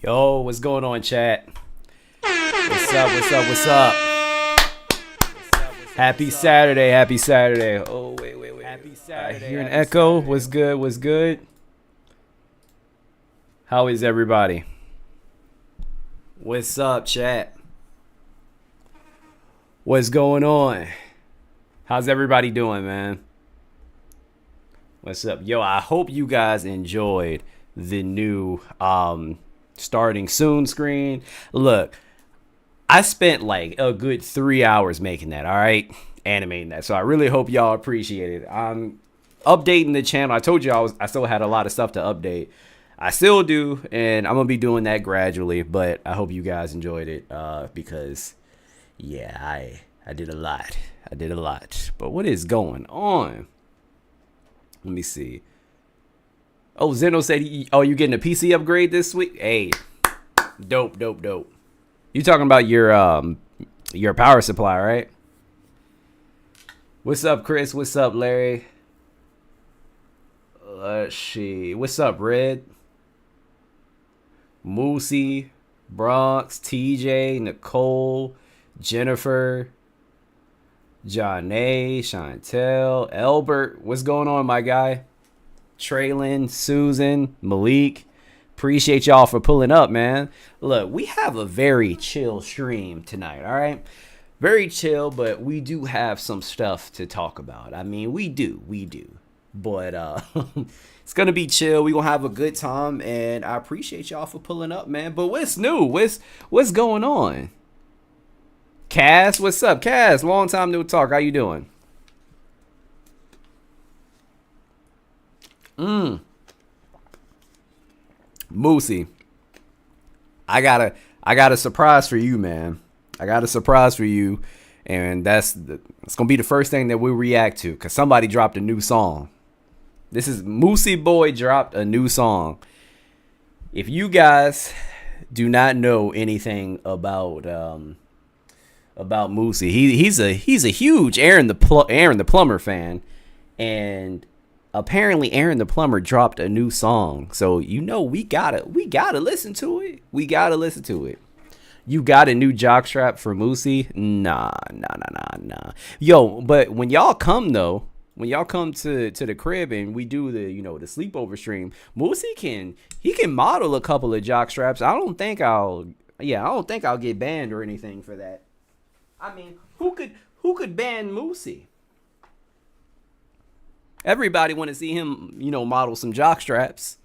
Yo, what's going on, chat? What's up? What's up? What's up? Happy Saturday. Happy Saturday. Oh, wait. Happy Saturday. I hear an echo. What's good? What's good? How is everybody? What's up, chat? What's going on? How's everybody doing, man? What's up? Yo, I hope you guys enjoyed the new starting soon screen. Look, I spent like a good 3 hours making that, all right? Animating that. So I really hope y'all appreciate it. I'm updating the channel. I told you I still had a lot of stuff to update. I still do, and I'm going to be doing that gradually, but I hope you guys enjoyed it because, yeah, I did a lot. I did a lot. But what is going on? Let me see. Oh, Zeno said, you getting a PC upgrade this week? Hey, dope. You talking about your power supply, right? What's up, Chris? What's up, Larry? Let's see. What's up, Red? Moosey, Bronx, TJ, Nicole, Jennifer, Janae, Chantel, Albert. What's going on, my guy? Traylon, Susan, Malik. Appreciate y'all for pulling up, man. Look, we have a very chill stream tonight, all right? Very chill, but we do have some stuff to talk about. I mean, we do. But it's going to be chill. We're going to have a good time, and I appreciate y'all for pulling up, man. But what's new? What's going on? Cass, what's up? Cass, long time no talk. How you doing? Moosey, I got a surprise for you, man. I got a surprise for you, and it's gonna be the first thing that we react to, cause somebody dropped a new song. This is Moosey Boy dropped a new song. If you guys do not know anything about Moosey, he's a huge Aaron the Plumber fan, and apparently Aaron the Plumber dropped a new song. So we gotta listen to it. We gotta listen to it. You got a new jockstrap for Moosey? Nah. Yo, but when y'all come to the crib and we do the the sleepover stream, Moosey can model a couple of jockstraps. I don't think I'll get banned or anything for that. I mean, who could ban Moosey? Everybody want to see him, model some jock straps.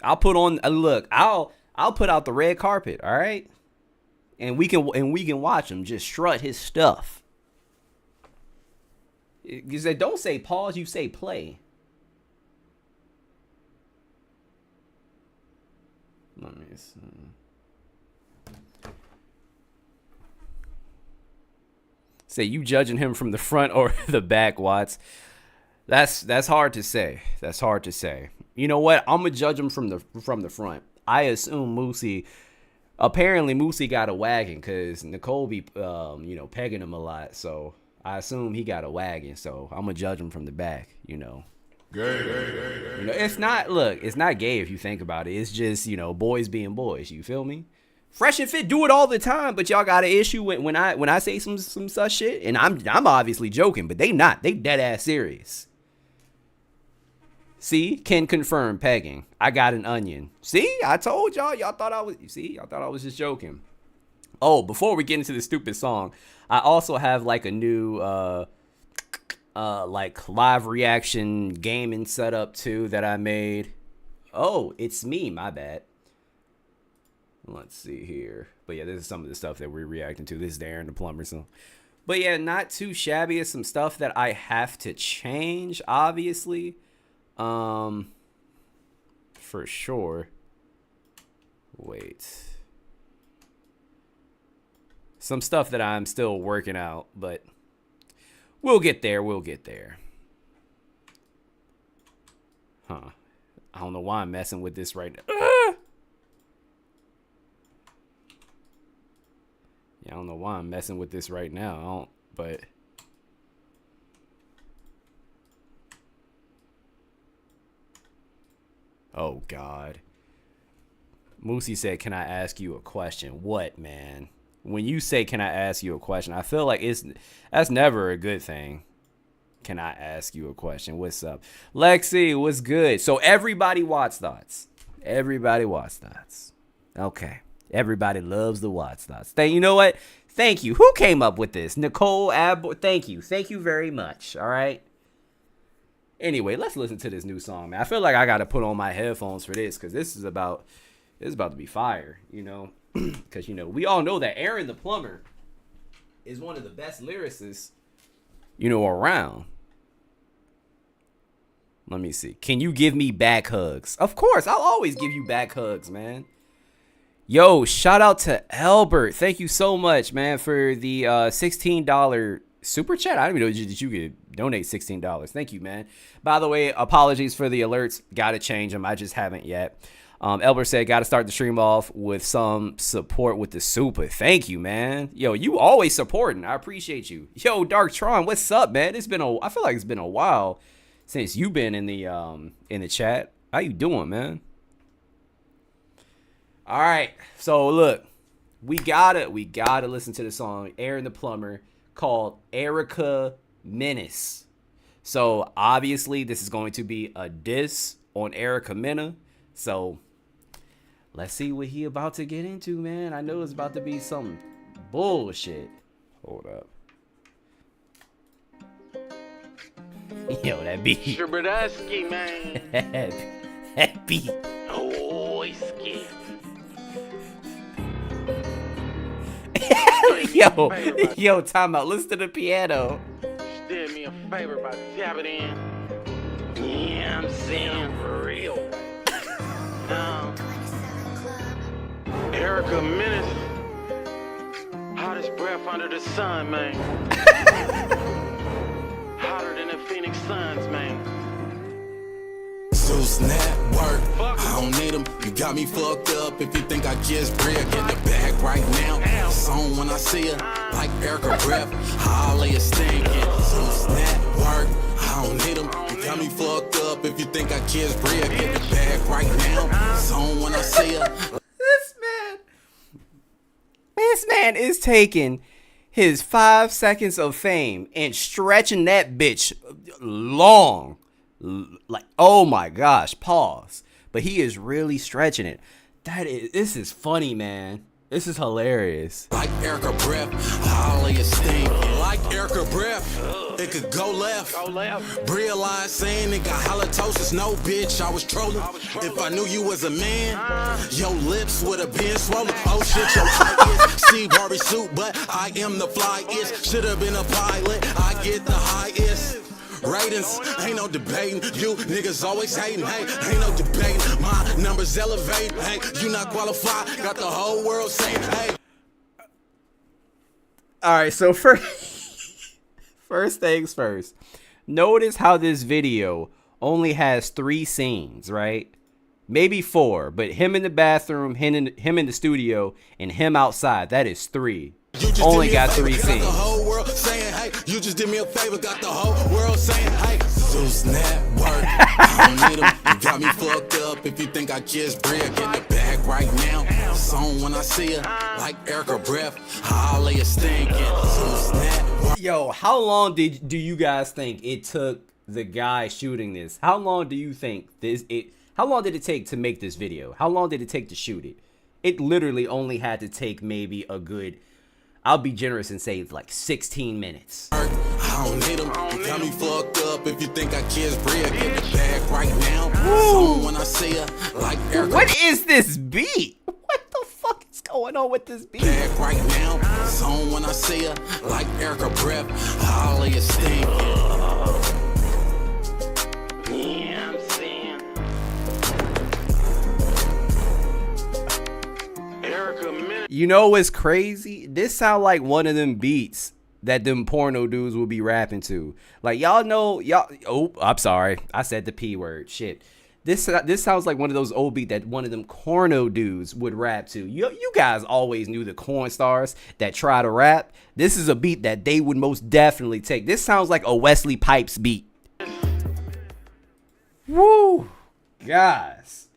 I'll put out the red carpet, all right? And we can watch him just strut his stuff. You say don't say pause, you say play. Let me see. Say you judging him from the front or the back, Watts. That's hard to say. That's hard to say. You know what? I'm gonna judge him from the front. I assume apparently Moosey got a wagon because Nicole be pegging him a lot. So I assume he got a wagon. So I'm gonna judge him from the back. Gay. It's not gay if you think about it. It's just boys being boys. You feel me? Fresh and Fit do it all the time, but y'all got an issue when I say some such shit, and I'm obviously joking, but they not. They dead ass serious. See, can confirm pegging. I got an onion. See, I told y'all. Y'all thought I was just joking. Oh, before we get into the stupid song, I also have like a new like live reaction gaming setup too that I made. Oh, it's me. My bad. Let's see here. But yeah, this is some of the stuff that we're reacting to. This is Aaron the Plumber. So, but yeah, not too shabby. It's some stuff that I have to change, obviously. For sure. Wait. Some stuff that I'm still working out, but we'll get there. Huh. I don't know why I'm messing with this right now. I don't know why I'm messing with this right now. But oh God. Moosey said, "Can I ask you a question?" What, man? When you say, "Can I ask you a question?" I feel like that's never a good thing. Can I ask you a question? What's up, Lexi? What's good? So everybody Watts thoughts. Everybody Watts thoughts. Okay. Everybody loves the Watts thoughts. You know what? Thank you. Who came up with this? Nicole Ab. Thank you. Thank you very much. All right. Anyway, let's listen to this new song, man. I feel like I got to put on my headphones for this because this is about to be fire, you know? Because, you know, we all know that Aaron the Plumber is one of the best lyricists, you know, around. Let me see. Can you give me back hugs? Of course. I'll always give you back hugs, man. Yo, shout out to Albert. Thank you so much, man, for the $16 super chat. I don't even know that you could donate $16. Thank you, man. By the way, apologies for the alerts. Got to change them. I just haven't yet. Albert said, got to start the stream off with some support with the super. Thank you, man. Yo, you always supporting. I appreciate you. Yo, Dark Tron, what's up, man? I feel like it's been a while since you've been in the chat. How you doing, man? All right. So look, we gotta listen to the song Aaron the Plumber called Erica Menace. So obviously this is going to be a diss on Erica Mena. So let's see what he about to get into, man. I know it's about to be some bullshit. Hold up. Yo, that beat. Shabradowski, man. That beat. Oh, he's scared. Yo, time out. Listen to the piano. Did me a favor by tapping in. Yeah, I'm saying for real. Erica Menace. Hottest breath under the sun, man. Hotter than the Phoenix Suns, man. Zeus network, I don't need them. You got me fucked up if you think I just break in the bag right now. Song when I see her, like Erica breath, I'll lay a stinking. Zeus network, I don't need them. You got me fucked up if you think I just break in the bag right now. Song when I see her. This man is taking his 5 seconds of fame and stretching that bitch long. Like, oh my gosh, pause. But he is really stretching it. This is funny, man. This is hilarious. Like Erica breath, Holly is stinking. Like Erica breath, it could go left. Realize saying it got halitosis. No, bitch, I was trolling. If I knew you was a man, your lips would have been swollen. Oh shit, your height is Steve Harvey suit, but I am the flyest. Should have been a pilot. I get the highest. Ratings, ain't no debating. You niggas always hating. Hey, ain't no debating. My numbers elevate. Hey, you not qualified. Got the whole world saying, hey. All right, so first things first. Notice how this video only has 3 scenes, right? Maybe 4, but him in the bathroom, him in the studio, and him outside. That is 3. Only got 3 scenes. The whole world saying, hey, you just did me a favor. Got the whole world saying, hey, Zeus network. I don't need them. You got me fucked up if you think I just break in the bag right now. Song when I see her, like Erica breath, I'll lay a stinking. Zeus network. Yo, how long do you guys think it took the guy shooting this? How long do you think how long did it take to make this video? How long did it take to shoot it? It literally only had to take maybe a good, I'll be generous and say like 16 minutes. I don't need them. You got me fucked up if you think I just break in the bag right now. So when I see her, like Erica. What is this beat? What the fuck is going on with this beat? Bag right now. So when I see her, like Erica breath, I'll lay a stinking. Yeah, I'm saying. Erica Menace. You know what's crazy? This sound like one of them beats that them porno dudes will be rapping to. Like, y'all know, oh, I'm sorry. I said the P word. Shit. This sounds like one of those old beats that one of them corno dudes would rap to. You guys always knew the corn stars that try to rap. This is a beat that they would most definitely take. This sounds like a Wesley Pipes beat. Woo! Guys.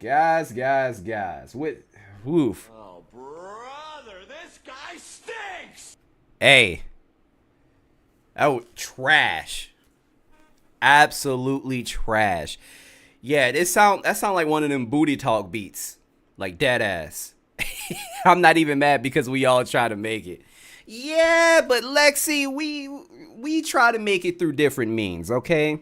Guys. Woof. Oh, brother, this guy stinks! Hey. Oh, trash. Absolutely trash. Yeah, that sound like one of them booty talk beats. Like dead ass. I'm not even mad because we all try to make it. Yeah, but Lexi, we try to make it through different means, okay?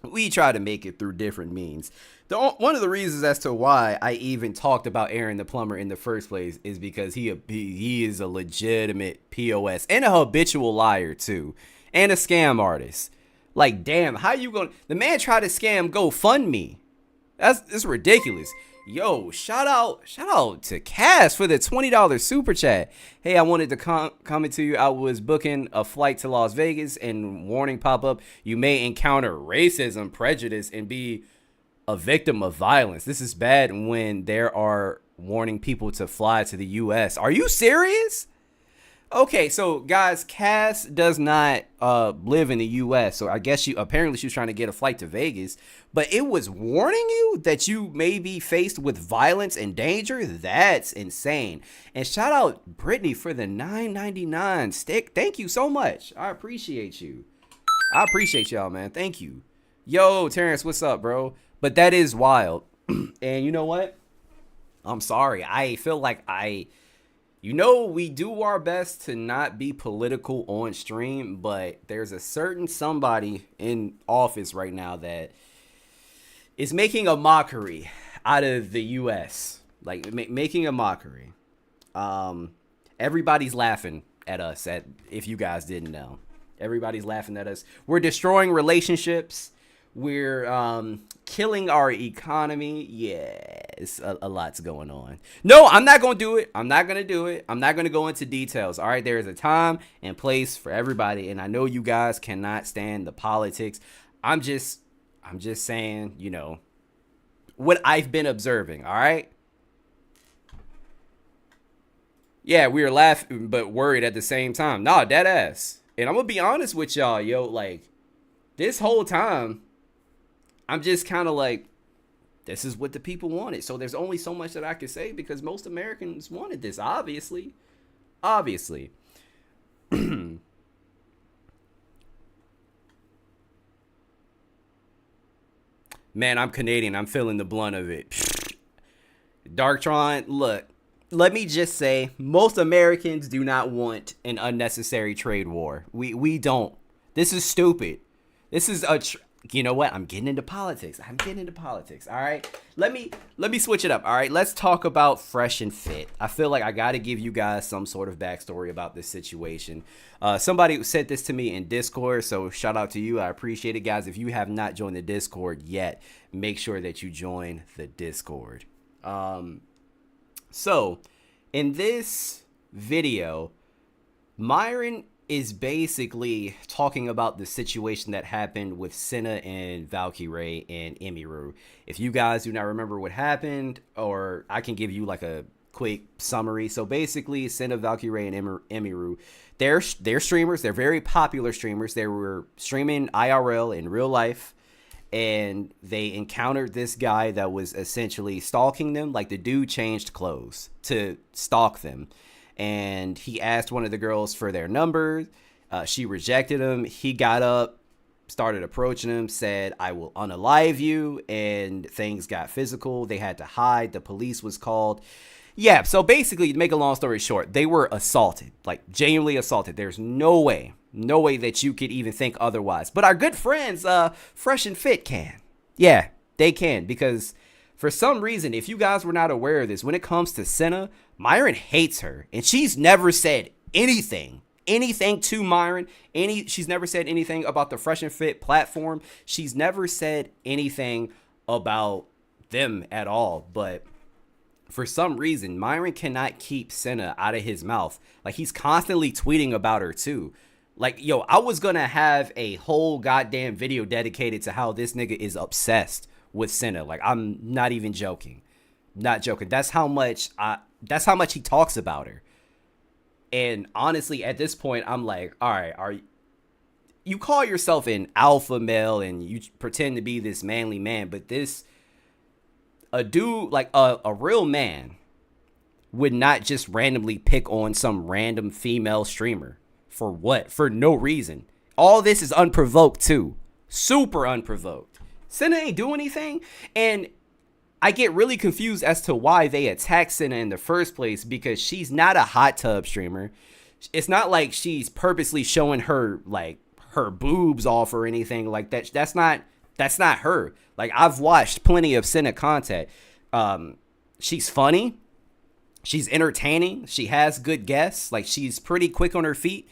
We try to make it through different means. One of the reasons as to why I even talked about Aaron the Plumber in the first place is because he is a legitimate POS and a habitual liar too, and a scam artist. Like, damn, how you gonna? The man tried to scam GoFundMe. That's ridiculous. Yo, shout out to Cass for the $20 super chat. Hey, I wanted to comment to you. I was booking a flight to Las Vegas and warning pop up. You may encounter racism, prejudice, and be a victim of violence. This is bad when there are warning people to fly to the U.S. Are you serious? Okay, so guys, Cass does not live in the U.S., so I guess apparently she was trying to get a flight to Vegas, but it was warning you that you may be faced with violence and danger? That's insane. And shout out Brittany for the $9.99 stick. Thank you so much. I appreciate you. I appreciate y'all, man. Thank you. Yo, Terrence, what's up, bro? But that is wild. And you know what? I'm sorry. I feel like we do our best to not be political on stream, but there's a certain somebody in office right now that is making a mockery out of the U.S. Like, making a mockery. Everybody's laughing at us, if you guys didn't know. Everybody's laughing at us. We're destroying relationships. We're killing our economy. Yeah, it's a lot's going on. No, I'm not going to do it. I'm not going to do it. I'm not going to go into details. All right, there is a time and place for everybody, and I know you guys cannot stand the politics. I'm just saying, what I've been observing, all right? Yeah, we are laughing but worried at the same time. Nah, dead ass. And I'm going to be honest with y'all, yo, like, this whole time, I'm just kind of like, this is what the people wanted. So there's only so much that I can say because most Americans wanted this, obviously. Man, I'm Canadian. I'm feeling the blunt of it. Darktron, look, let me just say, most Americans do not want an unnecessary trade war. We don't. This is stupid. This is you know what? I'm getting into politics. All right. Let me switch it up. All right. Let's talk about Fresh and Fit. I feel like I got to give you guys some sort of backstory about this situation. Somebody sent this to me in Discord, so shout out to you. I appreciate it, guys. If you have not joined the Discord yet, make sure that you join the Discord. So in this video, Myron is basically talking about the situation that happened with Cinna and Valkyrie and Emiru. If you guys do not remember what happened, or I can give you like a quick summary. So basically, Cinna, Valkyrie, and Emiru, they're streamers. They're very popular streamers. They were streaming IRL in real life, and they encountered this guy that was essentially stalking them. Like, the dude changed clothes to stalk them. And he asked one of the girls for their number. She rejected him. He got up, started approaching him, said, "I will unalive you." And things got physical. They had to hide. The police was called. Yeah, so basically, to make a long story short, they were assaulted. Like, genuinely assaulted. There's no way that you could even think otherwise. But our good friends, Fresh and Fit, can. Yeah, they can. Because for some reason, if you guys were not aware of this, when it comes to Cinna, Myron hates her, and she's never said anything to Myron. She's never said anything about the Fresh and Fit platform. She's never said anything about them at all. But for some reason, Myron cannot keep Cinna out of his mouth. Like, he's constantly tweeting about her too. Like, yo, I was gonna have a whole goddamn video dedicated to how this nigga is obsessed with Cinna. Like, I'm not even joking. Not joking. That's how much he talks about her. And honestly, at this point, I'm like, all right, you call yourself an alpha male and you pretend to be this manly man, but this, a dude, like a real man, would not just randomly pick on some random female streamer. For what? For no reason. All this is unprovoked too. Super unprovoked. Cinna ain't do anything. And I get really confused as to why they attacked Cinna in the first place, because she's not a hot tub streamer. It's not like she's purposely showing her like her boobs off or anything like that. That's not her. Like, I've watched plenty of Cinna content. She's funny. She's entertaining. She has good guests. Like, she's pretty quick on her feet.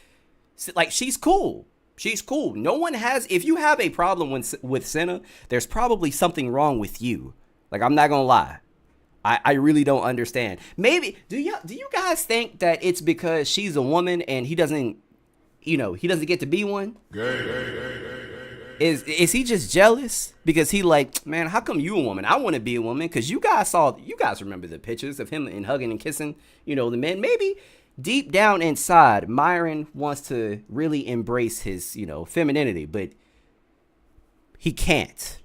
Like, she's cool. She's cool. No one has. If you have a problem with Cinna, there's probably something wrong with you. Like, I'm not gonna lie. I really don't understand. Maybe do you guys think that it's because she's a woman and he doesn't get to be one? Is he just jealous because he like, man, how come you a woman? I want to be a woman, because you guys remember the pictures of him and hugging and kissing, the men. Maybe deep down inside, Myron wants to really embrace his, femininity, but he can't.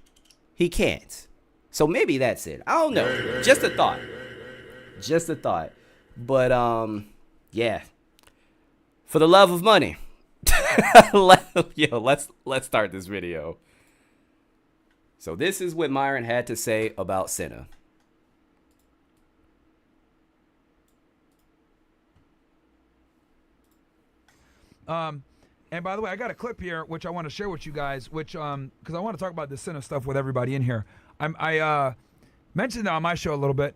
He can't. So maybe that's it. I don't know. Just a thought. Just a thought. But yeah. For the love of money. Let's start this video. So this is what Myron had to say about Cinna. And by the way, I got a clip here which I want to share with you guys, which because I want to talk about the Cinna stuff with everybody in here. I mentioned it on my show a little bit,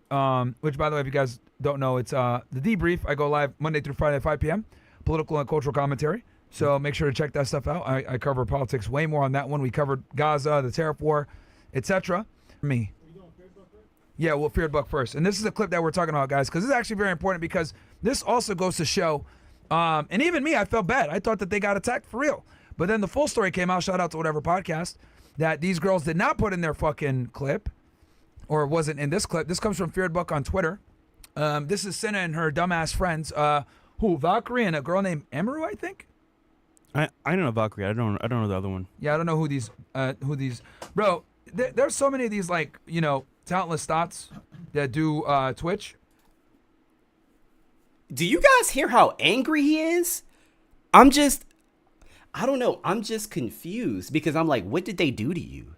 which, by the way, if you guys don't know, it's the Debrief. I go live Monday through Friday at 5 p.m. Political and cultural commentary. So make sure to check that stuff out. I cover politics way more on that one. We covered Gaza, the tariff war, etc. Me. Yeah, well, Feared Buck first. And this is a clip that we're talking about, guys, because this is actually very important, because this also goes to show, and even me, I felt bad. I thought that they got attacked for real. But then the full story came out, shout out to whatever podcast, that these girls did not put in their fucking clip, or it wasn't in this clip. This comes from Feared Buck on Twitter. This is Cinna and her dumbass friends, Valkyrie and a girl named Emaru, I think. I don't know Valkyrie. I don't know the other one. Yeah, I don't know who these bro. There's so many of these, like, talentless thoughts that do Twitch. Do you guys hear how angry he is? I don't know. I'm just confused, because I'm like, what did they do to you?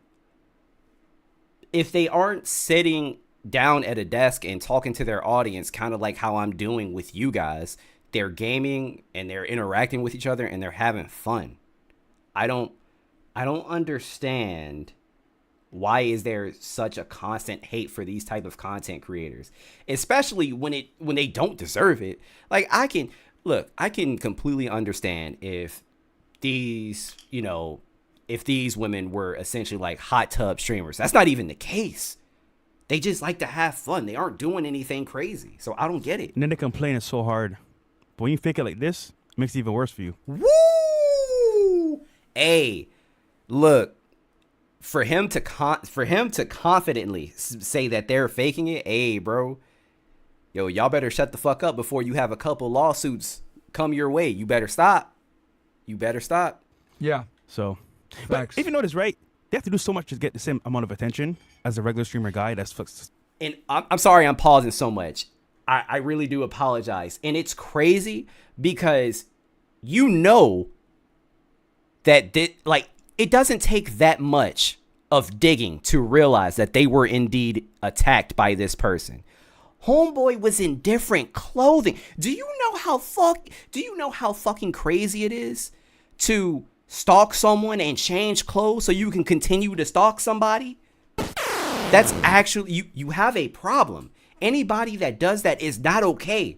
If they aren't sitting down at a desk and talking to their audience, kind of like how I'm doing with you guys, they're gaming and they're interacting with each other and they're having fun. I don't understand why is there such a constant hate for these type of content creators, especially when they don't deserve it. Like, I can completely understand if these women were essentially like hot tub streamers. That's not even the case. They just like to have fun. They aren't doing anything crazy. So I don't get it. And then they complain it's so hard. But when you fake it like this, it makes it even worse for you. Woo! Hey, look, for him to confidently say that they're faking it, hey, bro, yo, y'all better shut the fuck up before you have a couple lawsuits come your way. You better stop. Yeah. So, facts. If you notice, right, they have to do so much to get the same amount of attention as a regular streamer guy. And I'm sorry I'm pausing so much. I really do apologize. And it's crazy because that it doesn't take that much of digging to realize that they were indeed attacked by this person. Homeboy was in different clothing. Do you know how fucking crazy it is to stalk someone and change clothes so you can continue to stalk somebody? That's actually, you have a problem. Anybody that does that is not okay.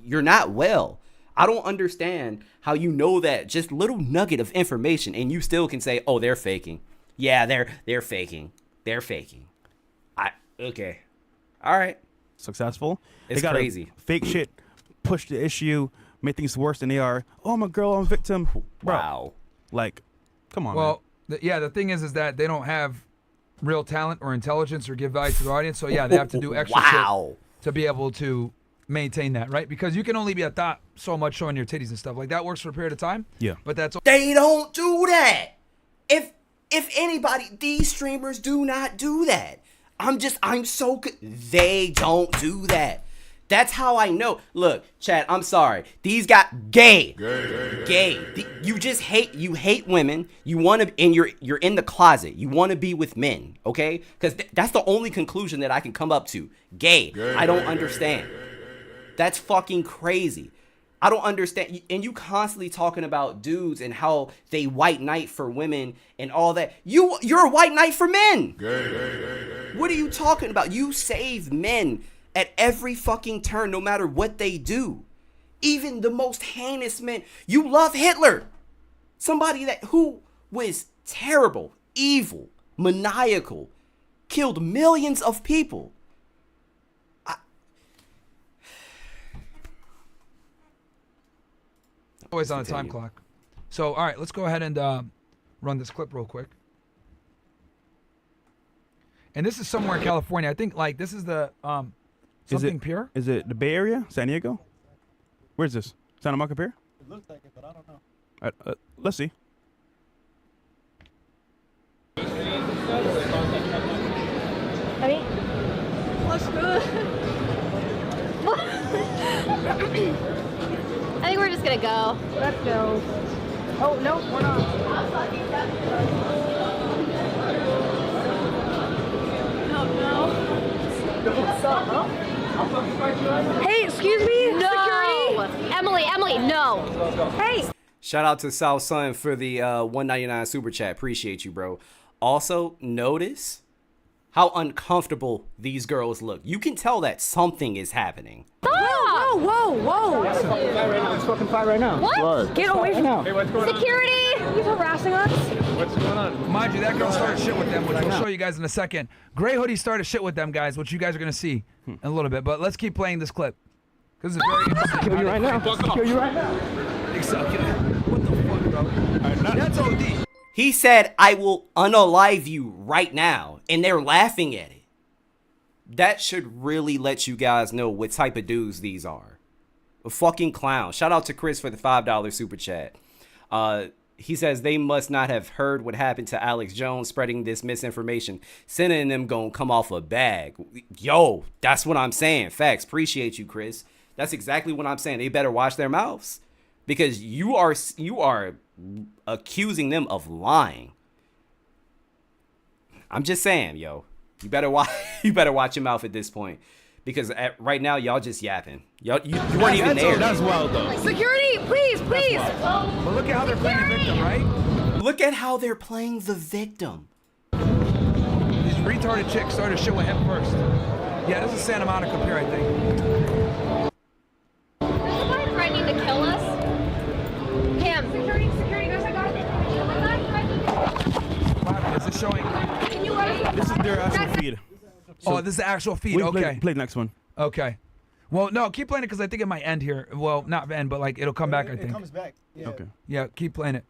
You're not well. I don't understand how you know that just little nugget of information and you still can say, oh, they're faking. Yeah, they're faking. They're faking. Okay. All right. Successful. It's they gotta crazy. Fake shit, push the issue, make things worse than they are. Oh, I'm a girl, I'm a victim. Bro, wow. Like, come on, Well, man. the thing is that they don't have real talent or intelligence or give value to the audience. So yeah, they have to do extra shit to be able to maintain that, right? Because you can only be a thought so much showing your titties and stuff. Like, that works for a period of time. Yeah. But that's They don't do that. If anybody, these streamers do not do that. I'm so good. They don't do that. That's how I know. Look, Chad, I'm sorry. These guys gay. You just hate women. You want to, and you're in the closet. You want to be with men, okay? Because that's the only conclusion that I can come up to. Gay. I don't understand. That's fucking crazy. I don't understand. And you constantly talking about dudes and how they white knight for women and all that. You're a white knight for men. What are you talking about? You save men at every fucking turn, no matter what they do. Even the most heinous men. You love Hitler. Somebody who was terrible, evil, maniacal, killed millions of people. Always on a time clock. So, all right, let's go ahead and run this clip real quick. And this is somewhere in California. I think, like, this is the something pure. Is it the Bay Area, San Diego? Where's this? Santa Monica Pier? It looks like it, but I don't know. Let's see. Ready? What's good? I think we're just gonna go. Let's go. Oh, no, we're not. What's up, huh? Hey, excuse me? No! Security? Emily, no! Hey! Shout out to South Sun for the $1.99 super chat. Appreciate you, bro. Also, notice how uncomfortable these girls look. You can tell that something is happening. Whoa, whoa, whoa! It's fucking fight right now. What? Get away from Hey, what's going Security! He's harassing us. What's going on? Mind you, that girl started shit with them, which we'll show you guys in a second. Gray Hoodie started shit with them, guys, which you guys are going to see in a little bit. But let's keep playing this clip. Because it's very interesting. Kill you right now. Kill you right now. What the fuck, bro? That's OD. He said, I will unalive you right now. And they're laughing at it. That should really let you guys know what type of dudes these are. A fucking clown. Shout out to Chris for the $5 super chat. He says they must not have heard what happened to Alex Jones spreading this misinformation. Cinna and them gonna come off a bag. Yo, that's what I'm saying. Facts. Appreciate you, Chris. That's exactly what I'm saying. They better watch their mouths. Because you are accusing them of lying. I'm just saying, yo. You better watch your mouth at this point. Because right now, y'all just yapping. You weren't even there. That's wild, though. Security, please, please! But look at how they're playing the victim, right? Look at how they're playing the victim. These retarded chicks started shit with him first. Yeah, this is Santa Monica Pier, I think. Is somebody threatening to kill us? Cam. Security, guys, I got it. Is this showing? Can you let us? This is their actual feed. Oh, this is the actual feed. Okay. Play the next one. Okay. Well, no, keep playing it because I think it might end here. Well, not end, but like it'll come back, I think. It comes back. Yeah. Okay. Yeah, keep playing it.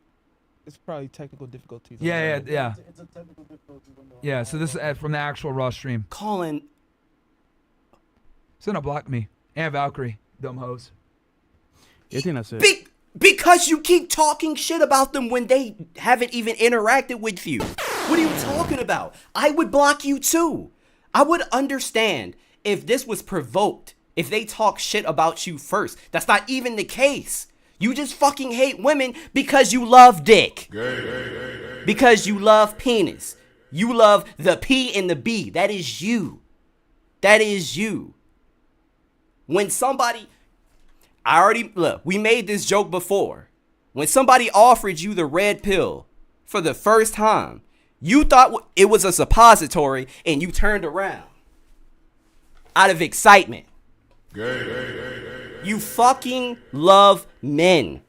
It's probably technical difficulties. Yeah. It's a technical difficulty window. Yeah, so this is from the actual Raw stream. Colin, Cinna blocked me. And Valkyrie. Dumb hoes. I think that's it. because you keep talking shit about them when they haven't even interacted with you. What are you talking about? I would block you too. I would understand if this was provoked, if they talk shit about you first. That's not even the case. You just fucking hate women because you love dick. Because you love penis. You love the P and the B. That is you. That is you. When somebody... look, we made this joke before. When somebody offered you the red pill for the first time, you thought it was a suppository and you turned around out of excitement. You fucking love men.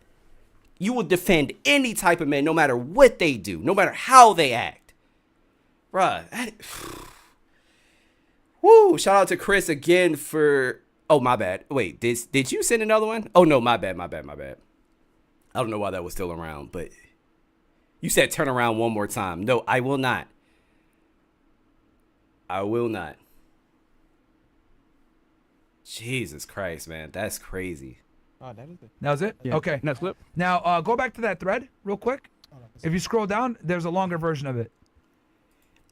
You will defend any type of man, no matter what they do, no matter how they act. Bruh. Woo, shout out to Chris again for... Oh, my bad. Wait, did you send another one? Oh, no, my bad. I don't know why that was still around, but you said turn around one more time. No, I will not. I will not. Jesus Christ, man. That's crazy. Oh, that is it. That was it? Yeah. Okay. Next clip. Now, go back to that thread real quick. If you scroll down, there's a longer version of it.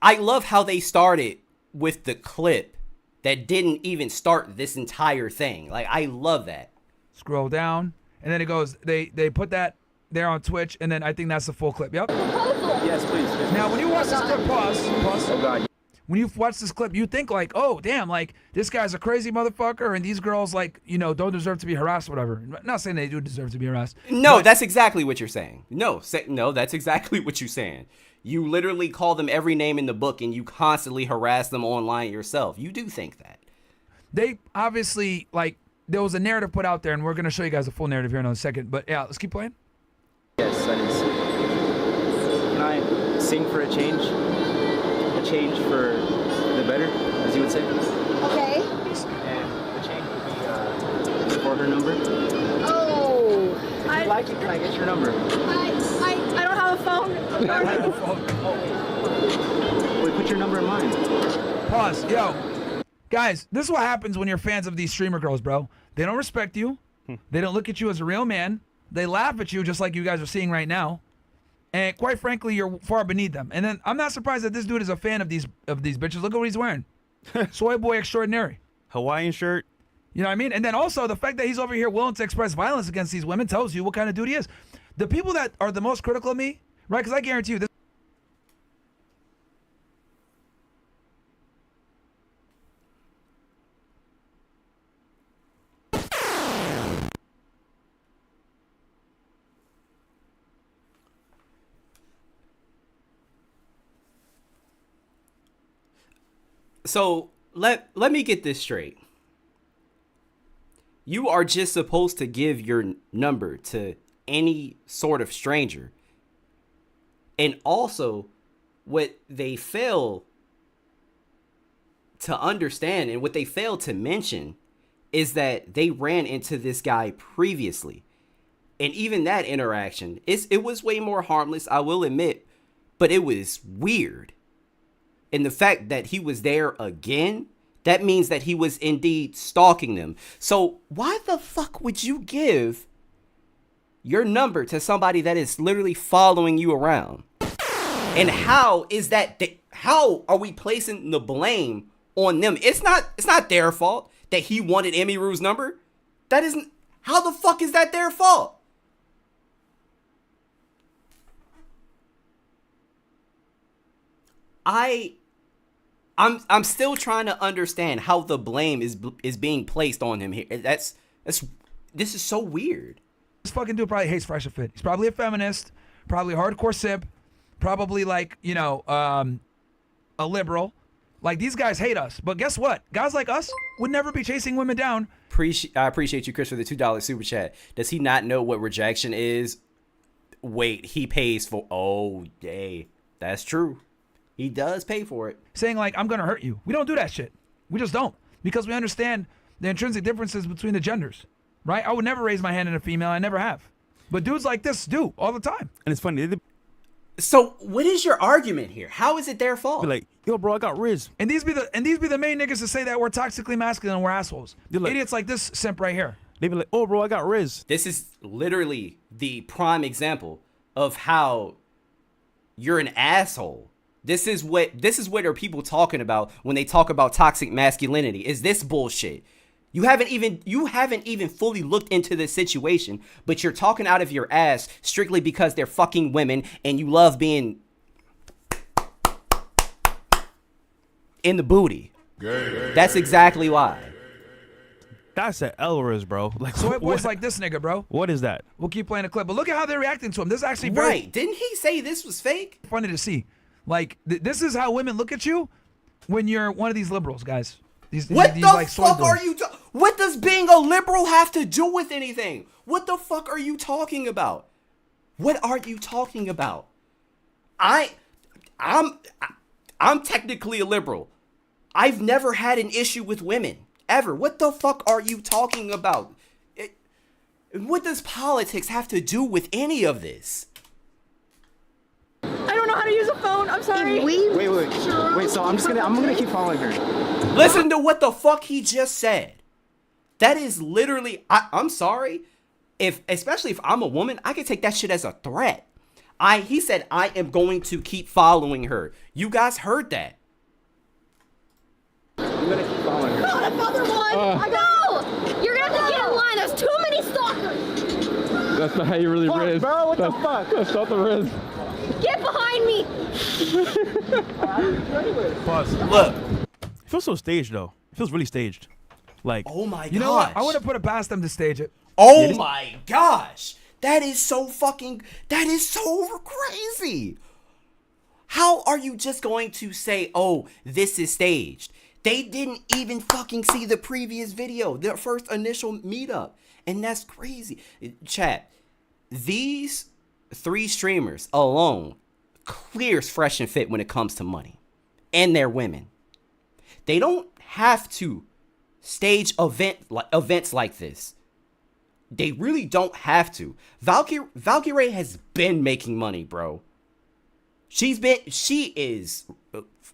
I love how they started with the clip that didn't even start this entire thing. Like, I love that. Scroll down, and then it goes. They put that there on Twitch, and then I think that's the full clip. Yep. Yes, please. Now, when you watch this clip, pause. Oh God. When you watch this clip, you think like, oh, damn, like, this guy's a crazy motherfucker, and these girls, like, you know, don't deserve to be harassed, whatever. I'm not saying they do deserve to be harassed. No, but that's exactly what you're saying. No, that's exactly what you're saying. You literally call them every name in the book, and you constantly harass them online yourself. You do think that. they obviously, like, there was a narrative put out there, and we're going to show you guys the full narrative here in a second. But, yeah, let's keep playing. Yes, that is. Can I sing for a change? A change for the better, as you would say? Okay. And the change would be for her number. Oh. If you like it, can I get your number? I don't have a phone. Wait, put your number in mine. Pause. Yo. Guys, this is what happens when you're fans of these streamer girls, bro. They don't respect you. They don't look at you as a real man. They laugh at you just like you guys are seeing right now. And quite frankly, you're far beneath them. And then I'm not surprised that this dude is a fan of these bitches. Look at what he's wearing. Soy boy extraordinary. Hawaiian shirt. You know what I mean? And then also the fact that he's over here willing to express violence against these women tells you what kind of dude he is. The people that are the most critical of me, right? Because I guarantee you this. So let me get this straight. You are just supposed to give your number to any sort of stranger. And also, what they fail to understand and what they fail to mention is that they ran into this guy previously. And even that interaction, it was way more harmless, I will admit, but it was weird. And the fact that he was there again, that means that he was indeed stalking them. So why the fuck would you give your number to somebody that is literally following you around? And how is that? How are we placing the blame on them? It's not their fault that he wanted Emiru's number. That isn't. How the fuck is that their fault? I'm still trying to understand how the blame is being placed on him here. This is so weird. This fucking dude probably hates Fresh and Fit. He's probably a feminist, probably a hardcore simp, probably like, you know, a liberal. Like, these guys hate us. But guess what? Guys like us would never be chasing women down. I appreciate you, Chris, for the $2 super chat. Does he not know what rejection is? Wait, he pays for. Oh, yay. That's true. He does pay for it. Saying, like, I'm going to hurt you. We don't do that shit. We just don't. Because we understand the intrinsic differences between the genders. Right? I would never raise my hand in a female. I never have. But dudes like this do all the time. And it's funny. They'd So what is your argument here? How is it their fault? be like, yo, bro, I got Riz. And these be the main niggas to say that we're toxically masculine and we're assholes. Like, idiots like this simp right here. They'd be like, oh, bro, I got Riz. This is literally the prime example of how you're an asshole. This is what are people talking about when they talk about toxic masculinity. Is this bullshit? You haven't even fully looked into this situation, but you're talking out of your ass strictly because they're fucking women and you love being in the booty. That's exactly why. That's an Elriz, bro. Like, So it boys like this nigga, bro. What is that? We'll keep playing the clip. But look at how they're reacting to him. This is actually very Right. Didn't he say this was fake? funny to see. Like, this is how women look at you when you're one of these liberals, guys. These What the like soy fuck boys. are you what does being a liberal have to do with anything? What the fuck are you talking about? What are you talking about? I'm technically a liberal. I've never had an issue with women ever. What the fuck are you talking about? What does politics have to do with any of this? I don't know how to use a phone. I'm sorry. Wait. So I'm gonna keep following her. Listen to what the fuck he just said. That is literally. I'm sorry. Especially if I'm a woman, I can take that shit as a threat. He said I am going to keep following her. You guys heard that. I'm gonna keep following her. Not another one! No! You're gonna have to get in line. There's too many stalkers. That's not how you really riz. Bro, what the fuck? That's not the riz. Get behind me. Pause. Look. It feels so staged though. It feels really staged. Like, Oh my gosh. You know what? I would have put it past them to stage it. Oh my gosh. That is so crazy. How are you just going to say, oh, this is staged? They didn't even fucking see the previous video, their first initial meetup. And that's crazy. Chat, these 3 streamers alone clears fresh and fit when it comes to money. And they're women. They don't have to stage events like this. They really don't have to. Valkyrie has been making money, bro. She is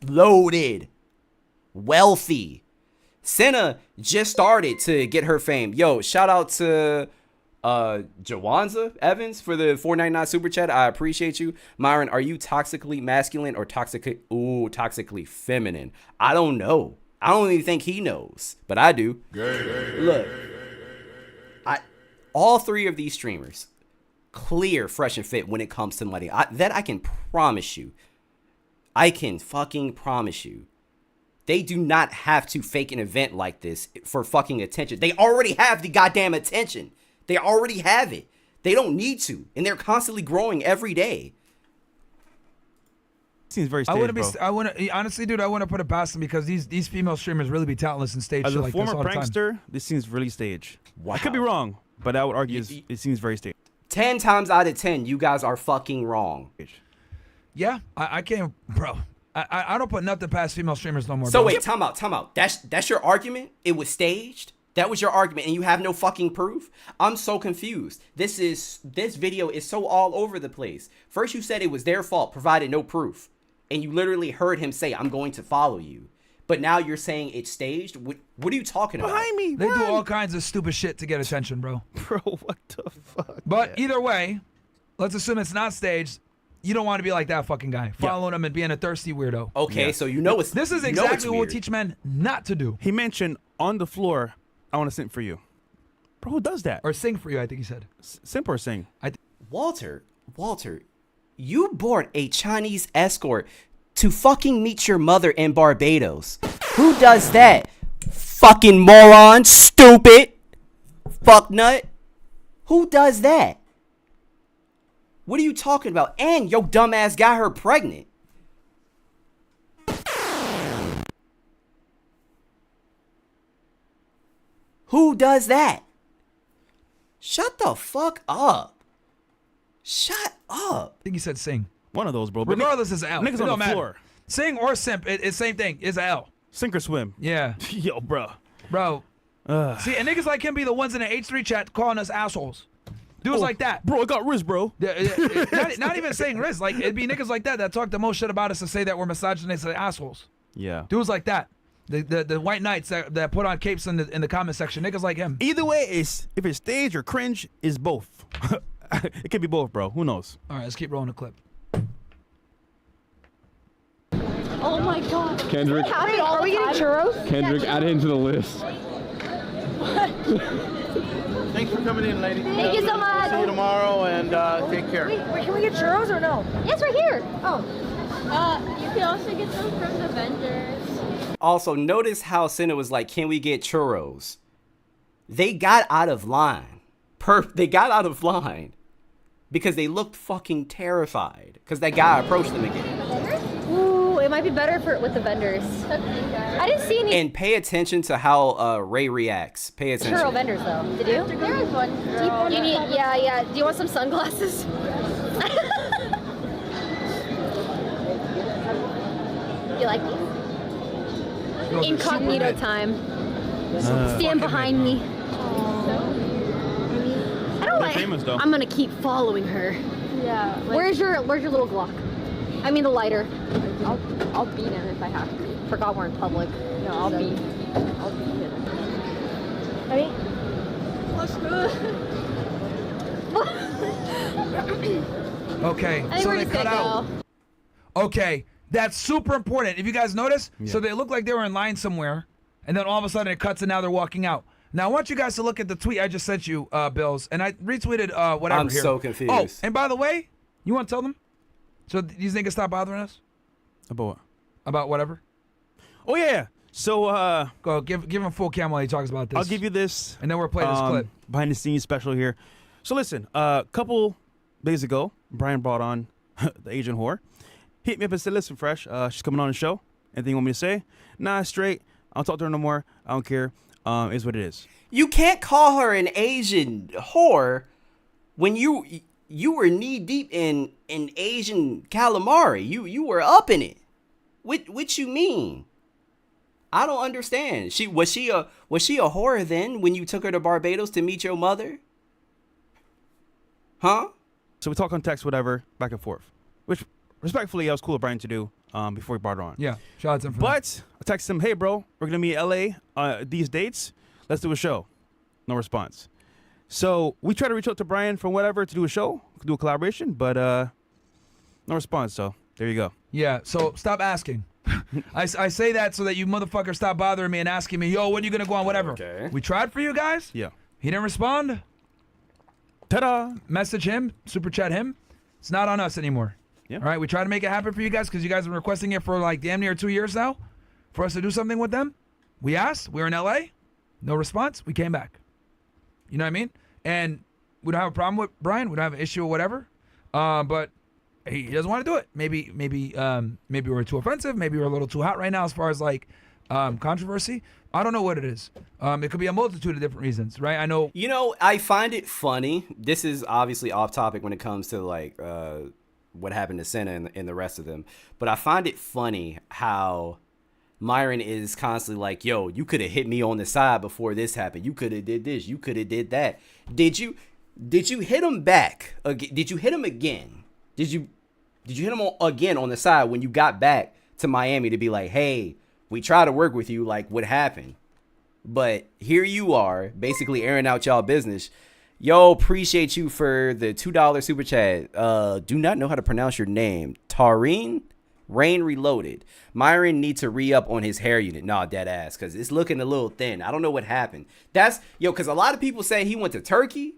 loaded, wealthy. Cinna just started to get her fame. Yo, shout out to Jawanza Evans for the $4.99 super chat. I appreciate you. Myron, are you toxically masculine or toxically feminine? I don't know. I don't even think he knows, but I do. Look, all 3 of these streamers clear, fresh, and fit when it comes to money. That I can promise you. I can fucking promise you. They do not have to fake an event like this for fucking attention. They already have the goddamn attention. They already have it. They don't need to, and they're constantly growing every day. seems very staged, Honestly, dude, I wouldn't put it past them because these female streamers really be talentless and stage As shit a like this former all the time. prankster, this seems really staged. Wow. I could be wrong, but I would argue it seems very staged. 10 times out of 10, you guys are fucking wrong. Yeah, I can't, bro. I don't put nothing past female streamers no more. So bro. wait, time out. That's your argument? It was staged? That was your argument and you have no fucking proof? I'm so confused. This video is so all over the place. First you said it was their fault, provided no proof. And you literally heard him say, I'm going to follow you. But now you're saying it's staged? What are you talking about? Behind me, They run. do all kinds of stupid shit to get attention, bro. Bro, what the fuck? But either way, let's assume it's not staged. You don't want to be like that fucking guy, following him and being a thirsty weirdo. Okay, so you know it's This is you know it's exactly what we weird. teach men not to do. He mentioned on the floor, I want to sing for you. Bro, who does that? Or sing for you, I think he said. Simp or sing? Walter, you bought a Chinese escort to fucking meet your mother in Barbados. Who does that? Fucking moron, stupid, fuck nut. Who does that? What are you talking about? And your dumbass got her pregnant. Who does that? Shut the fuck up. Shut up. I think he said sing. One of those, bro. But Regardless, it's a L. niggas It on don't the matter. floor. Sing or simp, it's same thing. It's a L. Sink or swim. Yeah. Yo, bro. Bro. See, and niggas like him be the ones in the H3 chat calling us assholes. Dudes like that. Bro, I got wrist, bro. Not even saying Riz. Like, it'd be niggas like that talk the most shit about us and say that we're misogynistic assholes. Yeah. Dudes like that. The white knights that put on capes in the comment section. Niggas like him. Either way, if it's stage or cringe, it's both. It could be both, bro. Who knows? All right, let's keep rolling the clip. Oh my god. Kendrick. Wait, are we getting churros? Kendrick, add it into the list. Thanks for coming in, lady. Thank you so much. See you tomorrow and take care. Wait, can we get churros or no? Yes, right here. Oh. You can also get them from the vendors. Also, notice how Cinna was like, can we get churros? They got out of line. They got out of line because they looked fucking terrified because that guy approached them again. Ooh, it might be better with the vendors. I didn't see any And pay attention to how Ray reacts. Pay attention. churro vendors though. Did you? There is one. You need, yeah. Do you want some sunglasses? You like these? Incognito time. Stand behind me. I don't like. famous, though. I'm gonna keep following her. Yeah. Like, Where's your little Glock? I mean the lighter. I'll beat him if I have to. Forgot we're in public. No, I'll beat him. Ready? Let's do Okay, I think so we're they just cut gonna out. go. Okay, that's super important. If you guys notice, so they look like they were in line somewhere, And then all of a sudden it cuts and now they're walking out. Now I want you guys to look at the tweet I just sent you, Bills, and I retweeted whatever. I'm here. so confused. Oh, and by the way, you want to tell them? So these niggas stop bothering us About what? about whatever. Oh yeah. So Go give him full cam while he talks about this. I'll give you this. And then we'll play this clip. Behind the scenes special here. So listen, a couple days ago, Brian brought on the Asian whore. Hit me up and said, "Listen, Fresh, she's coming on the show. Anything you want me to say?" Nah, straight. I don't talk to her no more. I don't care. Is what it is. You can't call her an Asian whore when you were knee deep in Asian calamari. You were up in it. What you mean? I don't understand. Was she a whore then when you took her to Barbados to meet your mother? Huh? So we talk on text, whatever, back and forth. Which, respectfully, I was cool with Brian to do before he brought her on. Yeah, shout out to him for that. But I texted him, "Hey, bro, we're going to meet LA these dates. Let's do a show." No response. So we tried to reach out to Brian from whatever to do a show, do a collaboration, but no response. So there you go. Yeah, so stop asking. I say that so that you motherfuckers stop bothering me and asking me, yo, when are you going to go on whatever? Okay. We tried for you guys. Yeah. He didn't respond. Ta-da! Message him, super chat him. It's not on us anymore. Yeah. All right, we tried to make it happen for you guys because you guys have been requesting it for like damn near 2 years now for us to do something with them. We asked. We were in LA. No response. We came back. You know what I mean? And we don't have a problem with Brian. We don't have an issue or whatever. But he doesn't want to do it. Maybe we're too offensive. Maybe we're a little too hot right now as far as like controversy. I don't know what it is. It could be a multitude of different reasons, right? I know. You know, I find it funny. This is obviously off topic when it comes to like what happened to Cinna and the rest of them. But I find it funny how Myron is constantly like, yo, you could have hit me on the side before this happened. You could have did this. You could have did that. Did you hit him back? Did you hit him again? Did you hit him again on the side when you got back to Miami to be like, hey, we try to work with you, like what happened? But here you are, basically airing out y'all business. Yo, appreciate you for the $2 super chat. Do not know how to pronounce your name. Tareen? Rain Reloaded. Myron needs to re-up on his hair unit. Nah, dead ass, because it's looking a little thin. I don't know what happened. Because a lot of people say he went to Turkey.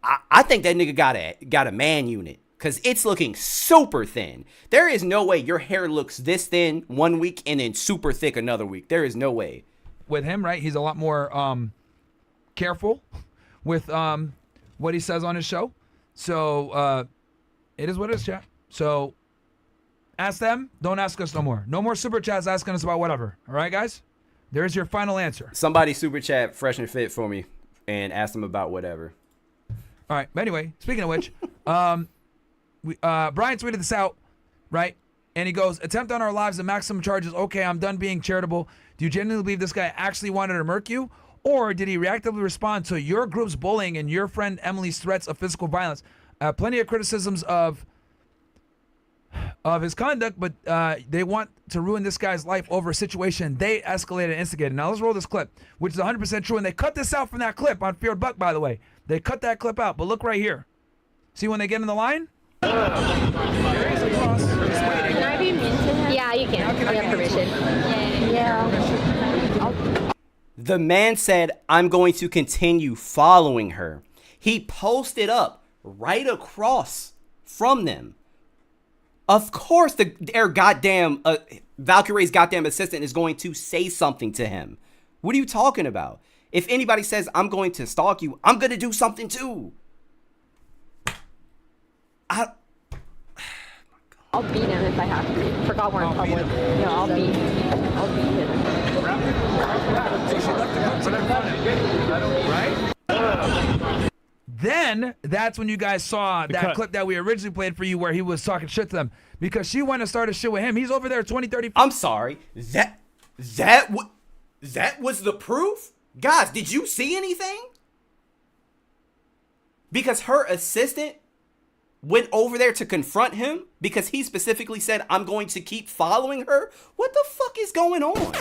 I think that nigga got a man unit, because it's looking super thin. There is no way your hair looks this thin 1 week and then super thick another week. There is no way. With him, right? He's a lot more careful with what he says on his show. So it is what it is, chat. So ask them. Don't ask us no more. No more super chats asking us about whatever. All right, guys? There's your final answer. Somebody super chat Fresh and Fit for me and ask them about whatever. All right. But anyway, speaking of which, Brian tweeted this out, right? And he goes, attempt on our lives and maximum charges. Okay, I'm done being charitable. Do you genuinely believe this guy actually wanted to murk you? Or did he reactively respond to your group's bullying and your friend Emily's threats of physical violence? Plenty of criticisms of his conduct, but they want to ruin this guy's life over a situation they escalated and instigated. Now let's roll this clip, which is 100% true. And they cut this out from that clip on Feared Buck, by the way. They cut that clip out, but look right here. See when they get in the line? There he's across. He's waiting. Can I be mean to him? Yeah, you can. I have permission. Yeah. The man said, I'm going to continue following her. He posted up right across from them. Of course, their goddamn Valkyrie's goddamn assistant is going to say something to him. What are you talking about? If anybody says I'm going to stalk you, I'm going to do something too. I'll beat him if I have to. Forgot we're in public. No, I'll beat him. Right? Then that's when you guys saw that clip that we originally played for you where he was talking shit to them because she went and started shit with him. He's over there 20, 30. I'm sorry. That was the proof? Guys, did you see anything? Because her assistant went over there to confront him because he specifically said, I'm going to keep following her. What the fuck is going on?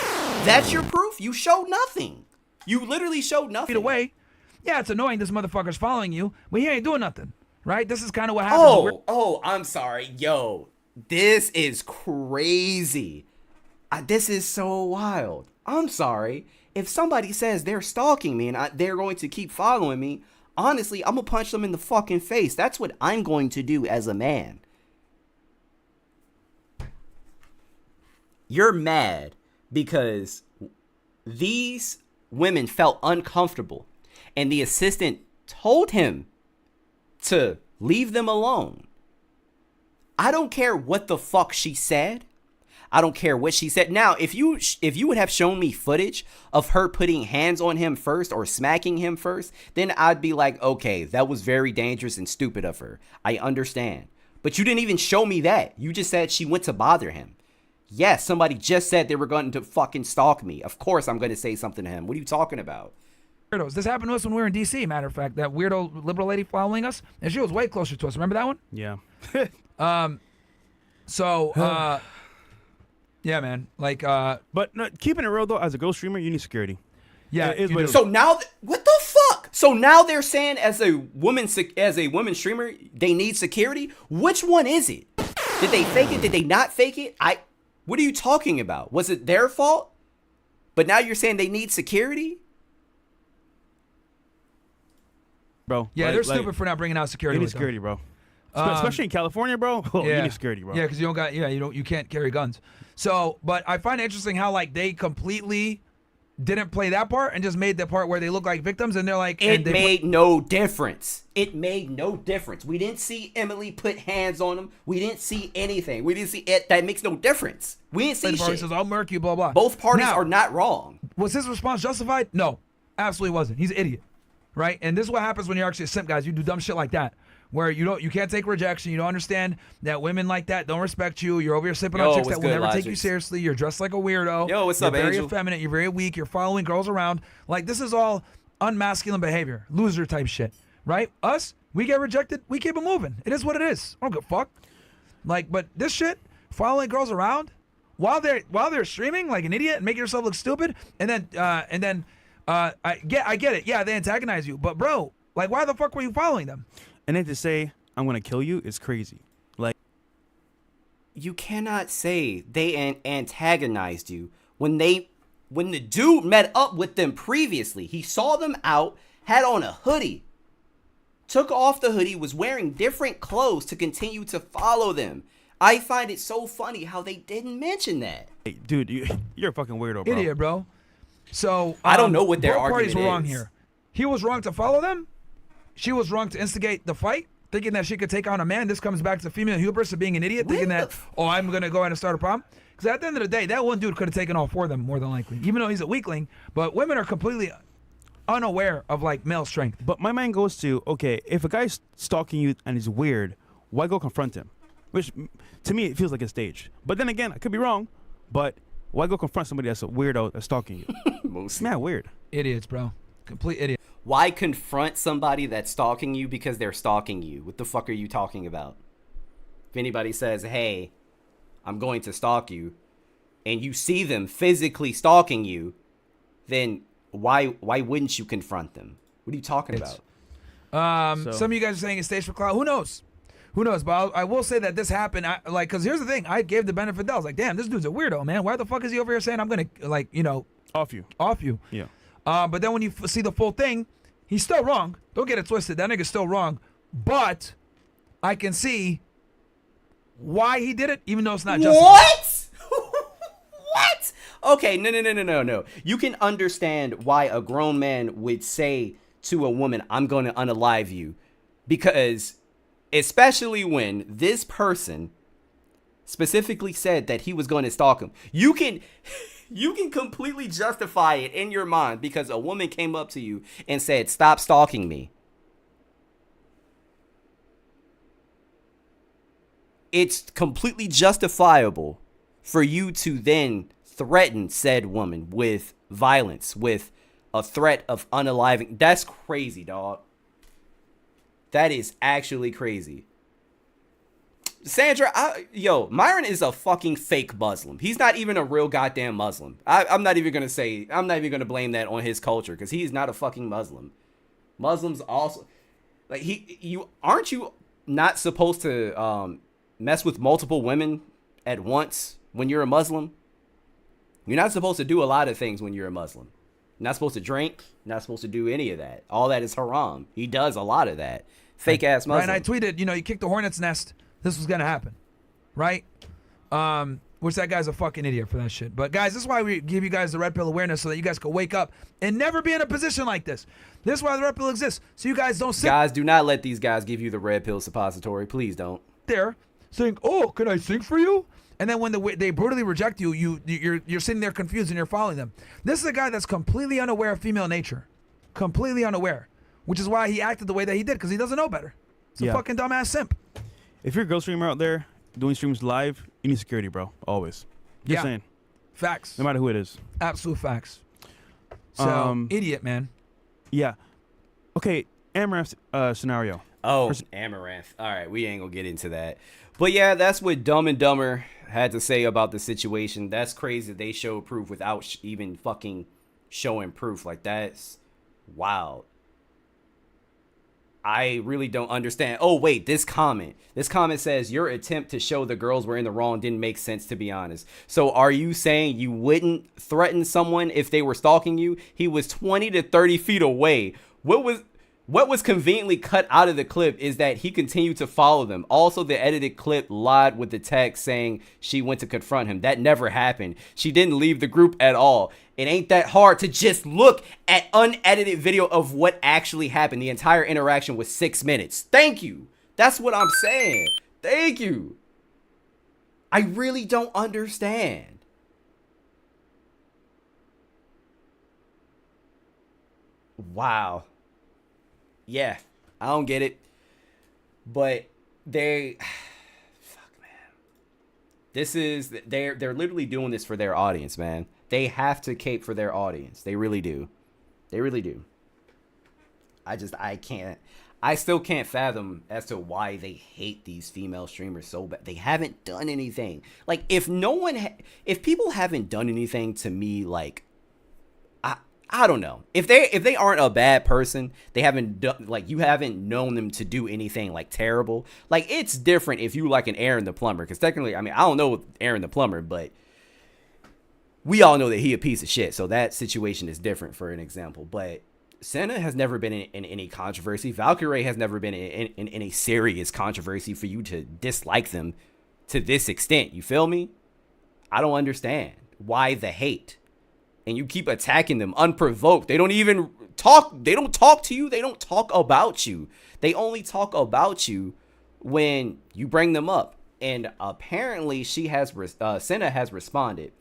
That's your proof? You showed nothing. You literally showed nothing. Feet away. Yeah, it's annoying this motherfucker's following you, but he ain't doing nothing, right? This is kind of what happens. Oh, I'm sorry. Yo, this is crazy. This is so wild. I'm sorry. if somebody says they're stalking me and they're going to keep following me, honestly, I'm going to punch them in the fucking face. That's what I'm going to do as a man. You're mad because these women felt uncomfortable and the assistant told him to leave them alone. I don't care what the fuck she said. I don't care what she said. Now, if you would have shown me footage of her putting hands on him first or smacking him first, then I'd be like, okay, that was very dangerous and stupid of her. I understand. But you didn't even show me that. You just said she went to bother him. Yes, somebody just said they were going to fucking stalk me. Of course I'm going to say something to him. What are you talking about? Weirdos. This happened to us when we were in D.C., matter of fact. That weirdo liberal lady following us, and she was way closer to us. Remember that one? Yeah. Yeah, man. Like, but no, keeping it real though, as a girl streamer, you need security. Yeah. It is what it is. So now, what the fuck? So now they're saying as a woman streamer, they need security. Which one is it? Did they fake it? Did they not fake it? What are you talking about? Was it their fault? But now you're saying they need security? Bro. Yeah, they're stupid for not bringing out security. You need with them. security, bro. Especially in California, bro. Oh, Yeah. you need security, bro. Yeah, because you can't carry guns. So, but I find it interesting how like they completely didn't play that part and just made the part where they look like victims and they're like, it made no difference. It made no difference. We didn't see Emily put hands on him. We didn't see anything. We didn't see it. That makes no difference. We didn't see shit. Says, I'll murk you, blah blah. Both parties Now, are not wrong. Was his response justified? No, absolutely wasn't. He's an idiot, right? And this is what happens when you're actually a simp, guys. You do dumb shit like that, where you can't take rejection. You don't understand that women like that don't respect you. You're over here sipping on chicks that will never take you seriously. You're dressed like a weirdo. Yo, what's you're up, very Angel? effeminate. You're very weak. You're following girls around. Like this is all unmasculine behavior, loser type shit, right? Us, we get rejected. We keep it moving. It is what it is. I don't give a fuck. Like, but this shit, following girls around while they're streaming like an idiot and making yourself look stupid, and then I get it. Yeah, they antagonize you, but bro, like, why the fuck were you following them? And then to say, I'm going to kill you is crazy. Like, You cannot say they antagonized you when the dude met up with them previously. He saw them out, had on a hoodie, took off the hoodie, was wearing different clothes to continue to follow them. I find it so funny how they didn't mention that. hey, dude, you're a fucking weirdo, bro. Idiot, bro. So I don't know what their both argument parties were wrong is. here. He was wrong to follow them. She was wrong to instigate the fight, thinking that she could take on a man. This comes back to female hubris of being an idiot, thinking that, I'm going to go ahead and start a problem. Because at the end of the day, that one dude could have taken all four of them, more than likely, even though he's a weakling. But women are completely unaware of, like, male strength. But my mind goes to, okay, if a guy's stalking you and he's weird, why go confront him? Which, to me, it feels like a stage. But then again, I could be wrong, but why go confront somebody that's a weirdo that's stalking you? It's mad weird. Idiots, bro. Complete idiot. Why confront somebody that's stalking you because they're stalking you? What the fuck are you talking about? If anybody says, hey, I'm going to stalk you, and you see them physically stalking you, then why wouldn't you confront them? What are you talking about? Some of you guys are saying it's stage for clout. Who knows? Who knows? But I will say that this happened. Because here's the thing. I gave the benefit of the doubt. I was like, damn, this dude's a weirdo, man. Why the fuck is he over here saying I'm going to, Off you. off you? Yeah. But then when you see the full thing, he's still wrong. Don't get it twisted. That nigga's still wrong. But I can see why he did it, even though it's not justified. What? What? Okay, no. You can understand why a grown man would say to a woman, I'm going to unalive you. Because, especially when this person specifically said that he was going to stalk him. You can completely justify it in your mind because a woman came up to you and said, stop stalking me. It's completely justifiable for you to then threaten said woman with violence, with a threat of unaliving. That's crazy, dog. That is actually crazy. Sandra, Myron is a fucking fake Muslim. He's not even a real goddamn Muslim. I'm not even going to blame that on his culture because he is not a fucking Muslim. Muslims also, like, aren't you not supposed to mess with multiple women at once when you're a Muslim? You're not supposed to do a lot of things when you're a Muslim. Not supposed to drink. Not supposed to do any of that. All that is haram. He does a lot of that. Fake ass Muslim. Right, and I tweeted, you kicked the hornet's nest. This was gonna happen, right? Which that guy's a fucking idiot for that shit. But guys, this is why we give you guys the red pill awareness so that you guys can wake up and never be in a position like this. This is why the red pill exists, so you guys don't sit. Guys, do not let these guys give you the red pill suppository. Please don't. There, saying, "Oh, can I sing for you?" And then when they brutally reject you, you're sitting there confused and you're following them. This is a guy that's completely unaware of female nature, completely unaware, which is why he acted the way that he did, because he doesn't know better. It's a fucking dumbass simp. If you're a girl streamer out there doing streams live, you need security, bro. Always. Just saying. Facts. No matter who it is. Absolute facts. So, idiot, man. Yeah. Okay, Amaranth scenario. Oh, Amaranth. All right, we ain't gonna get into that. But yeah, that's what Dumb and Dumber had to say about the situation. That's crazy. They showed proof without even fucking showing proof. Like, that's wild. I really don't understand. Oh, wait, this comment. This comment says, your attempt to show the girls were in the wrong didn't make sense, to be honest. So are you saying you wouldn't threaten someone if they were stalking you? He was 20 to 30 feet away. What was conveniently cut out of the clip is that he continued to follow them. Also, the edited clip lied with the text saying she went to confront him. That never happened. She didn't leave the group at all. It ain't that hard to just look at unedited video of what actually happened. The entire interaction was 6 minutes. Thank you. That's what I'm saying. Thank you. I really don't understand. Wow. Yeah, I don't get it. But fuck, man. They're literally doing this for their audience, man. They have to cape for their audience. They really do. They really do. I still can't fathom as to why they hate these female streamers so bad. They haven't done anything. Like, if people haven't done anything to me, like, I don't know. If they aren't a bad person, they haven't done, like, you haven't known them to do anything like terrible. Like, it's different if you like an Aaron the Plumber, because technically, I mean, I don't know Aaron the Plumber, but we all know that he a piece of shit. So that situation is different, for an example. But Cinna has never been in any controversy. Valkyrie has never been in any serious controversy for you to dislike them to this extent. You feel me? I don't understand why the hate. And you keep attacking them unprovoked. They don't even talk. They don't talk to you. They don't talk about you. They only talk about you when you bring them up. And apparently Cinna has responded.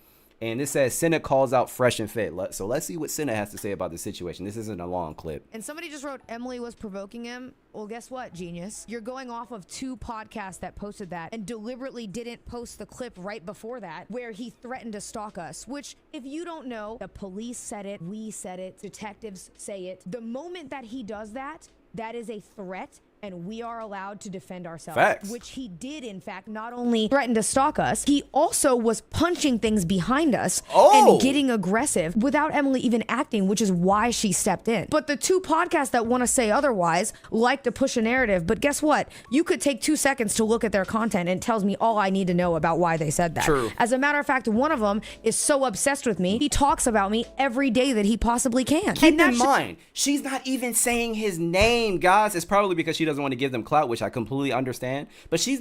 And this says, Cinna calls out Fresh and Fit. So let's see what Cinna has to say about the situation. This isn't a long clip. And somebody just wrote, Emily was provoking him. Well, guess what, genius? You're going off of 2 podcasts that posted that and deliberately didn't post the clip right before that where he threatened to stalk us, which, if you don't know, the police said it, we said it, detectives say it. The moment that he does that, that is a threat. And we are allowed to defend ourselves. Facts. Which he did, in fact, not only threaten to stalk us, he also was punching things behind us and getting aggressive without Emily even acting, which is why she stepped in. But the 2 podcasts that want to say otherwise like to push a narrative. But guess what? You could take 2 seconds to look at their content and it tells me all I need to know about why they said that. True. As a matter of fact, one of them is so obsessed with me, he talks about me every day that he possibly can. Keep in mind, she's not even saying his name, guys. It's probably because she doesn't want to give them clout, which I completely understand. But she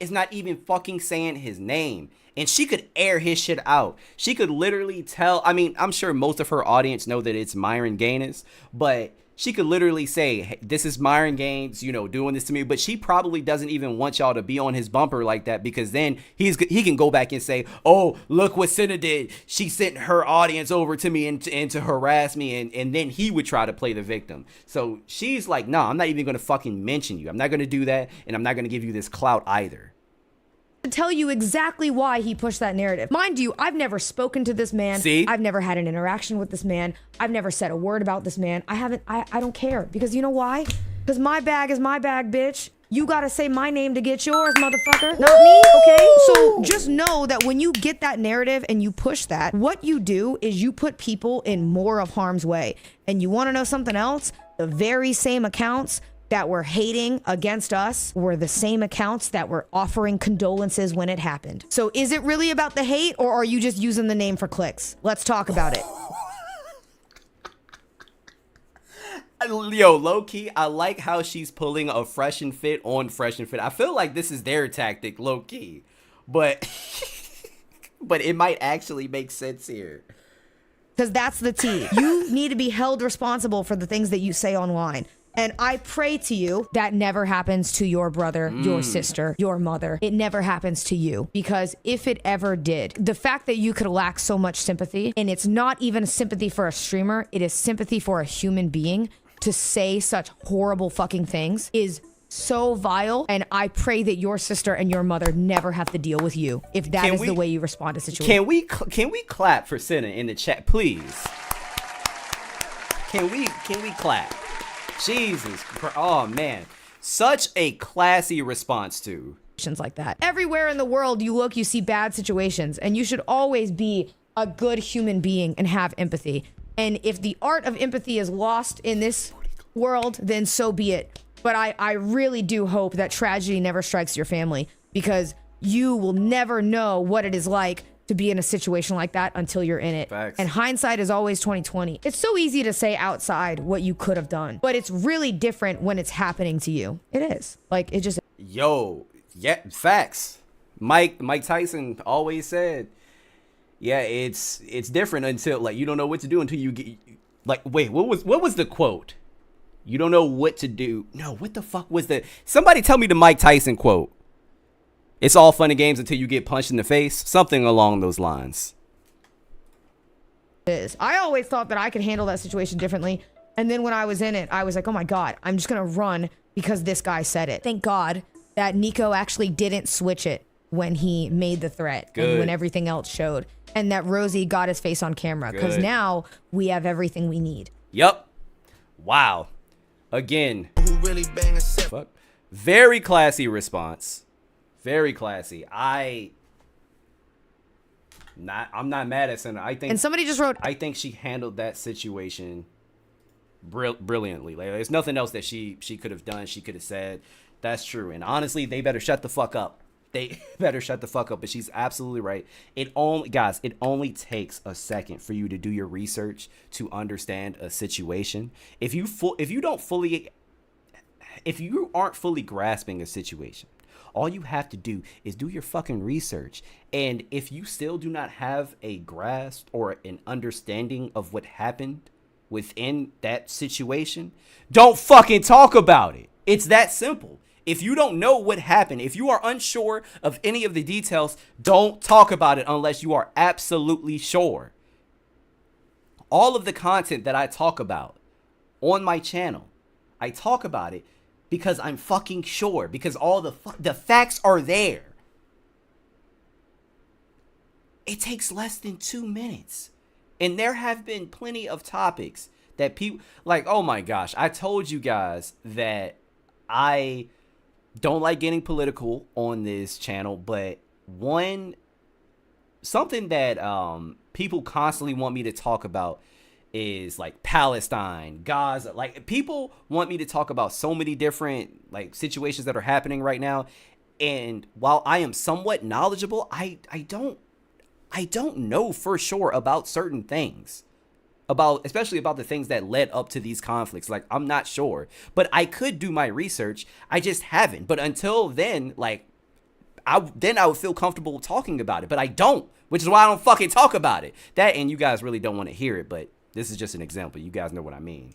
is not even fucking saying his name. And she could air his shit out. She could literally tell, I mean, I'm sure most of her audience know that it's Myron Gaines, but she could literally say, hey, this is Myron Gaines, doing this to me. But she probably doesn't even want y'all to be on his bumper like that, because then he can go back and say, oh, look what Cinna did. She sent her audience over to me and to harass me. And then he would try to play the victim. So she's like, no, I'm not even going to fucking mention you. I'm not going to do that. And I'm not going to give you this clout either. To tell you exactly why he pushed that narrative. Mind you, I've never spoken to this man. See? I've never had an interaction with this man. I've never said a word about this man. I don't care. Because you know why? Because my bag is my bag, bitch. You gotta say my name to get yours, motherfucker. Not me, okay? So just know that when you get that narrative and you push that, what you do is you put people in more of harm's way. And you wanna know something else? The very same accounts that were hating against us were the same accounts that were offering condolences when it happened. So is it really about the hate, or are you just using the name for clicks? Let's talk about it. Yo, low key, I like how she's pulling a Fresh and Fit on Fresh and Fit. I feel like this is their tactic, low key, but but it might actually make sense here. Because that's the tea. You need to be held responsible for the things that you say online. And I pray to you that never happens to your brother, your sister, your mother. It never happens to you. Because if it ever did, the fact that you could lack so much sympathy, and it's not even sympathy for a streamer, it is sympathy for a human being to say such horrible fucking things is so vile. And I pray that your sister and your mother never have to deal with you if that is the way you respond to situations. Can we clap for Cinna in the chat, please? Can we clap? Jesus Christ. Oh man, such a classy response to like that. Everywhere in the world you look, you see bad situations, and you should always be a good human being and have empathy. And if the art of empathy is lost in this world, then so be it. But I really do hope that tragedy never strikes your family, because you will never know what it is like to be in a situation like that until you're in it. Facts. And hindsight is always 20/20. It's so easy to say outside what you could have done, but it's really different when it's happening to you. It is. Like, it just... Yo, yeah, facts. Mike Tyson always said, yeah, it's different until, like, you don't know what to do until you get, like, wait, what was the quote? You don't know what to do. No, what the fuck was the... Somebody tell me the Mike Tyson quote. It's all fun and games until you get punched in the face. Something along those lines. I always thought that I could handle that situation differently. And then when I was in it, I was like, oh my God, I'm just going to run because this guy said it. Thank God that Nico actually didn't switch it when he made the threat. Good. And when everything else showed. And that Rosie got his face on camera. Because now we have everything we need. Yup. Wow. Again. Fuck. Very classy response. Very classy. I'm not mad at Cinna. I think, and somebody just wrote, I think she handled that situation brilliantly. Like, there's nothing else that she could have done. She could have said. That's true. And honestly, they better shut the fuck up. They better shut the fuck up. But she's absolutely right. It only takes a second for you to do your research to understand a situation. If you aren't fully grasping a situation, all you have to do is do your fucking research. And if you still do not have a grasp or an understanding of what happened within that situation, don't fucking talk about it. It's that simple. If you don't know what happened, if you are unsure of any of the details, don't talk about it unless you are absolutely sure. All of the content that I talk about on my channel, I talk about it because I'm fucking sure. Because all the facts are there. It takes less than 2 minutes. And there have been plenty of topics that people... Like, oh my gosh. I told you guys that I don't like getting political on this channel. But something that people constantly want me to talk about is like Palestine, Gaza. Like, people want me to talk about so many different like situations that are happening right now. And while I am somewhat knowledgeable, I don't know for sure about certain things, especially about the things that led up to these conflicts. Like, I'm not sure, but I could do my research. I just haven't. But until then, like, I would feel comfortable talking about it, but I don't, which is why I don't fucking talk about it. That, and you guys really don't want to hear it, but this is just an example. You guys know what I mean.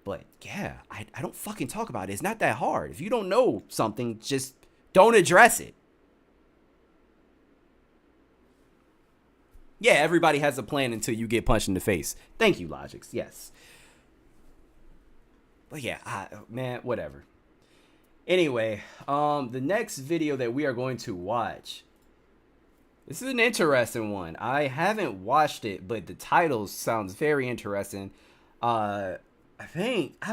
But yeah, I don't fucking talk about it. It's not that hard. If you don't know something, just don't address it. Yeah, everybody has a plan until you get punched in the face. Thank you, Logix. Yes. But yeah, man, whatever. Anyway, the next video that we are going to watch, this is an interesting one. I haven't watched it, but the title sounds very interesting. I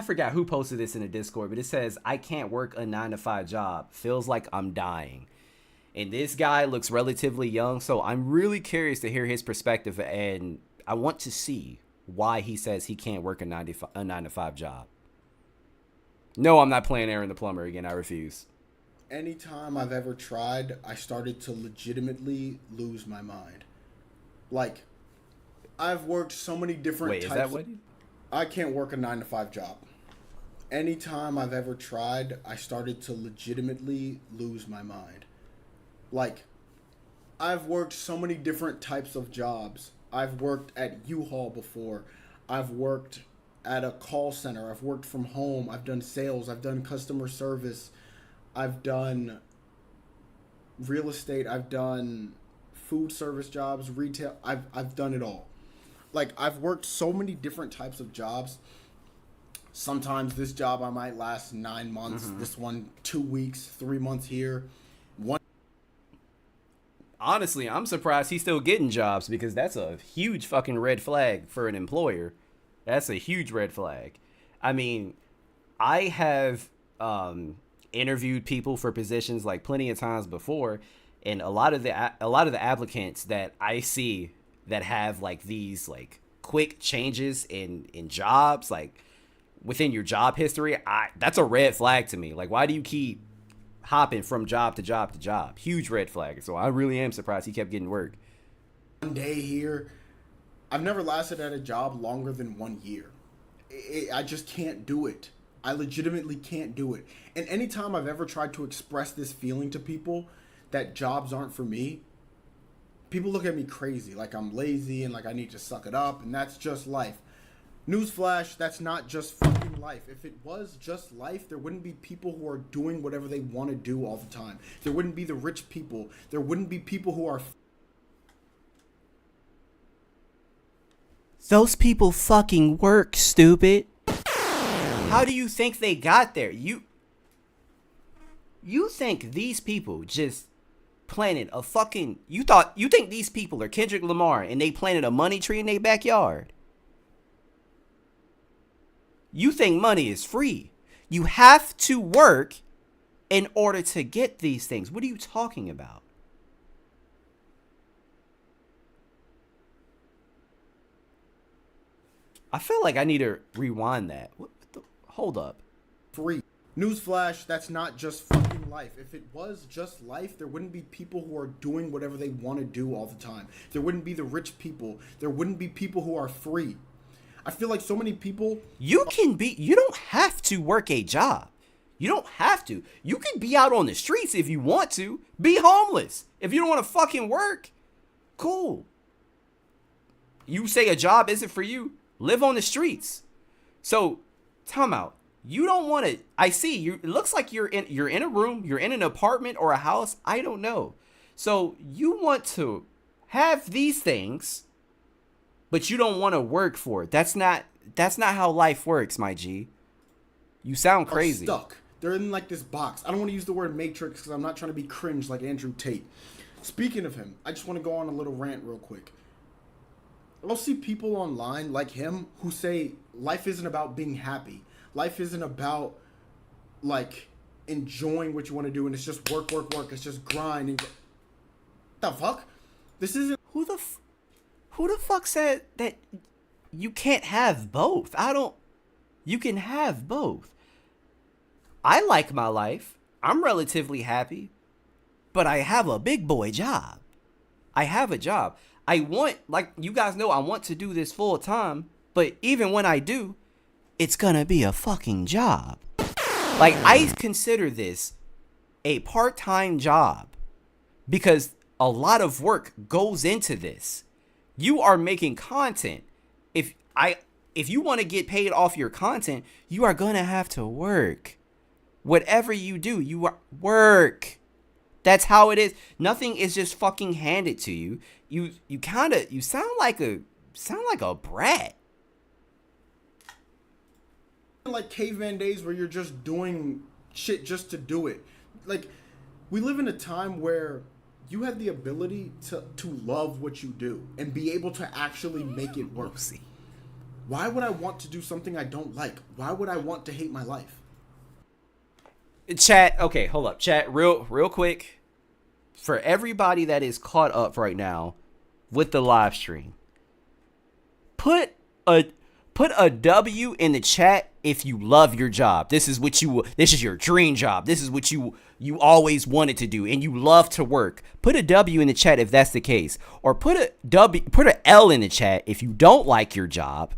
forgot who posted this in the Discord, but it says, I can't work a 9-to-5 job. Feels like I'm dying. And this guy looks relatively young, so I'm really curious to hear his perspective, and I want to see why he says he can't work a 9-to-5 job. No, I'm not playing Aaron the Plumber again. I refuse. Anytime I've ever tried, I started to legitimately lose my mind. Like, I've worked so many different types. Is that what? I can't work a 9-to-5 job. anytime I've ever tried, I started to legitimately lose my mind. Like, I've worked so many different types of jobs. I've worked at U-Haul before. I've worked at a call center. I've worked from home. I've done sales. I've done customer service. I've done real estate. I've done food service jobs, retail. I've done it all. Like, I've worked so many different types of jobs. Sometimes this job I might last 9 months. This one 2 weeks, 3 months here. Honestly, I'm surprised he's still getting jobs, because that's a huge fucking red flag for an employer. That's a huge red flag. I mean, I have interviewed people for positions like plenty of times before, and a lot of the applicants that I see that have like these like quick changes in jobs, like within your job history, that's a red flag to me. Like, why do you keep hopping from job to job to job? Huge red flag. So I really am surprised he kept getting work. One day here, I've never lasted at a job longer than 1 year. I just can't do it. I legitimately can't do it. And anytime I've ever tried to express this feeling to people that jobs aren't for me, people look at me crazy, like I'm lazy and like I need to suck it up, and that's just life. Newsflash, that's not just fucking life. If it was just life, there wouldn't be people who are doing whatever they want to do all the time. There wouldn't be the rich people. There wouldn't be people who are... Those people fucking work, stupid. How do you think they got there? You think these people just planted a fucking... You think these people are Kendrick Lamar and they planted a money tree in their backyard? You think money is free. You have to work in order to get these things. What are you talking about? I feel like I need to rewind that. Hold up. Free. Newsflash, that's not just fucking life. If it was just life, there wouldn't be people who are doing whatever they want to do all the time. There wouldn't be the rich people. There wouldn't be people who are free. I feel like so many people... You don't have to work a job. You don't have to. You can be out on the streets if you want to. Be homeless. If you don't want to fucking work, cool. You say a job isn't for you, live on the streets. So, time out. You don't want to... I see. It looks like you're in a room, you're in an apartment or a house. I don't know. So, you want to have these things... but you don't want to work for it. That's not how life works, my G. You sound crazy. Stuck. They're in like this box. I don't want to use the word matrix because I'm not trying to be cringe like Andrew Tate. Speaking of him, I just want to go on a little rant real quick. I'll see people online like him who say life isn't about being happy. Life isn't about like enjoying what you want to do, and it's just work. It's just grind. And the fuck? This isn't... Who the fuck said that you can't have both? You can have both. I like my life. I'm relatively happy. But I have a big boy job. I have a job. I want, like you guys know, I want to do this full time. But even when I do, it's gonna be a fucking job. Like, I consider this a part-time job. Because a lot of work goes into this. You are making content. If you want to get paid off your content, you are going to have to work. Whatever you do, you work. That's how it is. Nothing is just fucking handed to you. You sound like a brat. Like caveman days where you're just doing shit just to do it. Like, we live in a time where you have the ability to love what you do and be able to actually make it work. Why would I want to do something I don't like? Why would I want to hate my life? Chat, okay, hold up. Chat, real quick. For everybody that is caught up right now with the live stream, put a W in the chat if you love your job. This is your dream job. This is what you always wanted to do and you love to work. Put a W in the chat if that's the case. Or put an L in the chat if you don't like your job.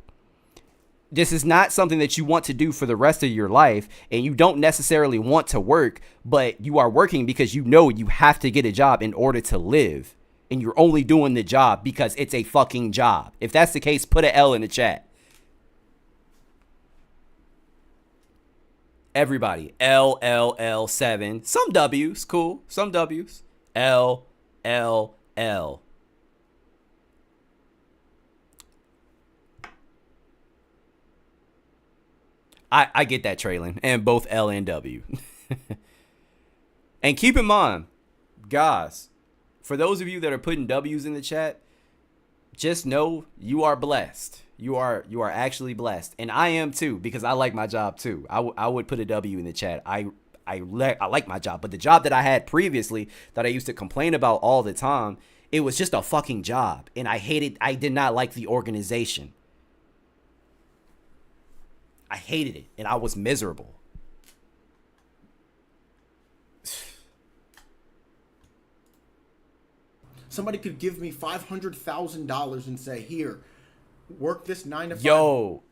this is not something that you want to do for the rest of your life, and you don't necessarily want to work, but you are working because you know you have to get a job in order to live, and you're only doing the job because it's a fucking job. If that's the case, put an L in the chat. Everybody, LLL7. Some W's, cool. Some W's. LLL. I get that, Traylon, and both L and W. And keep in mind, guys, for those of you that are putting W's in the chat, just know you are blessed. You are actually blessed, and I am too, because I like my job too. I would put a W in the chat. I like my job, but the job that I had previously that I used to complain about all the time, it was just a fucking job, and I did not like the organization. I hated it, and I was miserable. Somebody could give me $500,000 and say, here, work this 9 to 5. Yo,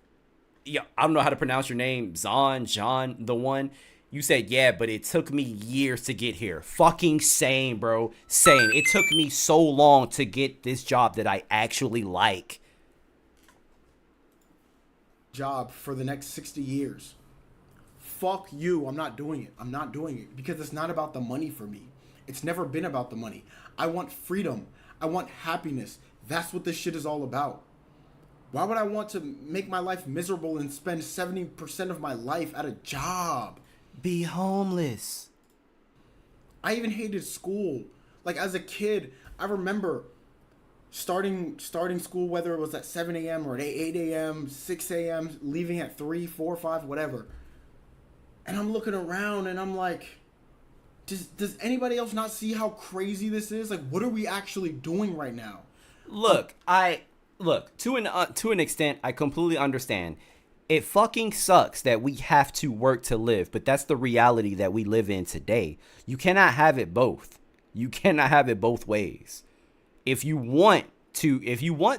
I don't know how to pronounce your name. John, the one. You said, yeah, but it took me years to get here. Fucking same, bro. Same. It took me so long to get this job that I actually like. Job for the next 60 years. Fuck you. I'm not doing it. I'm not doing it because it's not about the money for me. It's never been about the money. I want freedom. I want happiness. That's what this shit is all about. Why would I want to make my life miserable and spend 70% of my life at a job? Be homeless. I even hated school. Like as a kid, I remember starting school, whether it was at 7 a.m. or at 8 a.m., 6 a.m., leaving at 3, 4, 5, whatever. And I'm looking around and I'm like, does anybody else not see how crazy this is? Like, what are we actually doing right now? Look, to an extent, I completely understand. It fucking sucks that we have to work to live, but that's the reality that we live in today. You cannot have it both. You cannot have it both ways. If you want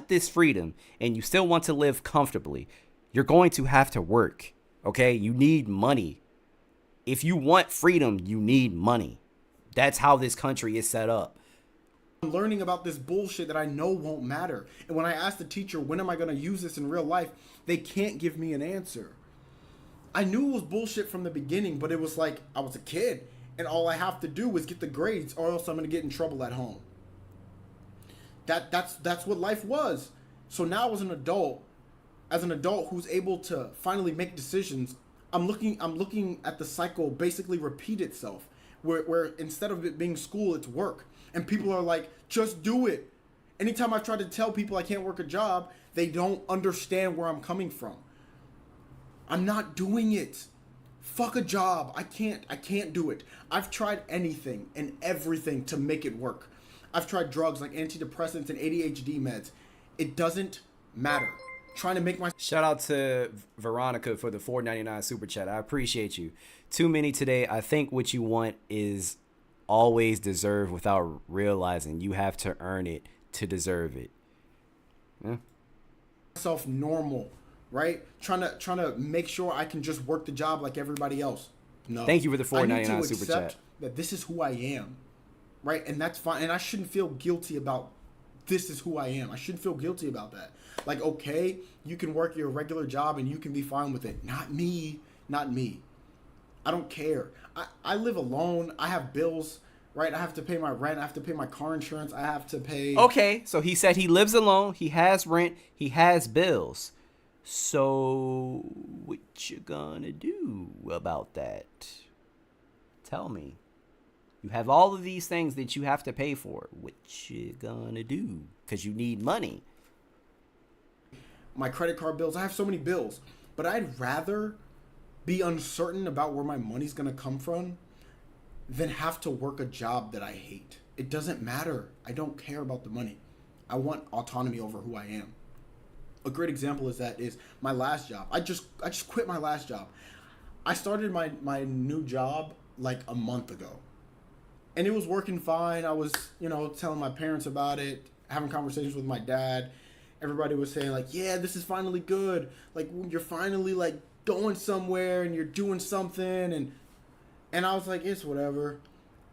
this freedom and you still want to live comfortably, you're going to have to work. Okay? You need money. If you want freedom, you need money. That's how this country is set up. I'm learning about this bullshit that I know won't matter. And when I ask the teacher, when am I going to use this in real life? They can't give me an answer. I knew it was bullshit from the beginning, but it was like I was a kid and all I have to do is get the grades or else I'm going to get in trouble at home. That's what life was. So now as an adult who's able to finally make decisions, I'm looking at the cycle basically repeat itself, where instead of it being school, it's work. And people are like, just do it. Anytime I've tried to tell people I can't work a job, they don't understand where I'm coming from. I'm not doing it. Fuck a job. I can't do it. I've tried anything and everything to make it work. I've tried drugs like antidepressants and ADHD meds. It doesn't matter. Trying to make my... Shout out to Veronica for the $4.99 super chat. I appreciate you. Too many today. I think what you want is always deserve without realizing you have to earn it to deserve it. Yeah. Myself normal, right? Trying to make sure I can just work the job like everybody else. No. Thank you for the $4.99 super accept chat. That this is who I am, right? And that's fine. And I shouldn't feel guilty about this is who I am. I shouldn't feel guilty about that. Like, okay, you can work your regular job and you can be fine with it. Not me. Not me. I don't care. I live alone. I have bills, right? I have to pay my rent. I have to pay my car insurance. I have to pay... Okay, so he said he lives alone. He has rent. He has bills. So what you gonna do about that? Tell me. You have all of these things that you have to pay for. What you gonna do? Because you need money. My credit card bills. I have so many bills. But I'd rather be uncertain about where my money's going to come from than have to work a job that I hate. It doesn't matter. I don't care about the money. I want autonomy over who I am. A great example is my last job. I just quit my last job. I started my new job like a month ago. And it was working fine. I was, telling my parents about it, having conversations with my dad. everybody was saying like, yeah, this is finally good. Like you're finally like going somewhere and you're doing something, and I was like, it's whatever.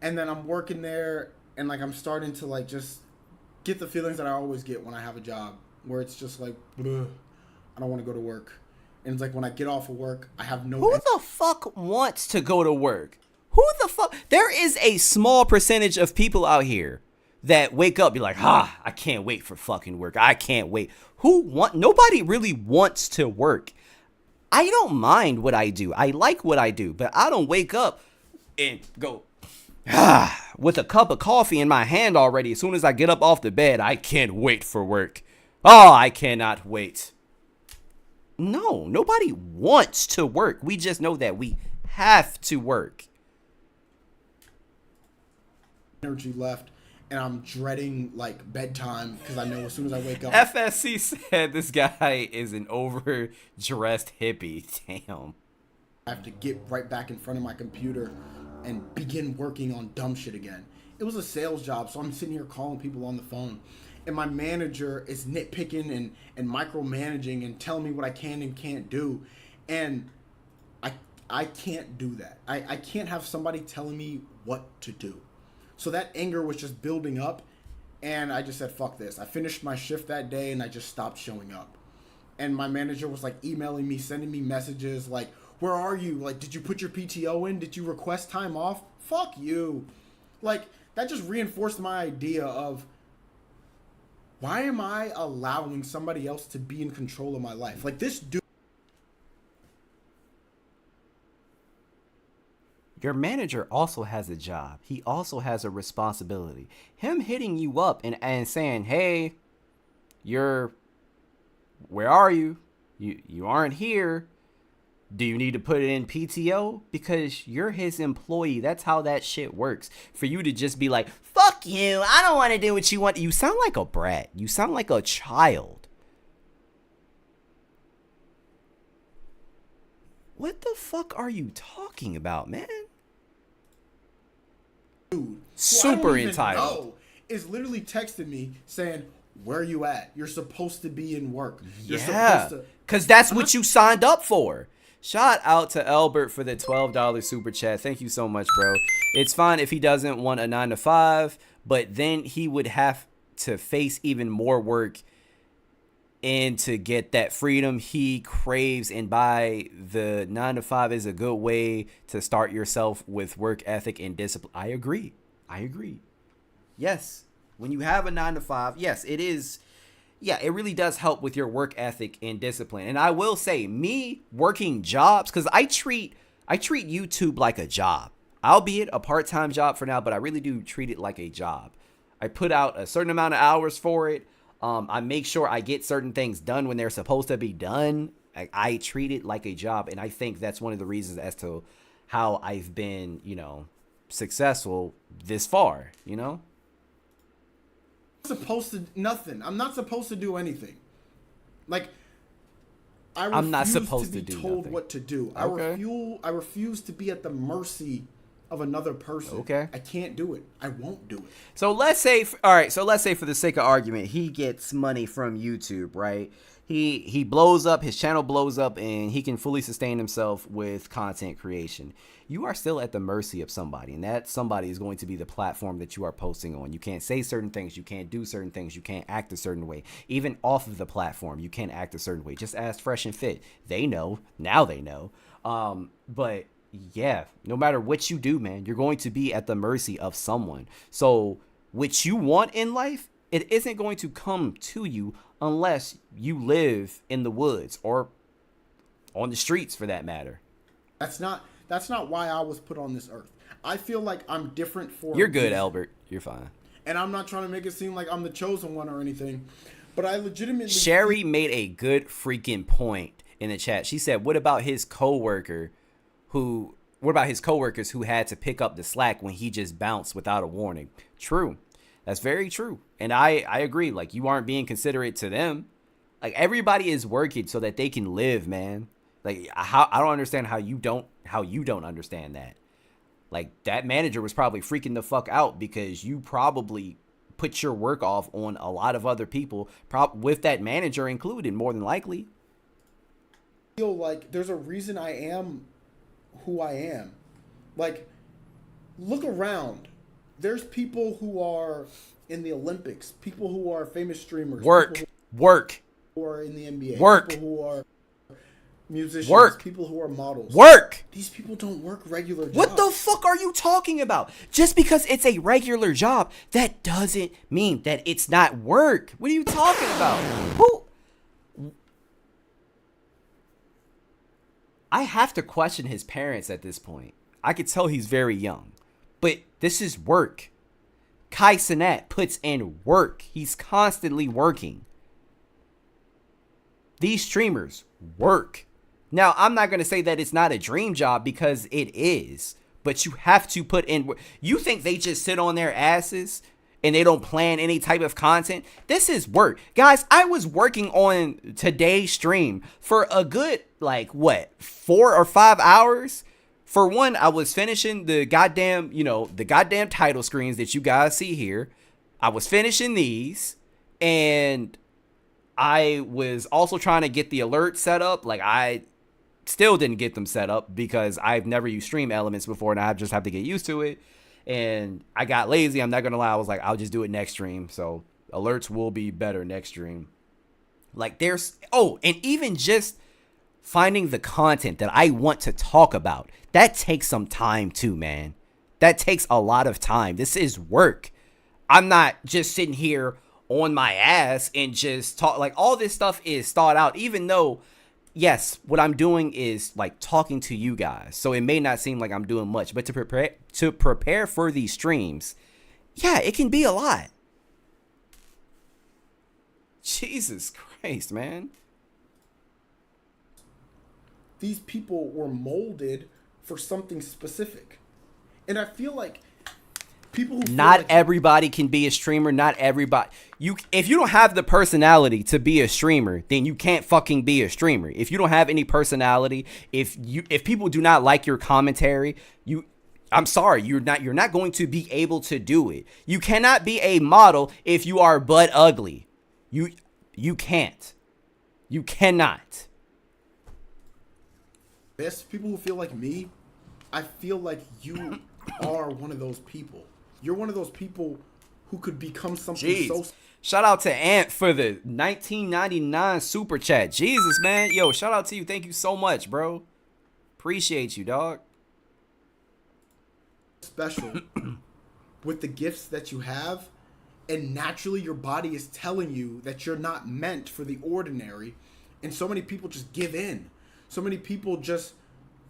And then I'm working there, and like I'm starting to like just get the feelings that I always get when I have a job, where it's just like, ugh, I don't want to go to work. And it's like when I get off of work, I have no. Who the fuck wants to go to work? Who the fuck? There is a small percentage of people out here that wake up, be like, I can't wait for fucking work. I can't wait. Nobody really wants to work. I don't mind what I do. I like what I do, but I don't wake up and go, with a cup of coffee in my hand already. As soon as I get up off the bed, I can't wait for work. Oh, I cannot wait. No, nobody wants to work. We just know that we have to work. Energy left, and I'm dreading like bedtime because I know as soon as I wake up. FSC said this guy is an overdressed hippie. Damn. I have to get right back in front of my computer and begin working on dumb shit again. It was a sales job, so I'm sitting here calling people on the phone. And my manager is nitpicking and micromanaging and telling me what I can and can't do. And I can't do that. I can't have somebody telling me what to do. So that anger was just building up. And I just said, fuck this. I finished my shift that day and I just stopped showing up. And my manager was like emailing me, sending me messages like, where are you? Like, did you put your PTO in? Did you request time off? Fuck you. Like, that just reinforced my idea of, why am I allowing somebody else to be in control of my life? Like this dude. Your manager also has a job. He also has a responsibility. Him hitting you up and saying, hey, where are you? You aren't here. Do you need to put it in PTO? Because you're his employee. That's how that shit works. For you to just be like, fuck you, I don't want to do what you want. You sound like a brat. You sound like a child. What the fuck are you talking about, man? Dude, super entitled. Is literally texting me saying, where are you at? You're supposed to be in work. Yeah, because that's what you signed up for. Shout out to Albert for the $12 super chat. Thank you so much, bro. It's fine if he doesn't want a 9-to-5, but then he would have to face even more work and to get that freedom he craves. And by the 9-to-5 is a good way to start yourself with work ethic and discipline. I agree. Yes. When you have a 9-to-5, yes, it is. Yeah, it really does help with your work ethic and discipline. And I will say, me working jobs, because I treat YouTube like a job. Albeit a part-time job for now, but I really do treat it like a job. I put out a certain amount of hours for it. I make sure I get certain things done when they're supposed to be done. I treat it like a job, and I think that's one of the reasons as to how I've been, successful this far, Nothing. I'm not supposed to do anything. Like, I'm not supposed to be do told nothing. what to do. Okay. I refuse to be at the mercy of another person. Okay. I can't do it. I won't do it. So let's say, let's say for the sake of argument, he gets money from YouTube, right? He blows up, his channel blows up, and he can fully sustain himself with content creation. You are still at the mercy of somebody, and that somebody is going to be the platform that you are posting on. You can't say certain things, you can't do certain things, you can't act a certain way. Even off of the platform, you can't act a certain way. Just ask Fresh and Fit. They know. Now they know. But yeah, no matter what you do, man, you're going to be at the mercy of someone. So what you want in life, it isn't going to come to you unless you live in the woods or on the streets, for that matter. That's not why I was put on this earth. I feel like I'm different for. You're good, Albert. You're fine. And I'm not trying to make it seem like I'm the chosen one or anything, but I legitimately. Sherry made a good freaking point in the chat. She said, "What about his coworkers who had to pick up the slack when he just bounced without a warning?" True. That's very true. And I agree. Like, you aren't being considerate to them. Like, everybody is working so that they can live, man. Like, I don't understand how you don't understand that. Like, that manager was probably freaking the fuck out because you probably put your work off on a lot of other people, with that manager included, more than likely. I feel like there's a reason I am who I am. Like, look around. There's people who are in the Olympics, people who are famous streamers, work who are in the NBA, work, people who are musicians, work, people who are models, work. These people don't work regular jobs. What the fuck are you talking about? Just because it's a regular job, that doesn't mean that it's not work. What are you talking about? Who? I have to question his parents at this point. I could tell he's very young, but this is work. Kai Cenat puts in work. He's constantly working. These streamers work. Now, I'm not going to say that it's not a dream job, because it is, but you have to put in work. You think they just sit on their asses and they don't plan any type of content? This is work. Guys, I was working on today's stream for a good, 4 or 5 hours. For one, I was finishing the goddamn title screens that you guys see here. I was finishing these, and I was also trying to get the alerts set up. I still didn't get them set up because I've never used stream elements before, and I just have to get used to it. And I got lazy. I'm not going to lie. I was like, I'll just do it next stream. So alerts will be better next stream. And even just finding the content that I want to talk about, that takes some time too, man. That takes a lot of time. This is work. I'm not just sitting here on my ass and just talk. All this stuff is thought out, even though, yes, what I'm doing is talking to you guys. So it may not seem like I'm doing much, but to prepare for these streams, yeah, it can be a lot. Jesus Christ, man. These people were molded for something specific. And I feel like people who not everybody can be a streamer. Not everybody. If you don't have the personality to be a streamer, then you can't fucking be a streamer. If you don't have any personality, if people do not like your commentary, I'm sorry, you're not going to be able to do it. You cannot be a model if you are butt ugly. You can't. You cannot. Best people who feel like me, I feel like you are one of those people. You're one of those people who could become something so. Shout out to Ant for the 1999 super chat. Jesus, man. Yo, shout out to you. Thank you so much, bro. Appreciate you, dog. Special with the gifts that you have, and naturally your body is telling you that you're not meant for the ordinary, and so many people just give in. So many people just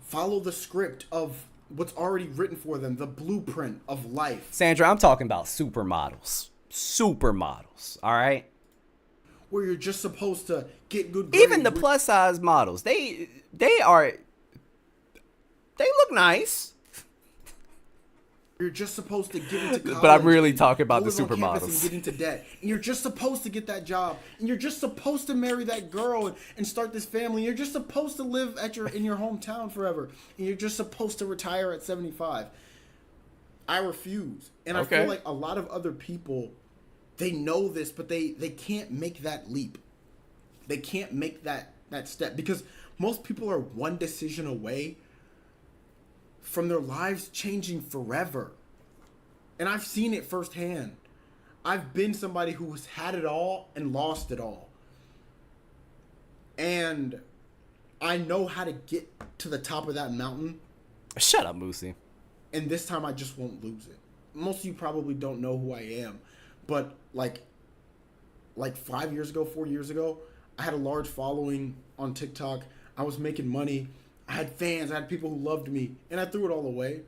follow the script of what's already written for them, the blueprint of life. Sandra, I'm talking about supermodels. Supermodels, all right? Where you're just supposed to get good grades. Even the plus size models, they look nice. You're just supposed to get into college. But I'm really talking about the supermodels. And get into debt. And you're just supposed to get that job. And you're just supposed to marry that girl and start this family. You're just supposed to live in your hometown forever. And you're just supposed to retire at 75. I refuse. And I feel like a lot of other people, they know this, but they can't make that leap. They can't make that step. Because most people are one decision away from their lives changing forever. And I've seen it firsthand. I've been somebody who has had it all and lost it all. And I know how to get to the top of that mountain. Shut up, Moosey. And this time I just won't lose it. Most of you probably don't know who I am. But like 5 years ago, 4 years ago, I had a large following on TikTok. I was making money. I had fans, I had people who loved me, and I threw it all away.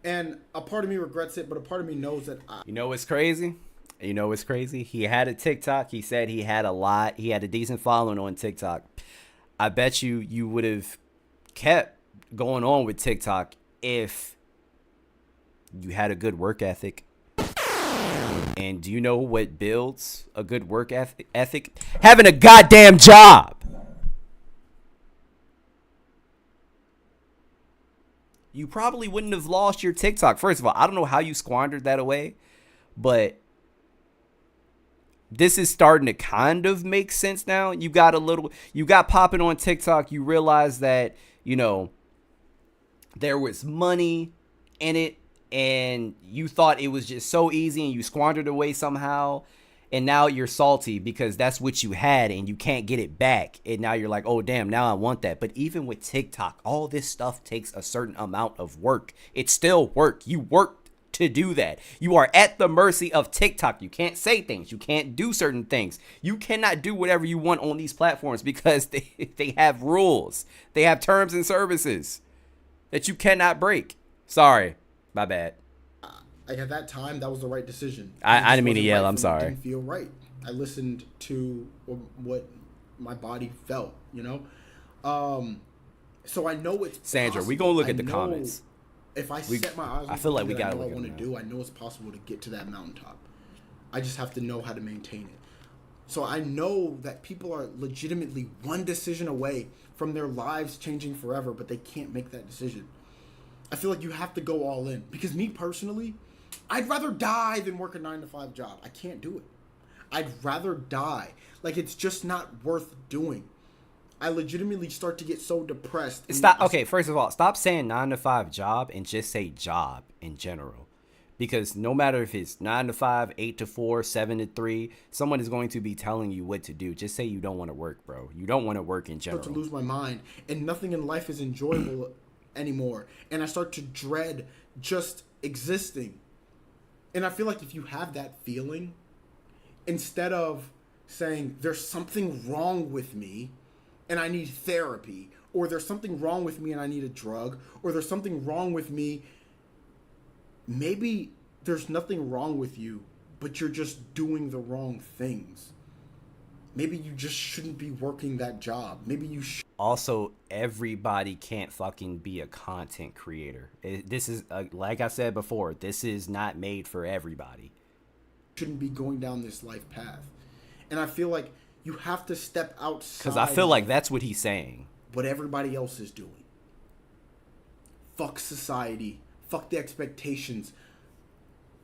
And a part of me regrets it, but a part of me knows that You know what's crazy? He had a TikTok. He said he had a decent following on TikTok. I bet you would have kept going on with TikTok if you had a good work ethic. And do you know what builds a good work ethic? Having a goddamn job. You probably wouldn't have lost your TikTok. First of all, I don't know how you squandered that away, but this is starting to kind of make sense now. You got popping on TikTok. You realize that, you know, there was money in it and you thought it was just so easy and you squandered away somehow. And now you're salty because that's what you had and you can't get it back. And now you're like, oh, damn, now I want that. But even with TikTok, all this stuff takes a certain amount of work. It's still work. You work to do that. You are at the mercy of TikTok. You can't say things. You can't do certain things. You cannot do whatever you want on these platforms because they have rules. They have terms and services that you cannot break. Sorry. My bad. Like at that time, that was the right decision. I didn't mean to yell. I'm sorry. It didn't feel right. I listened to what my body felt, you know? So I know it's Sandra, possible. we gonna look at the comments. If I set my eyes on I feel like we something gotta that I look know I at want to do, I know it's possible to get to that mountaintop. I just have to know how to maintain it. So I know that people are legitimately one decision away from their lives changing forever, but they can't make that decision. I feel like you have to go all in. Because me personally, I'd rather die than work a 9-to-5 job. I can't do it. I'd rather die. Like, it's just not worth doing. I legitimately start to get so depressed. Okay, first of all, stop saying 9-to-5 job and just say job in general. Because no matter if it's 9-to-5, 8-to-4, 7-to-3, someone is going to be telling you what to do. Just say you don't want to work, bro. You don't want to work in general. I start to lose my mind, and nothing in life is enjoyable anymore. And I start to dread just existing. And I feel like if you have that feeling, instead of saying there's something wrong with me and I need therapy, or there's something wrong with me and I need a drug, or there's something wrong with me, maybe there's nothing wrong with you, but you're just doing the wrong things. Maybe you just shouldn't be working that job. Maybe you should. Also, everybody can't fucking be a content creator. This is, like I said before, this is not made for everybody. Shouldn't be going down this life path. And I feel like you have to step outside. Because I feel like that's what he's saying. What everybody else is doing. Fuck society. Fuck the expectations.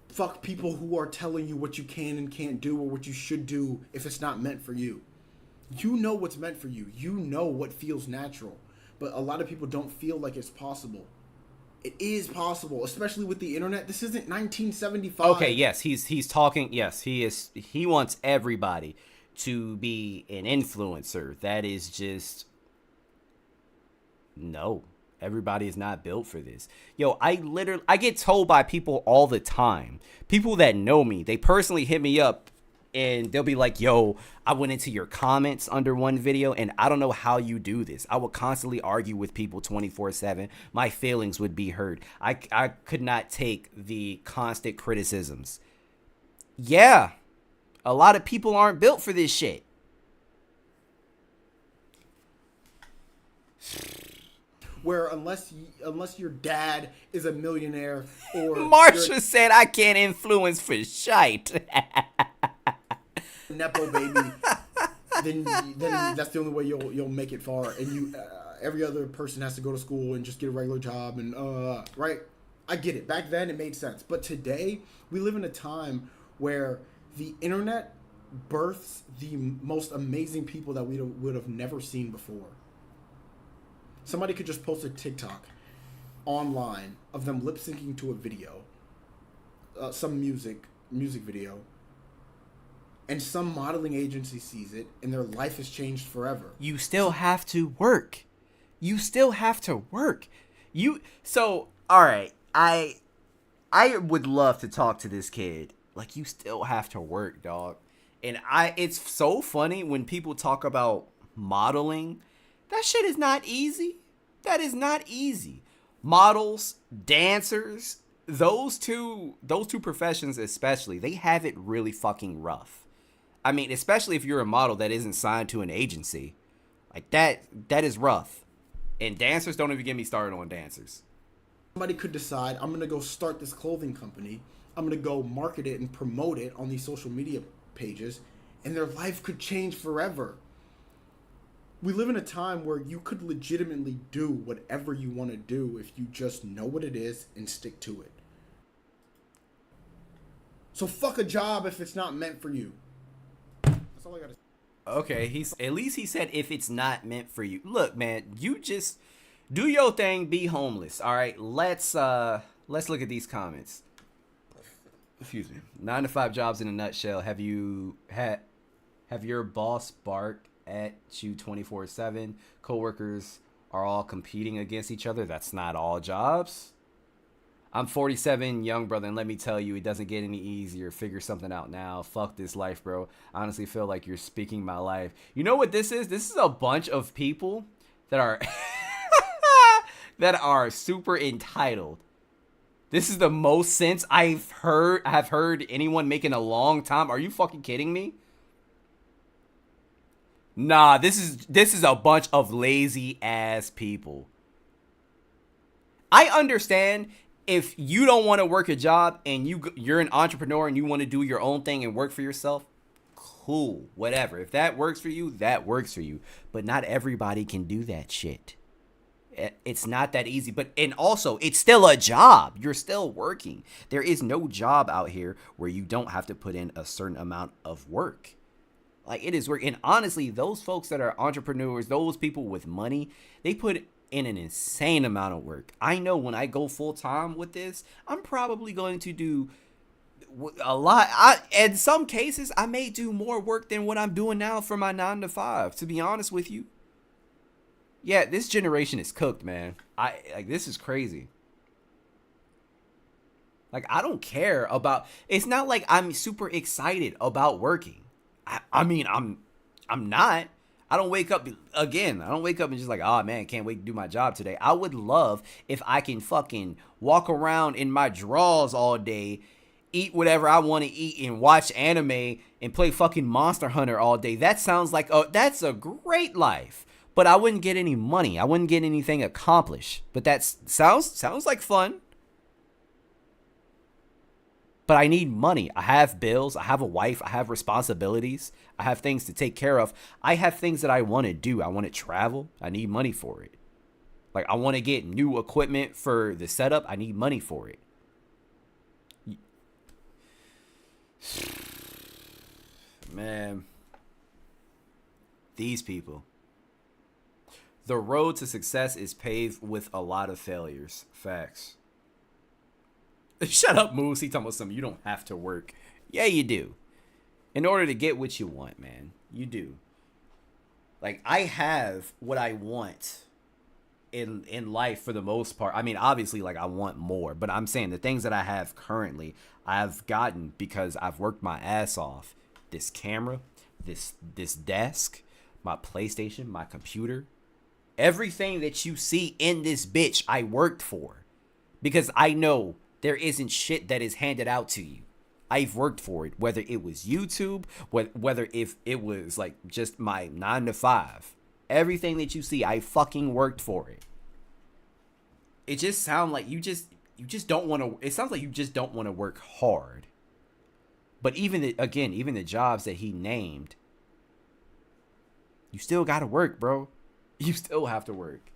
Fuck people who are telling you what you can and can't do or what you should do if it's not meant for you. You know what's meant for you. You know what feels natural. But a lot of people don't feel like it's possible. It is possible, especially with the internet. This isn't 1975. Okay, yes, he's talking. Yes, he is. He wants everybody to be an influencer. That is just no. Everybody is not built for this. Yo, I get told by people all the time. People that know me, they personally hit me up and they'll be like, yo, I went into your comments under one video and I don't know how you do this. I would constantly argue with people 24/7. My feelings would be hurt. I could not take the constant criticisms. Yeah, a lot of people aren't built for this shit. Where unless your dad is a millionaire or Marsha said I can't influence for shite. Nepo baby, then that's the only way you'll make it far. And you every other person has to go to school and just get a regular job and right. I get it. Back then it made sense, but today we live in a time where the internet births the most amazing people that we would have never seen before. Somebody could just post a TikTok online of them lip syncing to a video, some music video, and some modeling agency sees it, and their life has changed forever. You still have to work. You still have to work. So all right. I would love to talk to this kid. Like, you still have to work, dog. And it's so funny when people talk about modeling. That shit is not easy. That is not easy. Models, dancers, those two professions especially, they have it really fucking rough. I mean, especially if you're a model that isn't signed to an agency. Like, that is rough. And dancers, don't even get me started on dancers. Somebody could decide, I'm going to go start this clothing company. I'm going to go market it and promote it on these social media pages. And their life could change forever. We live in a time where you could legitimately do whatever you want to do if you just know what it is and stick to it. So fuck a job if it's not meant for you. That's all I gotta say. Okay, at least he said if it's not meant for you. Look, man, you just do your thing, be homeless. All right, let's look at these comments. Excuse me. 9 to 5 jobs in a nutshell. Have your boss bark at you 24/7? Coworkers are all competing against each other. That's not all jobs. I'm 47, young brother, and let me tell you, it doesn't get any easier. Figure something out now. Fuck this life, bro. I honestly feel like you're speaking my life. You know what this is? This is a bunch of people that are that are super entitled. This is the most sense I've heard anyone make in a long time. Are you fucking kidding me? Nah, this is a bunch of lazy ass people. I understand if you don't want to work a job and you're an entrepreneur and you want to do your own thing and work for yourself, cool, whatever. If that works for you, that works for you. But not everybody can do that shit. It's not that easy. And also, it's still a job. You're still working. There is no job out here where you don't have to put in a certain amount of work. Like, it is work. And honestly, those folks that are entrepreneurs, those people with money, they put in an insane amount of work. I know when I go full time with this, I'm probably going to do a lot. In some cases, I may do more work than what I'm doing now for my 9 to 5, to be honest with you. Yeah, this generation is cooked, man. This is crazy. Like, I don't care about, it's not like I'm super excited about working. I mean, I'm not. I don't wake up and just like, oh man, can't wait to do my job today. I would love if I can fucking walk around in my drawers all day, eat whatever I want to eat, and watch anime and play fucking Monster Hunter all day. That sounds like that's a great life. But I wouldn't get any money. I wouldn't get anything accomplished. But that sounds like fun. But I need money. I have bills. I have a wife. I have responsibilities. I have things to take care of. I have things that I want to do. I want to travel. I need money for it. Like, I want to get new equipment for the setup. I need money for it. Man. These people. The road to success is paved with a lot of failures. Facts. Shut up, Moose. He talking about something. You don't have to work. Yeah, you do. In order to get what you want, man. You do. Like, I have what I want in life for the most part. I mean, obviously, like, I want more. But I'm saying the things that I have currently, I've gotten because I've worked my ass off. This camera, this desk, my PlayStation, my computer. Everything that you see in this bitch, I worked for. Because I know there isn't shit that is handed out to you. I've worked for it. Whether it was YouTube, whether if it was like just my 9 to 5. Everything that you see, I fucking worked for it. It just sounds like you just don't want to. It sounds like you just don't want to work hard. But even the jobs that he named, you still gotta work, bro. You still have to work.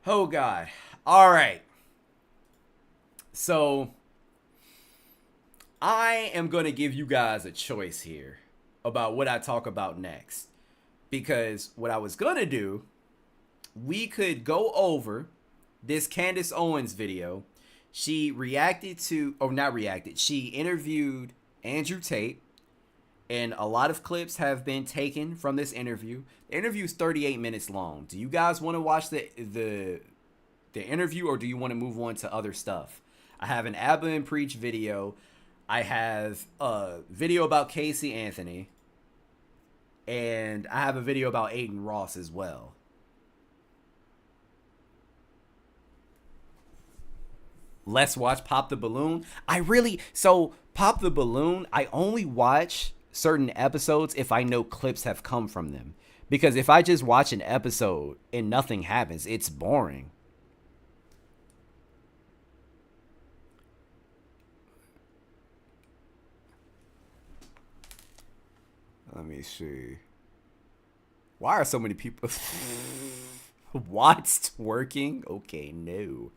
Oh, God. All right. So, I am going to give you guys a choice here about what I talk about next. Because what I was going to do, we could go over this Candace Owens video. She she interviewed Andrew Tate. And a lot of clips have been taken from this interview. The interview is 38 minutes long. Do you guys want to watch the interview, or do you want to move on to other stuff? I have an Abba and Preach video. I have a video about Casey Anthony. And I have a video about Aiden Ross as well. Let's watch Pop the Balloon. Pop the Balloon, I only watch certain episodes if I know clips have come from them. Because if I just watch an episode and nothing happens, it's boring. Let me see. Why are so many people Watts working? Okay, no.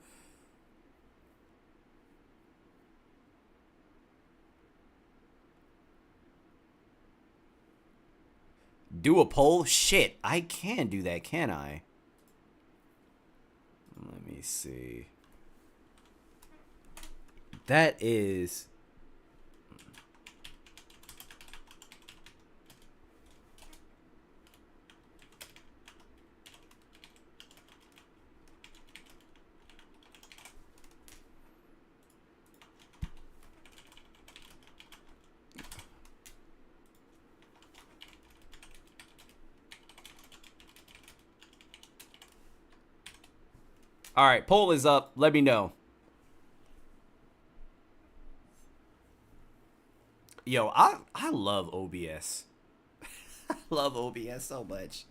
Do a poll? Shit, I can do that, can I? Let me see. That is... All right, poll is up. Let me know. Yo, I love OBS. I love OBS so much.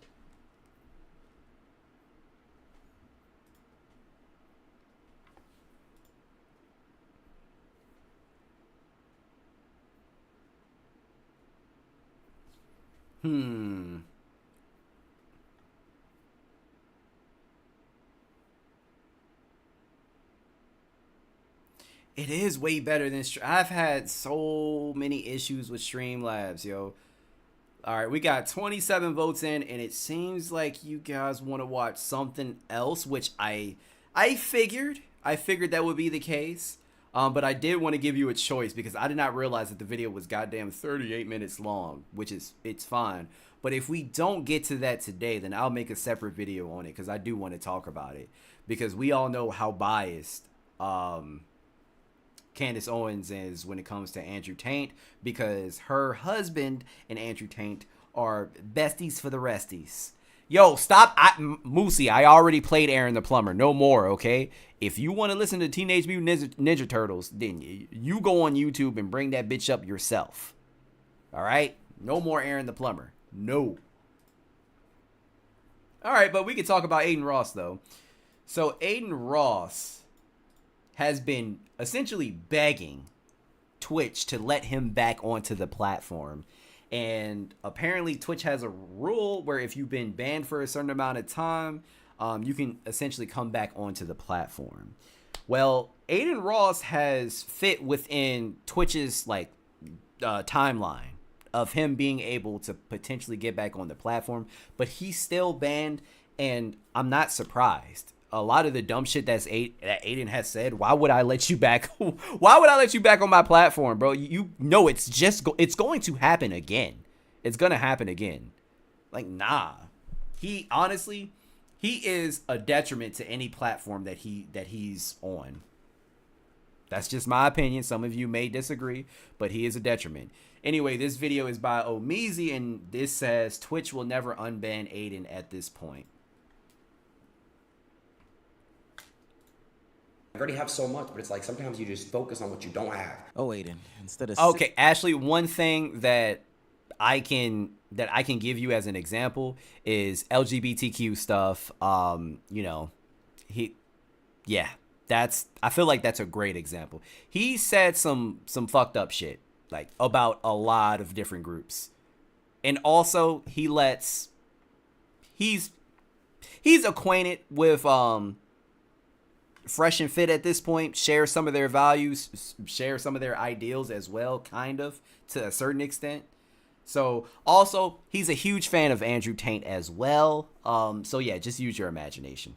It is way better than I've had so many issues with Streamlabs, yo. All right, we got 27 votes in, and it seems like you guys want to watch something else, which I figured that would be the case. But I did want to give you a choice because I did not realize that the video was goddamn 38 minutes long, which is, it's fine. But if we don't get to that today, then I'll make a separate video on it because I do want to talk about it. Because we all know how biased Candace Owens is when it comes to Andrew Tate, because her husband and Andrew Tate are besties for the resties. Yo, stop. Moosey, I already played Aaron the Plumber. No more, okay? If you want to listen to Teenage Mutant Ninja Turtles, then you go on YouTube and bring that bitch up yourself. All right? No more Aaron the Plumber. No. All right, but we can talk about Adin Ross, though. So Adin Ross has been essentially begging Twitch to let him back onto the platform. And apparently Twitch has a rule where if you've been banned for a certain amount of time, you can essentially come back onto the platform. Well, Adin Ross has fit within Twitch's like timeline of him being able to potentially get back on the platform, but he's still banned, and I'm not surprised. A lot of the dumb shit that Adin has said, why would I let you back? Why would I let you back on my platform, bro? You know it's going to happen again. It's going to happen again. Like, nah. He honestly, he is a detriment to any platform that he's on. That's just my opinion. Some of you may disagree, but he is a detriment. Anyway, this video is by Omeezy, and this says Twitch will never unban Adin at this point. I already have so much, but it's like sometimes you just focus on what you don't have. Oh, Adin, instead of okay, Ashley, one thing that I can give you as an example is LGBTQ stuff. You know, I feel like that's a great example. He said some fucked up shit like about a lot of different groups, and also he's acquainted with Fresh and Fit at this point, share some of their values, share some of their ideals as well, kind of, to a certain extent. So, also, he's a huge fan of Andrew Tate as well. So, yeah, just use your imagination.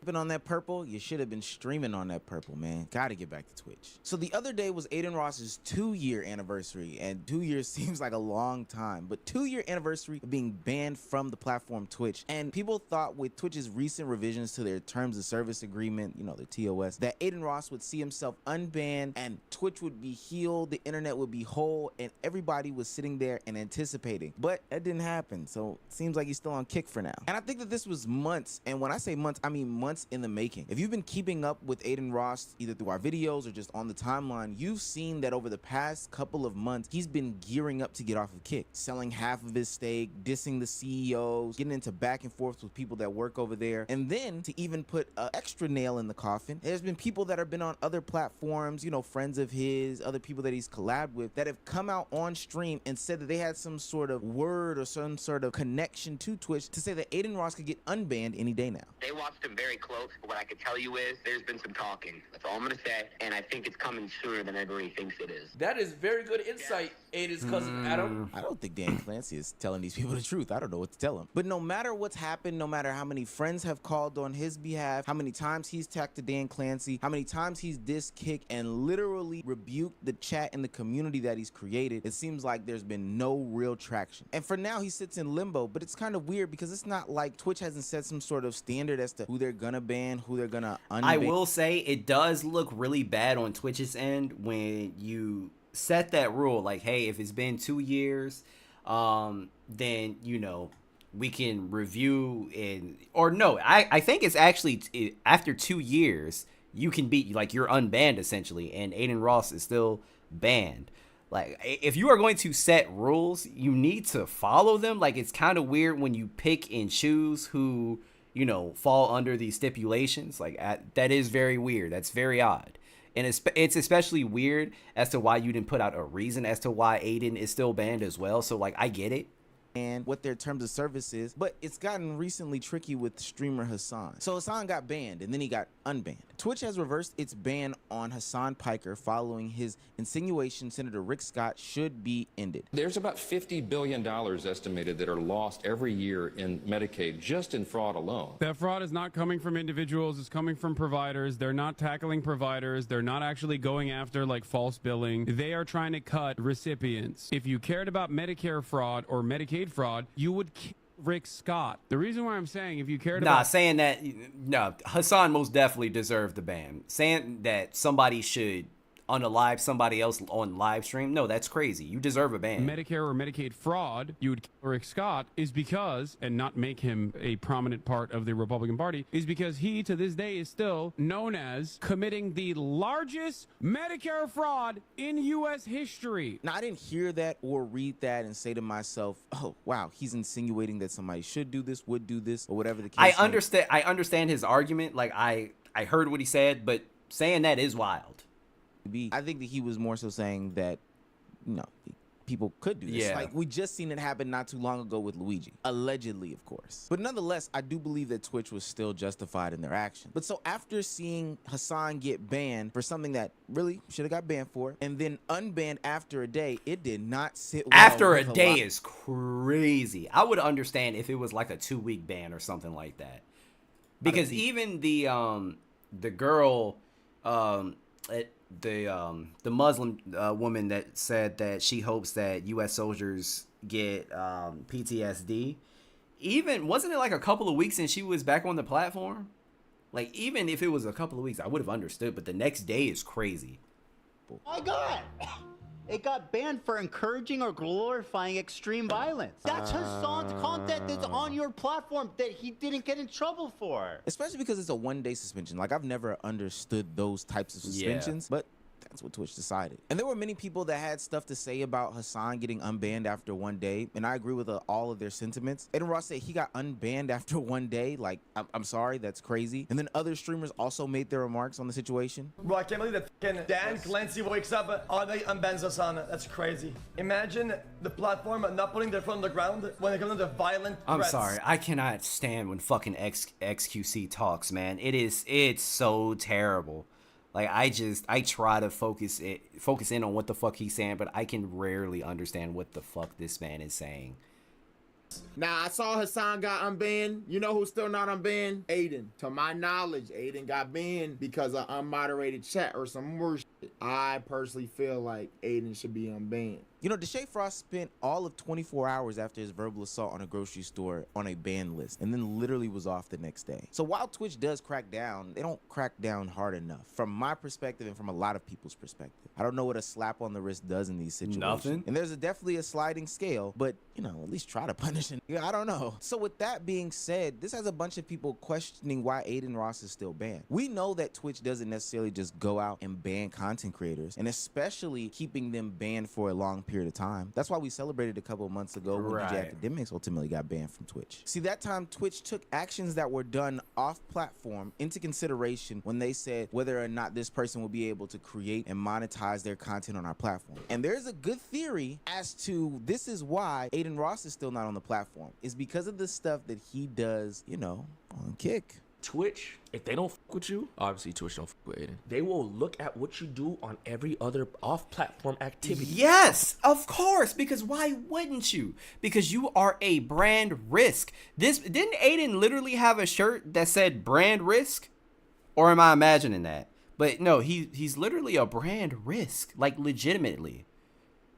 Been on that purple, you should have been streaming on that purple, man. Gotta get back to Twitch. So the other day was Adin Ross's 2-year anniversary, and 2 years seems like a long time, but 2-year anniversary of being banned from the platform Twitch. And people thought with Twitch's recent revisions to their terms of service agreement, you know, the TOS, that Adin Ross would see himself unbanned and Twitch would be healed, the internet would be whole, and everybody was sitting there and anticipating. But that didn't happen, so it seems like he's still on kick for now. And I think that this was months, and when I say months, I mean months in the making. If you've been keeping up with Adin Ross either through our videos or just on the timeline, you've seen that over the past couple of months he's been gearing up to get off of Kick, selling half of his stake, dissing the CEOs, getting into back and forth with people that work over there, and then to even put an extra nail in the coffin, there's been people that have been on other platforms, you know, friends of his, other people that he's collabed with, that have come out on stream and said that they had some sort of word or some sort of connection to Twitch to say that Adin Ross could get unbanned any day now. They watched him very close. But what I can tell you is there's been some talking. That's all I'm going to say. And I think it's coming sooner than everybody thinks it is. That is very good insight, Aiden's cousin Adam. I don't think Dan Clancy is telling these people the truth. I don't know what to tell them. But no matter what's happened, no matter how many friends have called on his behalf, how many times he's talked to Dan Clancy, how many times he's dissed, kicked, and literally rebuked the chat and the community that he's created, it seems like there's been no real traction. And for now, he sits in limbo, but it's kind of weird because it's not like Twitch hasn't set some sort of standard as to who they're gonna ban, who they're gonna unban. I will say it does look really bad on Twitch's end when you set that rule, like, hey, if it's been 2 years, then, you know, we can review I think it's actually after 2 years, you can be, like, you're unbanned essentially, and Adin Ross is still banned. Like, if you are going to set rules, you need to follow them. Like, it's kind of weird when you pick and choose who, you know, fall under these stipulations. Like, that is very weird. That's very odd. And it's especially weird as to why you didn't put out a reason as to why Adin is still banned as well. So, like, I get it. And what their terms of service is, but it's gotten recently tricky with streamer Hassan. So Hassan got banned and then he got unbanned. Twitch has reversed its ban on Hassan Piker following his insinuation Senator Rick Scott should be ended. There's about $50 billion estimated that are lost every year in Medicaid, just in fraud alone. That fraud is not coming from individuals, it's coming from providers. They're not tackling providers. They're not actually going after like false billing. They are trying to cut recipients. If you cared about Medicare fraud or Medicaid fraud, you would Rick Scott. The reason why I'm saying if you cared about saying that, no, Hassan most definitely deserved the ban. Saying that somebody should unalive somebody else on live stream, no, that's crazy. You deserve a ban. Medicare or Medicaid fraud, you would kill Rick Scott is because, and not make him a prominent part of the Republican Party, is because he to this day is still known as committing the largest Medicare fraud in U.S. history. Now, I didn't hear that or read that and say to myself, oh, wow, he's insinuating that somebody should do this, would do this, or whatever the case I understand his argument. Like, I heard what he said, but saying that is wild. I think that he was more so saying that, you know, people could do this. Yeah. Like, we just seen it happen not too long ago with Luigi. Allegedly, of course. But nonetheless, I do believe that Twitch was still justified in their action. But so after seeing Hassan get banned for something that really should have got banned for, and then unbanned after a day, it did not sit well. After a day is crazy. I would understand if it was like a 2-week ban or something like that. Because even the girl, the Muslim woman that said that she hopes that U.S. soldiers get PTSD. Even wasn't it like a couple of weeks and she was back on the platform? Like, even if it was a couple of weeks, I would have understood. But the next day is crazy. My God, it got banned for encouraging or glorifying extreme violence. That's Hassan's content that's on your platform that he didn't get in trouble for. Especially because it's a 1-day suspension. Like, I've never understood those types of suspensions, but that's what Twitch decided. And there were many people that had stuff to say about Hassan getting unbanned after 1 day, and I agree with all of their sentiments. Adin Ross said he got unbanned after 1 day. Like, I'm sorry, that's crazy. And then other streamers also made their remarks on the situation. Bro, I can't believe that Dan Clancy wakes up, oh, they unbans Hassan. That's crazy. Imagine the platform not putting their foot on the ground when it comes to violent threats. I'm sorry, I cannot stand when fucking XQC talks, man. It's so terrible. Like, I try to focus in on what the fuck he's saying, but I can rarely understand what the fuck this man is saying. Now, I saw Hassan got unbanned. You know who's still not unbanned? Adin. To my knowledge, Adin got banned because of unmoderated chat or some more shit. I personally feel like Adin should be unbanned. You know, Deshae Frost spent all of 24 hours after his verbal assault on a grocery store on a ban list and then literally was off the next day. So while Twitch does crack down, they don't crack down hard enough from my perspective and from a lot of people's perspective. I don't know what a slap on the wrist does in these situations. Nothing. And there's definitely a sliding scale, but, you know, at least try to punish him. Yeah, I don't know. So with that being said, this has a bunch of people questioning why Adin Ross is still banned. We know that Twitch doesn't necessarily just go out and ban content creators, and especially keeping them banned for a long period of time. That's why we celebrated a couple of months ago when DJ Academics ultimately got banned from Twitch. See, that time Twitch took actions that were done off platform into consideration when they said whether or not this person will be able to create and monetize their content on our platform. And there's a good theory as to this is why Adin Ross is still not on the platform. It's because of the stuff that he does, you know, on Kick. Twitch, if they don't fuck with you, obviously Twitch don't fuck with Adin. They will look at what you do on every other off-platform activity. Yes, of course, because why wouldn't you? Because you are a brand risk. Didn't Adin literally have a shirt that said brand risk? Or am I imagining that? But no, he's literally a brand risk, like legitimately.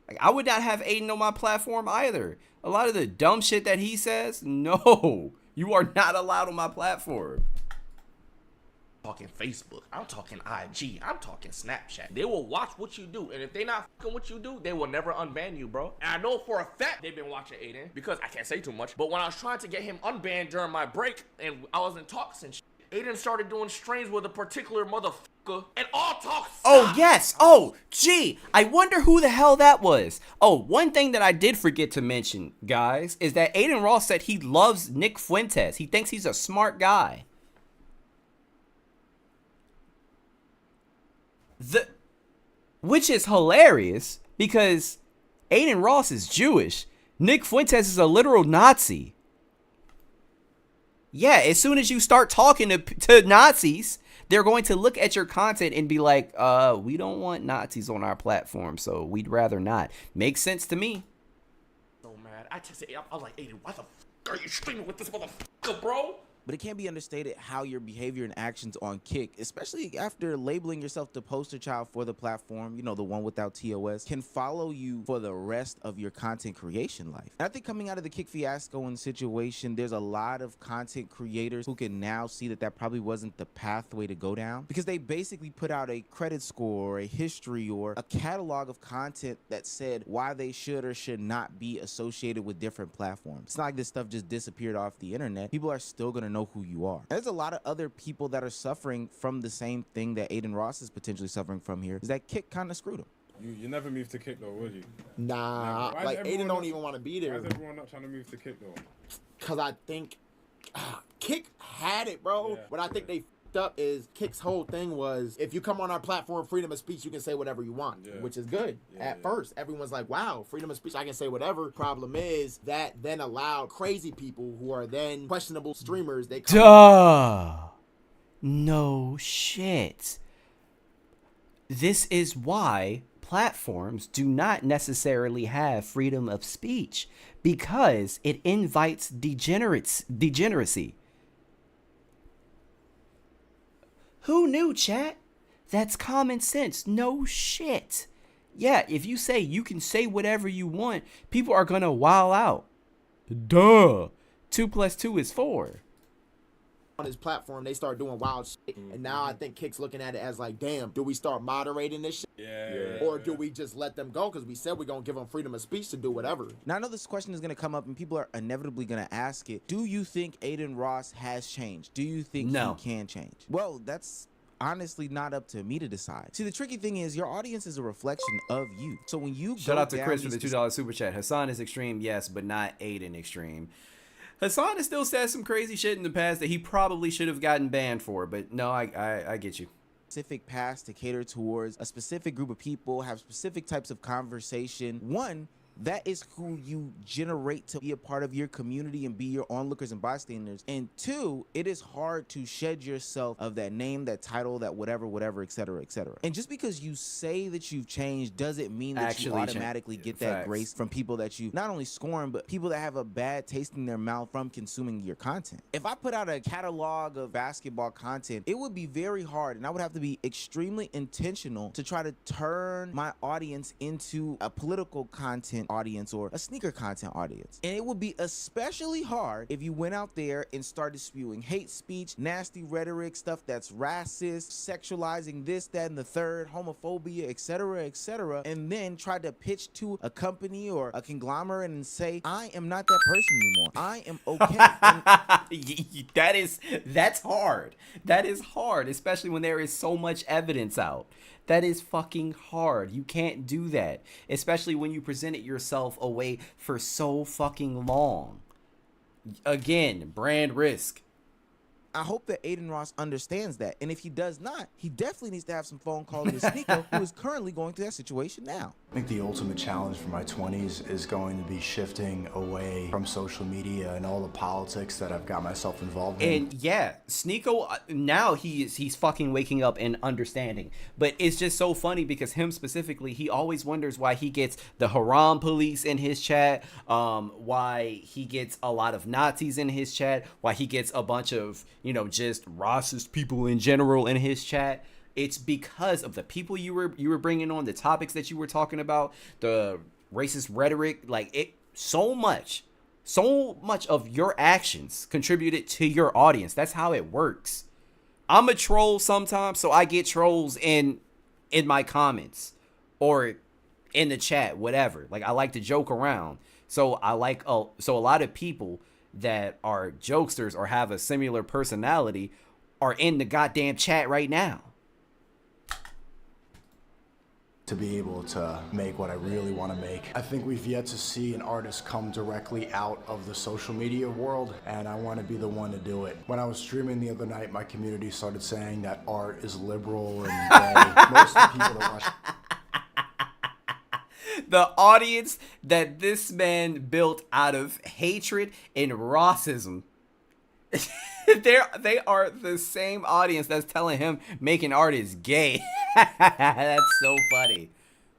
Like, I would not have Adin on my platform either. A lot of the dumb shit that he says, no, you are not allowed on my platform. I'm talking Facebook, I'm talking IG, I'm talking Snapchat. They will watch what you do, and if they not fucking what you do, they will never unban you, bro. And I know for a fact they've been watching Adin, because I can't say too much, but when I was trying to get him unbanned during my break, and I was in talks and shit, Adin started doing streams with a particular motherfucker, and all talks. Oh, yes. Oh, gee. I wonder who the hell that was. Oh, one thing that I did forget to mention, guys, is that Adin Ross said he loves Nick Fuentes. He thinks he's a smart guy. Which is hilarious because Adin Ross is Jewish. Nick Fuentes is a literal Nazi. Yeah, as soon as you start talking to Nazis, they're going to look at your content and be like, we don't want Nazis on our platform, so we'd rather not. Makes sense to me. So mad. I was like, Adin, why the fuck are you streaming with this motherfucker, bro? But it can't be understated how your behavior and actions on Kick, especially after labeling yourself the poster child for the platform, you know, the one without TOS, can follow you for the rest of your content creation life. And I think coming out of the Kick fiasco and situation, there's a lot of content creators who can now see that that probably wasn't the pathway to go down, because they basically put out a credit score or a history or a catalog of content that said why they should or should not be associated with different platforms. It's not like this stuff just disappeared off the internet. People are still going to know who you are. There's a lot of other people that are suffering from the same thing that Adin Ross is potentially suffering from here, is that Kick kind of screwed him. You never moved to Kick though, would you? Nah, like Adin don't even want to be there. Why is everyone not trying to move to Kick though? Cause I think Kick had it, bro. Yeah, what I think they up is Kick's whole thing was, if you come on our platform, freedom of speech, you can say whatever you want, which is good. At first, everyone's like, wow, freedom of speech, I can say whatever. Problem is that then allowed crazy people who are then questionable streamers, they come no shit. This is why platforms do not necessarily have freedom of speech, because it invites degeneracy. Who knew, chat? That's common sense. No shit. Yeah, if you say you can say whatever you want, people are gonna wild out. Duh. 2 + 2 is 4. On his platform, they start doing wild shit. And now I think Kick's looking at it as like, damn, do we start moderating this shit? Or do we just let them go? Because we said we're going to give them freedom of speech to do whatever. Now, I know this question is going to come up and people are inevitably going to ask it. Do you think Adin Ross has changed? Do you think he can change? Well, that's honestly not up to me to decide. See, the tricky thing is your audience is a reflection of you. So when you shout out to Chris for the $2 super chat. Hassan is extreme, yes, but not Adin extreme. Hassan has still said some crazy shit in the past that he probably should have gotten banned for, but no, I get you. Specific paths to cater towards a specific group of people, have specific types of conversation. One, that is who you generate to be a part of your community and be your onlookers and bystanders. And two, it is hard to shed yourself of that name, that title, that whatever, etc., etc. And just because you say that you've changed doesn't mean that you automatically get that grace from people that you not only scorn, but people that have a bad taste in their mouth from consuming your content. If I put out a catalog of basketball content, it would be very hard, and I would have to be extremely intentional to try to turn my audience into a political content audience or a sneaker content audience. And it would be especially hard if you went out there and started spewing hate speech, nasty rhetoric, stuff that's racist, sexualizing this, that, and the third, homophobia, etc., and then tried to pitch to a company or a conglomerate and say, I am not that person anymore. I am okay. That's hard. That is hard, especially when there is so much evidence out. That is fucking hard. You can't do that, especially when you presented yourself away for so fucking long. Again, brand risk. I hope that Adin Ross understands that. And if he does not, he definitely needs to have some phone calls with Sneako, who is currently going through that situation now. I think the ultimate challenge for my 20s is going to be shifting away from social media and all the politics that I've got myself involved in. And yeah, Sneako, now he's fucking waking up and understanding. But it's just so funny because him specifically, he always wonders why he gets the Haram police in his chat, why he gets a lot of Nazis in his chat, why he gets a bunch of, you know, just racist people in general in his chat. It's because of the people you were bringing on, the topics that you were talking about, the racist rhetoric, like it. So much of your actions contributed to your audience. That's how it works. I'm a troll sometimes, so I get trolls in my comments or in the chat, whatever. Like I like to joke around, so a lot of people that are jokesters or have a similar personality are in the goddamn chat right now. To be able to make what I really want to make. I think we've yet to see an artist come directly out of the social media world, and I want to be the one to do it. When I was streaming the other night, my community started saying that art is liberal and gay. Most of the people that watch the audience that this man built out of hatred and racism. They are the same audience that's telling him making art is gay. That's so funny.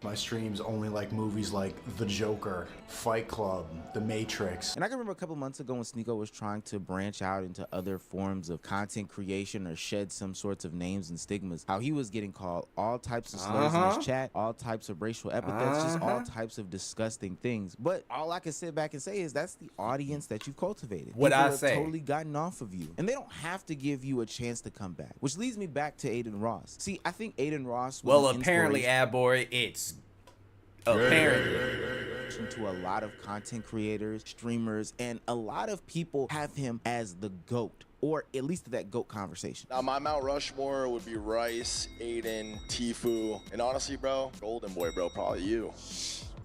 My streams only like movies like The Joker, Fight Club, The Matrix. And I can remember a couple months ago when Sneako was trying to branch out into other forms of content creation or shed some sorts of names and stigmas, how he was getting called all types of slurs in his chat, all types of racial epithets, just all types of disgusting things. But all I can sit back and say is that's the audience that you've cultivated. What People I have say. totally gotten off of you. And they don't have to give you a chance to come back. Which leads me back to Adin Ross. See, I think Adin Ross was Well, an apparently, inspiration- Boy, it's apparently to a lot of content creators, streamers, and a lot of people have him as the GOAT, or at least that GOAT conversation. Now, my Mount Rushmore would be Rice, Adin, Tfue, and honestly, bro, Golden Boy, bro, probably you.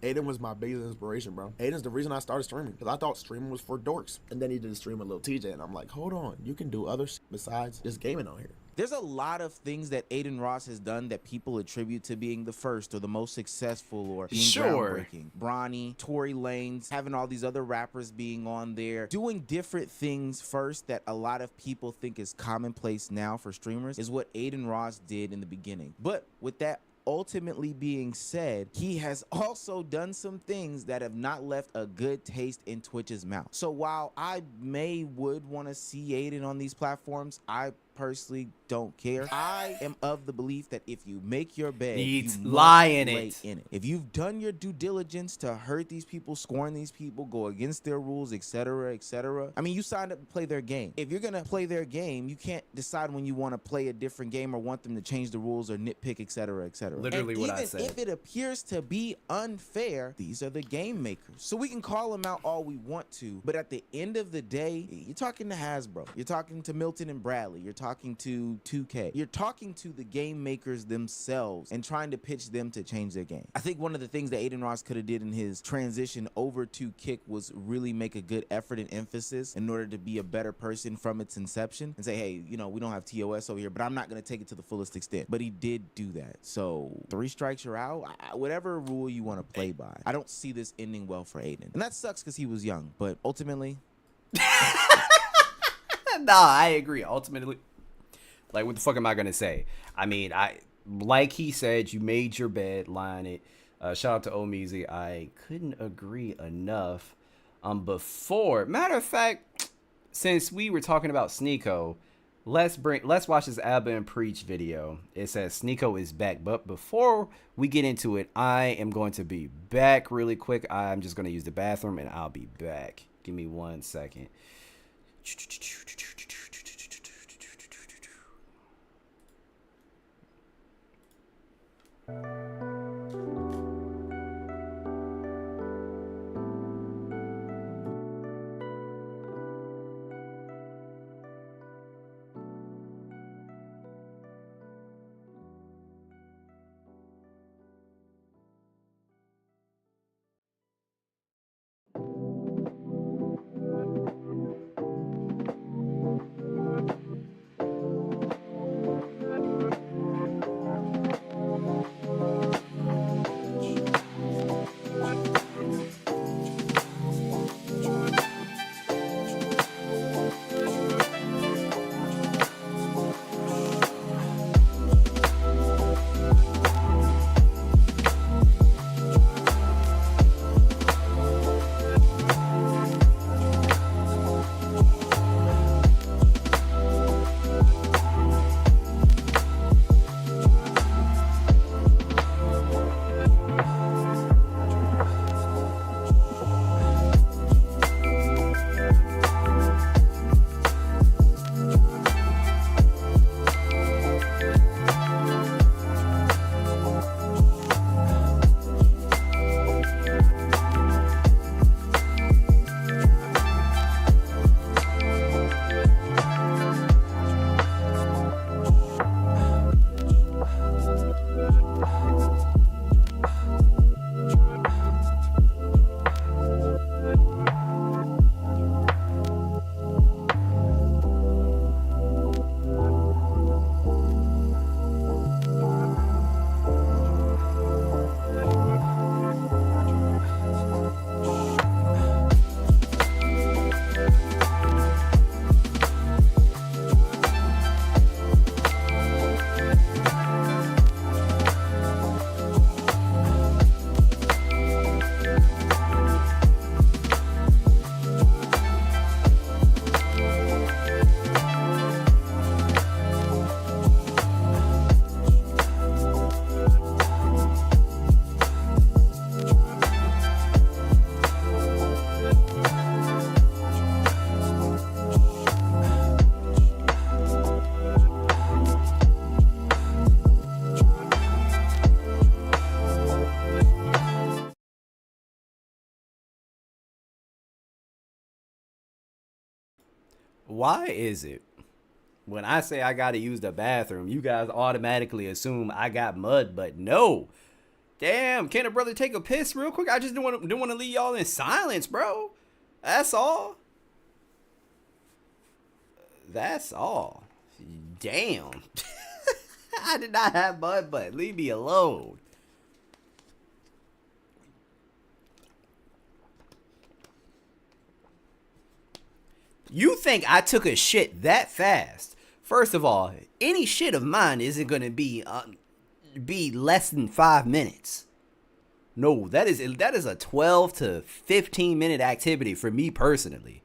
Adin was my biggest inspiration, bro. Adin's the reason I started streaming, because I thought streaming was for dorks. And then he did a stream with Lil TJ, and I'm like, hold on, you can do other shit besides just gaming on here. There's a lot of things that Adin Ross has done that people attribute to being the first or the most successful or being groundbreaking. Bronny, Tory Lanez, having all these other rappers being on there, doing different things first that a lot of people think is commonplace now for streamers is what Adin Ross did in the beginning. But with that ultimately being said, he has also done some things that have not left a good taste in Twitch's mouth. So while I would want to see Adin on these platforms, I personally don't care. I am of the belief that if you make your bed, you must lie in lay it. in it. If you've done your due diligence to hurt these people, scorn these people, go against their rules, etc., etc. I mean, you signed up to play their game. If you're gonna play their game, you can't decide when you want to play a different game or want them to change the rules or nitpick, etc., etc. Literally what I even said. if it appears to be unfair, these are the game makers. So we can call them out all we want to, but at the end of the day, you're talking to Hasbro, you're talking to Milton and Bradley, you're talking to 2K, you're talking to the game makers themselves and trying to pitch them to change their game. I think one of the things that Adin Ross could have did in his transition over to Kick was really make a good effort and emphasis in order to be a better person from its inception and say, hey, you know, we don't have TOS over here, but I'm not going to take it to the fullest extent. But he did do that. So 3 strikes, you're out. Whatever rule you want to play by. I don't see this ending well for Adin. And that sucks because he was young, but ultimately... Nah, I agree. Ultimately, like, what the fuck am I gonna say? I mean, like he said, you made your bed, lie in it. Shout out to Omeezy. I couldn't agree enough. Before, matter of fact, since we were talking about Sneako, let's watch this Abba and Preach video. It says Sneako is back. But before we get into it, I am going to be back really quick. I'm just gonna use the bathroom and I'll be back. Give me 1 second. Why is it when I say I gotta use the bathroom, you guys automatically assume I got mud, but no. Damn, can a brother take a piss real quick? I just don't want to leave y'all in silence, bro. That's all. That's all. Damn. I did not have mud, but leave me alone. You think I took a shit that fast? First of all, any shit of mine isn't gonna be less than 5 minutes. No, that is a 12 to 15 minute activity for me personally.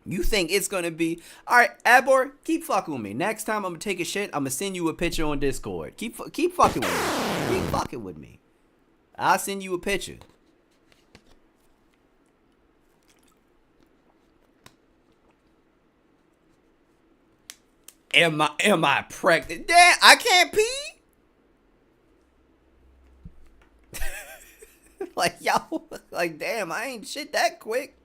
You think it's gonna be all right, Abor? Keep fucking with me. Next time I'm gonna take a shit, I'm gonna send you a picture on Discord. Keep fucking with me. Keep fucking with me. I'll send you a picture. Am I pregnant? Damn, I can't pee? Like, y'all, like, damn, I ain't shit that quick.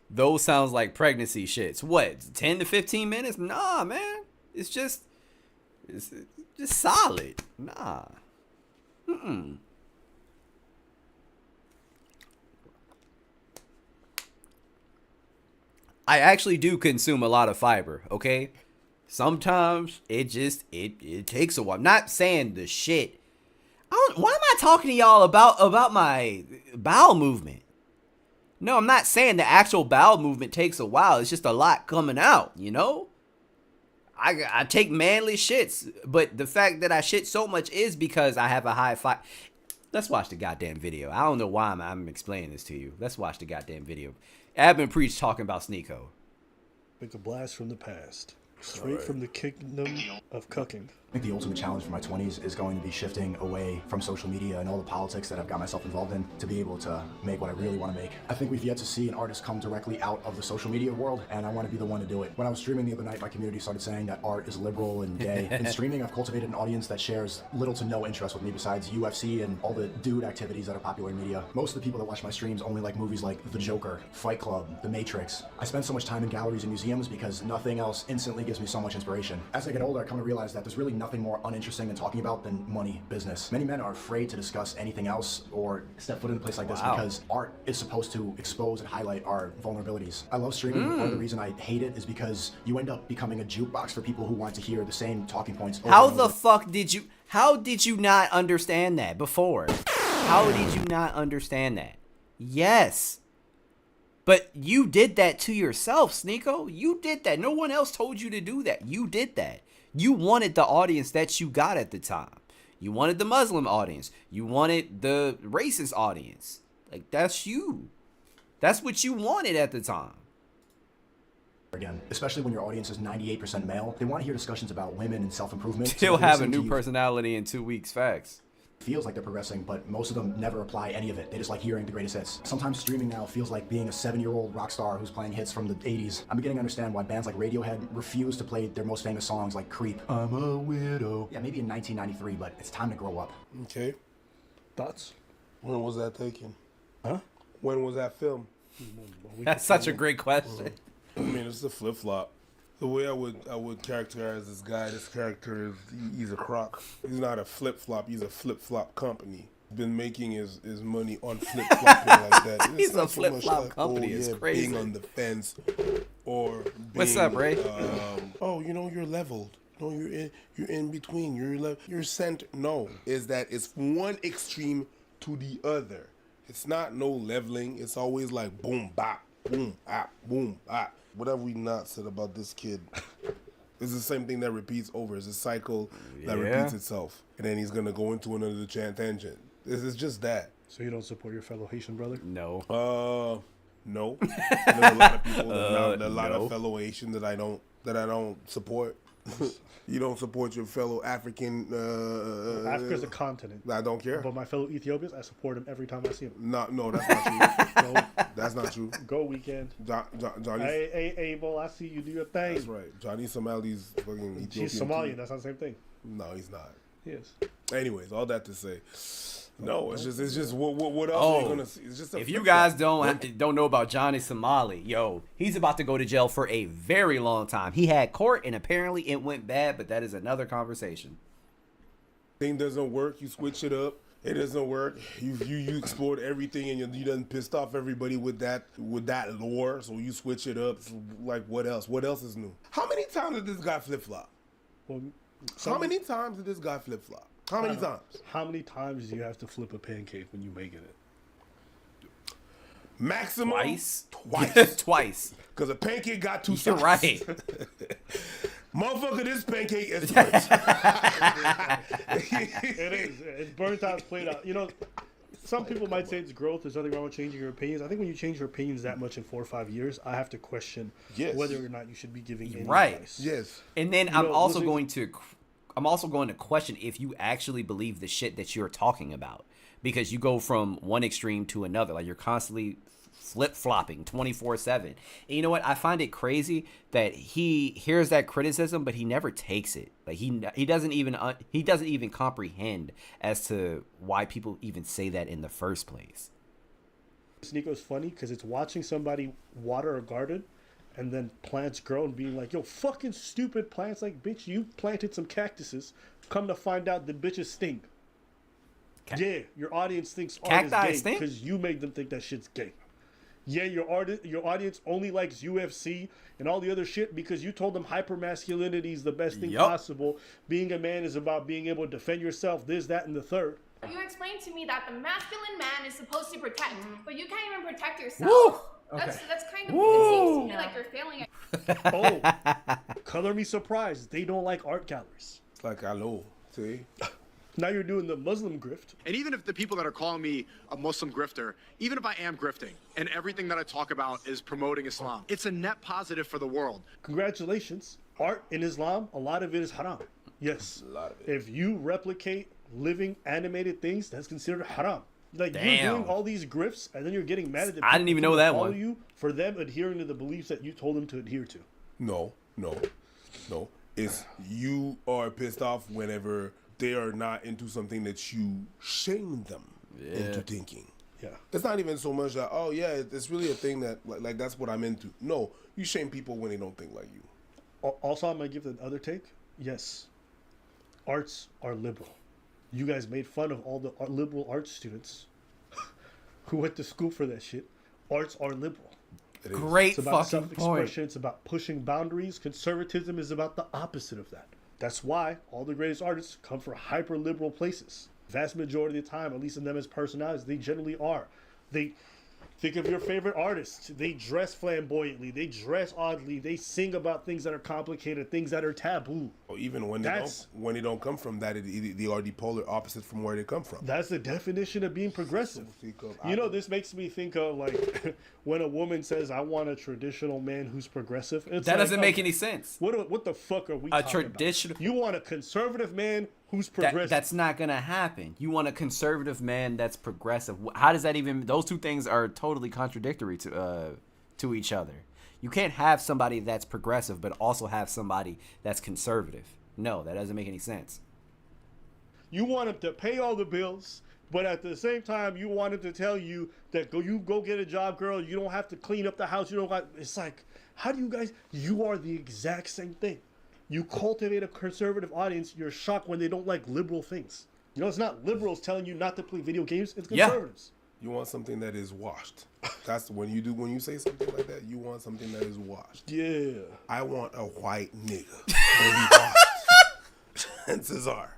Those sounds like pregnancy shits. What, 10 to 15 minutes? Nah, man. It's just solid. Nah. I actually do consume a lot of fiber, okay? Sometimes it takes a while. I'm not saying the shit. Why am I talking to y'all about my bowel movement? No, I'm not saying the actual bowel movement takes a while. It's just a lot coming out, you know? I take manly shits, but the fact that I shit so much is because I have a high fiber. Let's watch the goddamn video. I don't know why I'm explaining this to you. Let's watch the goddamn video. Admin Preach talking about Sneako. Like a blast from the past. Straight from the kingdom of cooking. I think the ultimate challenge for my 20s is going to be shifting away from social media and all the politics that I've got myself involved in to be able to make what I really want to make. I think we've yet to see an artist come directly out of the social media world, and I want to be the one to do it. When I was streaming the other night, my community started saying that art is liberal and gay. In streaming, I've cultivated an audience that shares little to no interest with me besides UFC and all the dude activities that are popular in media. Most of the people that watch my streams only like movies like The Joker, Fight Club, The Matrix. I spend so much time in galleries and museums because nothing else instantly gives me so much inspiration. As I get older, I come to realize that there's really nothing more uninteresting than talking about than money, business. Many men are afraid to discuss anything else or step foot in a place like this because art is supposed to expose and highlight our vulnerabilities. I love streaming. Part of the reason I hate it is because you end up becoming a jukebox for people who want to hear the same talking points over How and the over. fuck did you not understand that before? How did you not understand that? Yes. But you did that to yourself, Sneako. You did that. No one else told you to do that. You did that. You wanted the audience that you got at the time. You wanted the Muslim audience. You wanted the racist audience. Like, that's you. That's what you wanted at the time. Again, especially when your audience is 98% male, they want to hear discussions about women and self-improvement. Still So have a listening to new you personality in 2 weeks. Facts. feels like they're progressing, but most of them never apply any of it. They just like hearing the greatest hits. Sometimes streaming now feels like being a 7-year-old rock star who's playing hits from the 80s. I'm beginning to understand why bands like Radiohead refuse to play their most famous songs like Creep. I'm a widow. Yeah, maybe in 1993, but it's time to grow up. Okay. Thoughts? When was that taken? Huh? When was that film? That's such a great question. I mean, it's a flip-flop. The way I would characterize this guy, this character is he's a crock. He's not a flip-flop, he's a flip-flop company. Been making his money on flip-flopping like that. It's He's a not so much flip-flop like, company, it's crazy. Being on the fence or being, What's up, Ray? Oh, you know, you're leveled. No, you're in between. You're center. No, is that it's one extreme to the other. It's not no leveling. It's always like boom, bop, boom, bop. Whatever we not said about this kid, it's the same thing that repeats over. It's a cycle that repeats itself. And then he's going to go into another tangent. It's just that. So you don't support your fellow Haitian brother? No. No. There's a lot of people, a lot of fellow Haitian that I don't support. You don't support your fellow African. Africa's a continent. I don't care. But my fellow Ethiopians, I support them every time I see them. No, that's not true. No, that's not true. Go Weekend. Johnny. Hey, Bo, I see you do your thing. That's right. Johnny Somali's fucking Ethiopian. He's Somalian. That's not the same thing. No, he's not. He is. Anyways, all that to say, No, it's just what else are you gonna see? It's just a if you flip guys flop. don't know about Johnny Somali, yo, he's about to go to jail for a very long time. He had court and apparently it went bad, but that is another conversation. Thing doesn't work, you switch it up. It doesn't work. You explored everything and you done pissed off everybody with that lore. So you switch it up. So, like what else? What else is new? How many times did this guy flip flop? Well, How many times did this guy flip flop? How many times? How many times do you have to flip a pancake when you making it? Maximum Twice. Twice. Because a pancake got two You're sides. right. Motherfucker, this pancake is It is. It's burnt out, played out. You know, some people might say it's growth. There's nothing wrong with changing your opinions. I think when you change your opinions that much in 4 or 5 years, I have to question whether or not you should be giving any advice. Yes. And then You I'm know, also listening- going to question if you actually believe the shit that you're talking about, because you go from one extreme to another. Like you're constantly flip-flopping 24/7. And you know what? I find it crazy that he hears that criticism, but he never takes it. Like he doesn't even comprehend as to why people even say that in the first place. Sneako's funny because it's watching somebody water a garden and then plants grow and being like, yo, fucking stupid plants. Like, bitch, you planted some cactuses. Come to find out the bitches stink. Yeah, your audience thinks art is Cacti gay stink? because you made them think that shit's gay. Yeah, your audience only likes UFC and all the other shit because you told them hypermasculinity is the best thing possible. Being a man is about being able to defend yourself, this, that, and the third. You explained to me that the masculine man is supposed to protect, but you can't even protect yourself. Woo! That's kind of, Woo! it seems to me like you're failing at Oh, color me surprised. They don't like art galleries. It's like, hello, see? Now you're doing the Muslim grift. And even if the people that are calling me a Muslim grifter, even if I am grifting and everything that I talk about is promoting Islam, it's a net positive for the world. Congratulations. Art in Islam, a lot of it is haram. Yes. A lot of it. If you replicate living animated things, that's considered haram. Like you're Damn. doing all these grifts and then you're getting mad at the I didn't even know that follow one. you for them adhering to the beliefs that you told them to adhere to. No. It's you are pissed off whenever they are not into something that you shame them into thinking. Yeah. It's not even so much that, oh yeah, it's really a thing that like that's what I'm into. No, you shame people when they don't think like you. Also, I'm going to give the other take. Yes, arts are liberal. You guys made fun of all the liberal arts students who went to school for that shit. Arts are liberal. Great It's about fucking point. self-expression. It's about pushing boundaries. Conservatism is about the opposite of that. That's why all the greatest artists come from hyper-liberal places. Vast majority of the time, at least in them as personalities, they generally are. They think of your favorite artists. They dress flamboyantly. They dress oddly. They sing about things that are complicated, things that are taboo. Or even when they don't come from that, they are the polar opposite from where they come from. That's the definition of being progressive. You know, this makes me think of like when a woman says, "I want a traditional man who's progressive." It's That like, doesn't make any sense. What the fuck are we A talking traditional. about? You want a conservative man who's progressive? That's not gonna happen. You want a conservative man that's progressive. How does that even? Those two things are totally contradictory to each other. You can't have somebody that's progressive but also have somebody that's conservative. No, that doesn't make any sense. You want him to pay all the bills, but at the same time, you want him to tell you that go get a job, girl. You don't have to clean up the house. You don't got. It's like, how do you guys? You are the exact same thing. You cultivate a conservative audience. You're shocked when they don't like liberal things. You know, it's not liberals telling you not to play video games. It's conservatives. You want something that is washed. That's when you say something like that. You want something that is washed. Yeah. I want a white nigga. To be washed. Chances are.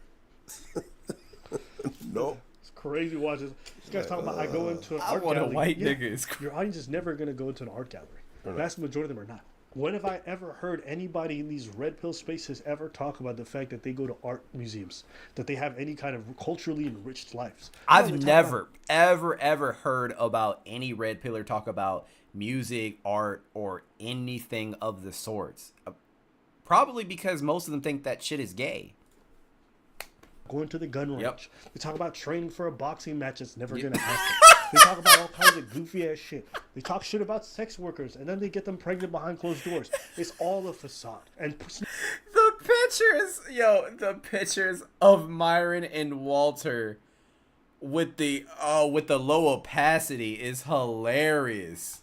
No. It's crazy watching this guy's talking about. I go into an I art want a gallery. white Yeah, nigga. It's your audience is never going to go into an art gallery. Or not. Vast majority of them are not. When have I ever heard anybody in these red pill spaces ever talk about the fact that they go to art museums, that they have any kind of culturally enriched lives? I've never, ever heard about any red pillar talk about music, art, or anything of the sorts. Probably because most of them think that shit is gay. Going to the gun range. Yep. They talk about training for a boxing match that's never going to happen. They talk about all kinds of goofy ass shit. They talk shit about sex workers and then they get them pregnant behind closed doors. It's all a facade. And The pictures of Myron and Walter with the low opacity is hilarious.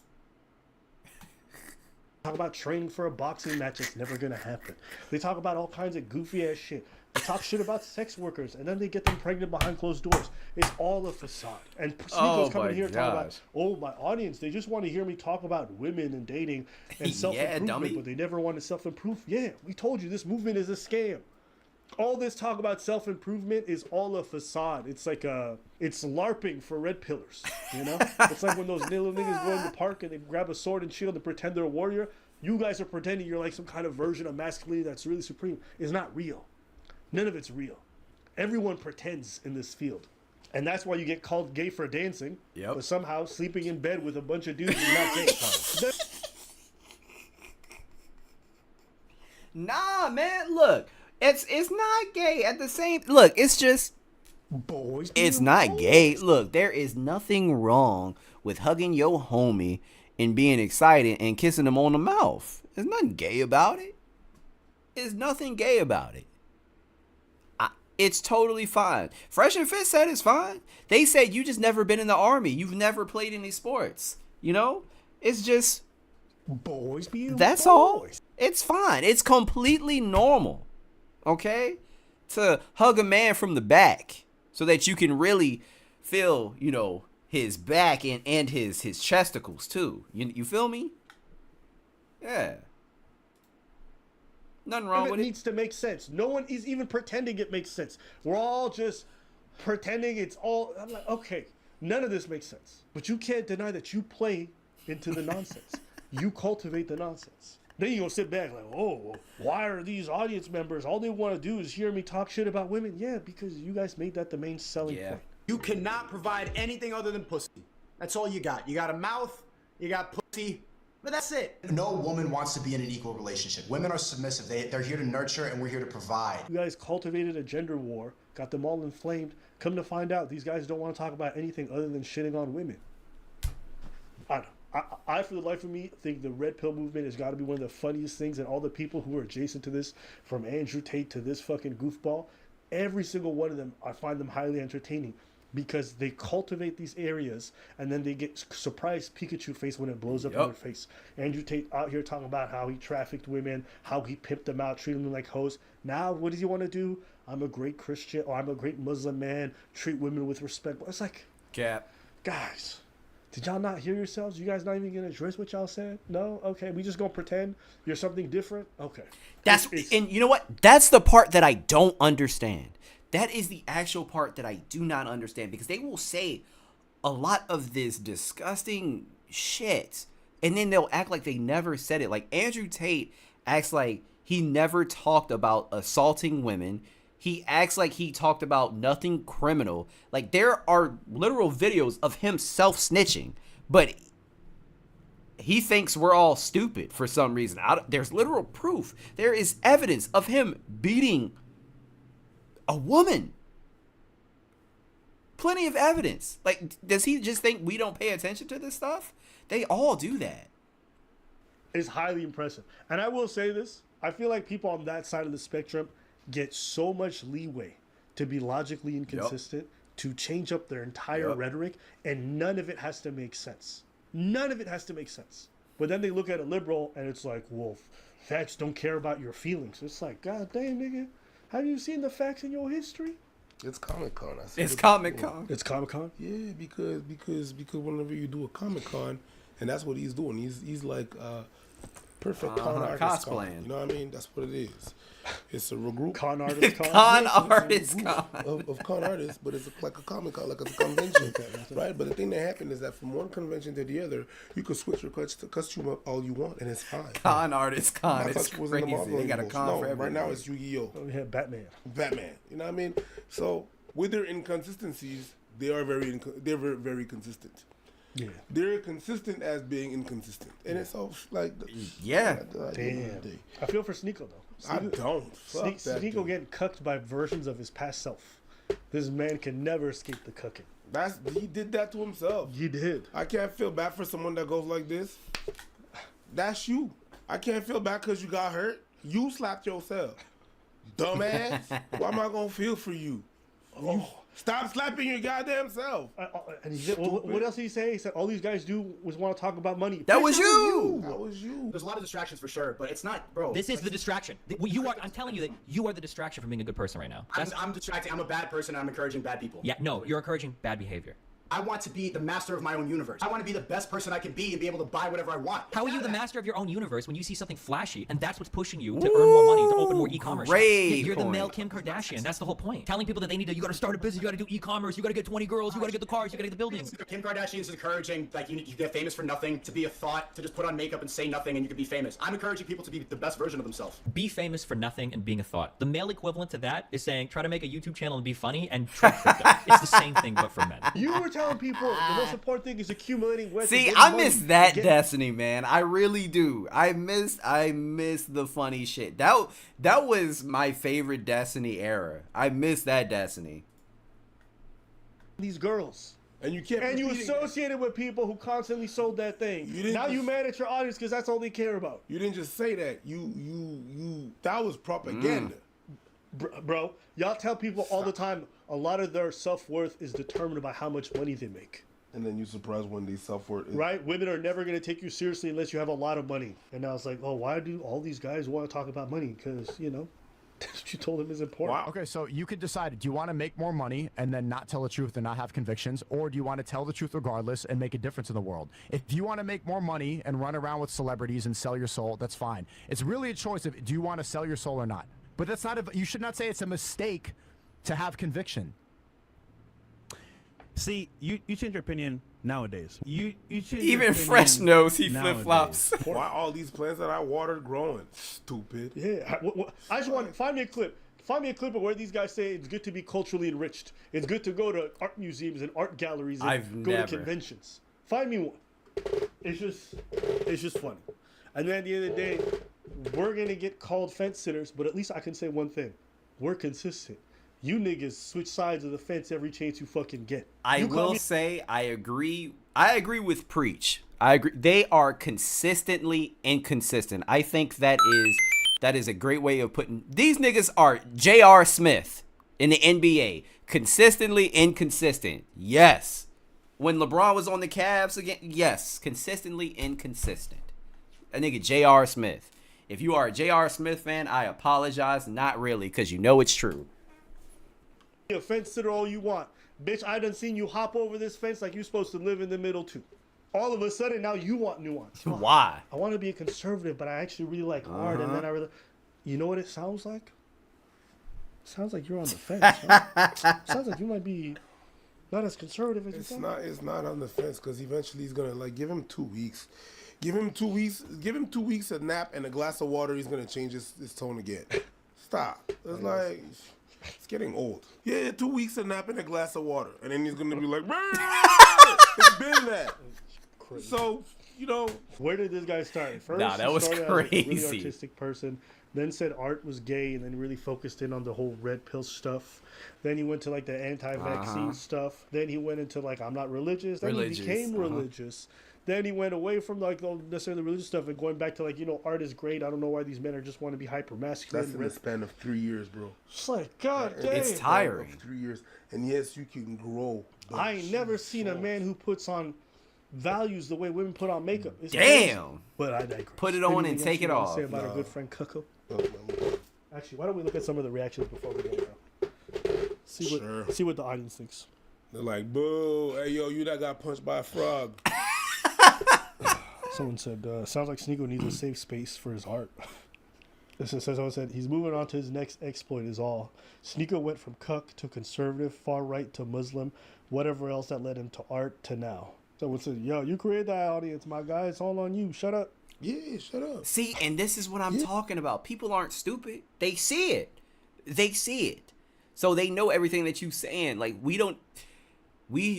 Talk about training for a boxing match. It's never gonna happen. They talk about all kinds of goofy ass shit. They talk shit about sex workers, and then they get them pregnant behind closed doors. It's all a facade. And Sneako's coming here talking about, oh, my audience, they just want to hear me talk about women and dating and self-improvement, but they never want to self-improve. Yeah, we told you this movement is a scam. All this talk about self-improvement is all a facade. It's like it's LARPing for red pillars, you know? It's like when those little niggas go in the park and they grab a sword and shield and pretend they're a warrior. You guys are pretending you're like some kind of version of masculinity that's really supreme. It's not real. None of it's real. Everyone pretends in this field. And that's why you get called gay for dancing. Yep. But somehow sleeping in bed with a bunch of dudes is not gay. Nah, man, look. It's not gay at the same. Look, it's just boys. It's not gay. Look, there is nothing wrong with hugging your homie and being excited and kissing him on the mouth. There's nothing gay about it. There's nothing gay about it. It's totally fine. Fresh and Fit said it's fine. They said you just never been in the army. You've never played any sports. You know, it's just boys being. That's boys. All. It's fine. It's completely normal. Okay, to hug a man from the back so that you can really feel, you know, his back and his chesticles too. You feel me? Yeah. Nothing wrong with it. It needs to make sense. No one is even pretending it makes sense. We're all just pretending it's all. I'm like, okay, none of this makes sense. But you can't deny that you play into the nonsense. You cultivate the nonsense. Then you gonna sit back like, oh, why are these audience members, all they want to do is hear me talk shit about women? Yeah, because you guys made that the main selling point. You cannot provide anything other than pussy. That's all you got. You got a mouth, you got pussy, but that's it. No woman wants to be in an equal relationship. Women are submissive. They're here to nurture, and we're here to provide. You guys cultivated a gender war, got them all inflamed. Come to find out, these guys don't want to talk about anything other than shitting on women. I, for the life of me, think the red pill movement has got to be one of the funniest things, and all the people who are adjacent to this, from Andrew Tate to this fucking goofball, every single one of them, I find them highly entertaining because they cultivate these areas and then they get surprised Pikachu face when it blows up in their face. Andrew Tate out here talking about how he trafficked women, how he pimped them out, treating them like hoes. Now, what does he want to do? I'm a great Christian, or I'm a great Muslim man, treat women with respect. It's like, Cap. Guys, did y'all not hear yourselves? You guys not even gonna address what y'all said? No? Okay, we just gonna pretend you're something different? Okay. And you know what? That's the part that I don't understand. That is the actual part that I do not understand, because they will say a lot of this disgusting shit and then they'll act like they never said it. Like Andrew Tate acts like he never talked about assaulting women. He acts like he talked about nothing criminal. Like there are literal videos of him self-snitching, but he thinks we're all stupid for some reason. There's literal proof. There is evidence of him beating a woman. Plenty of evidence. Like, does he just think we don't pay attention to this stuff? They all do that. It's highly impressive. And I will say this. I feel like people on that side of the spectrum get so much leeway to be logically inconsistent, to change up their entire rhetoric, and none of it has to make sense. None of it has to make sense. But then they look at a liberal and it's like, well, facts don't care about your feelings. It's like, God damn, nigga. Have you seen the facts in your history? It's Comic-Con. It's Comic-Con. It's Comic-Con? Yeah, because whenever you do a Comic-Con, and that's what he's doing. He's like perfect con artist. Cosplaying. You know what I mean? That's what it is. It's a group. Con artist con. Con artist con. Of con artists, but it's like a Comic-Con, like a convention. Right? But the thing that happened is that from one convention to the other, you could switch your costume up all you want, and it's fine. Con artist con. It's crazy. They got a con for everything. Right now it's Yu-Gi-Oh! We have Batman. You know what I mean? So with their inconsistencies, they are very very consistent. Yeah. They're consistent as being inconsistent. And it's all like... Yeah. Damn. I feel for Sneako, though. I don't. Sneako getting cucked by versions of his past self. This man can never escape the cucking. He did that to himself. He did. I can't feel bad for someone that goes like this. That's you. I can't feel bad because you got hurt. You slapped yourself. Dumbass. Why am I going to feel for you? Stop slapping your goddamn self. And he said, what else did he say? He said all these guys do was want to talk about money. That Bitch, was you. That was you. There's a lot of distractions for sure, but it's not, bro. This is the distraction. You are. I'm telling you that you are the distraction from being a good person right now. I'm distracting. I'm a bad person. And I'm encouraging bad people. Yeah, no, you're encouraging bad behavior. I want to be the master of my own universe. I want to be the best person I can be and be able to buy whatever I want. How are you the master of your own universe when you see something flashy and that's what's pushing you to earn more money, to open more e-commerce? Great You're the point. male Kim Kardashian. That's the whole point. Telling people that they need to, you got to start a business, you got to do e-commerce, you got to get 20 girls, you got to get the cars, you got to get the buildings. Kim Kardashian is encouraging, like, you get famous for nothing, to be a thought, to just put on makeup and say nothing and you can be famous. I'm encouraging people to be the best version of themselves. Be famous for nothing and being a thought. The male equivalent to that is saying, try to make a YouTube channel and be funny and trade crypto. It's the same thing, but for men. You were telling people the most important thing is accumulating wealth. See, I miss that Destiny, man. I really do. I miss the funny shit. That was my favorite Destiny era. I miss that Destiny. These girls. And you can't. And you associated with people who constantly sold that thing. Now you mad at your audience because that's all they care about. You didn't just say that. You. That was propaganda. Bro, y'all tell people all the time a lot of their self-worth is determined by how much money they make. And then you surprised when they self-worth is. Right? Women are never going to take you seriously unless you have a lot of money. And now it's like, oh, why do all these guys want to talk about money? Because, you know, that's what you told them is important. Wow. Okay, so you could decide, do you want to make more money and then not tell the truth and not have convictions? Or do you want to tell the truth regardless and make a difference in the world? If you want to make more money and run around with celebrities and sell your soul, that's fine. It's really a choice of, do you want to sell your soul or not? But that's not, you should not say it's a mistake to have conviction. See, you change your opinion nowadays. You change Even Fresh knows he flip-flops. Why all these plants that I watered growing? Stupid. Yeah. I just want, find me a clip. Find me a clip of where these guys say it's good to be culturally enriched. It's good to go to art museums and art galleries and go to conventions. Find me one. It's just funny. And then at the end of the day, we're going to get called fence sitters, but at least I can say one thing. We're consistent. You niggas switch sides of the fence every chance you fucking get. I will say I agree. I agree with Preach. I agree. They are consistently inconsistent. I think that is a great way of putting. These niggas are J.R. Smith in the NBA. Consistently inconsistent. Yes. When LeBron was on the Cavs again, yes. Consistently inconsistent. That nigga J.R. Smith. If you are a J.R. Smith fan, I apologize. Not really, because you know it's true. A fence sitter all you want. Bitch, I done seen you hop over this fence like you're supposed to live in the middle too. All of a sudden now you want nuance. Why? I want to be a conservative, but I actually really like art, and then I really, you know what it sounds like? It sounds like you're on the fence. Huh? It sounds like you might be not as conservative as you think. It's not on the fence because eventually he's gonna, like, give him 2 weeks. Give him 2 weeks. Give him 2 weeks, a nap and a glass of water. He's gonna change his tone again. Stop. It's like. It's getting old. Yeah, 2 weeks of nap and a glass of water. And then he's going to be like, it's been that. So, you know. Where did this guy start? First, nah, that was crazy. Really artistic person. Then said art was gay and then really focused in on the whole red pill stuff. Then he went to like the anti-vaccine stuff. Then he went into like, I'm not religious. Then he became religious. Then he went away from like the necessarily religious stuff and going back to like, you know, art is great. I don't know why these men are just want to be hyper masculine. That's in the span of 3 years, bro. It's like, God damn. It's tiring. 3 years. And yes, you can grow. I ain't never seen a man who puts on values the way women put on makeup. It's damn. crazy. But I digress. Put it on and take it off. Say about our good friend Cuckoo. Actually, why don't we look at some of the reactions before we go? See what the audience thinks. They're like, boo, hey yo, you that got punched by a frog. Someone said, sounds like Sneako needs a safe space for his art. Someone said, he's moving on to his next exploit is all. Sneako went from cuck to conservative, far right to Muslim, whatever else that led him to art to now. Someone said, yo, you created that audience, my guy. It's all on you. Shut up. Yeah, shut up. See, and this is what I'm talking about. People aren't stupid. They see it. They see it. So they know everything that you're saying. Like, we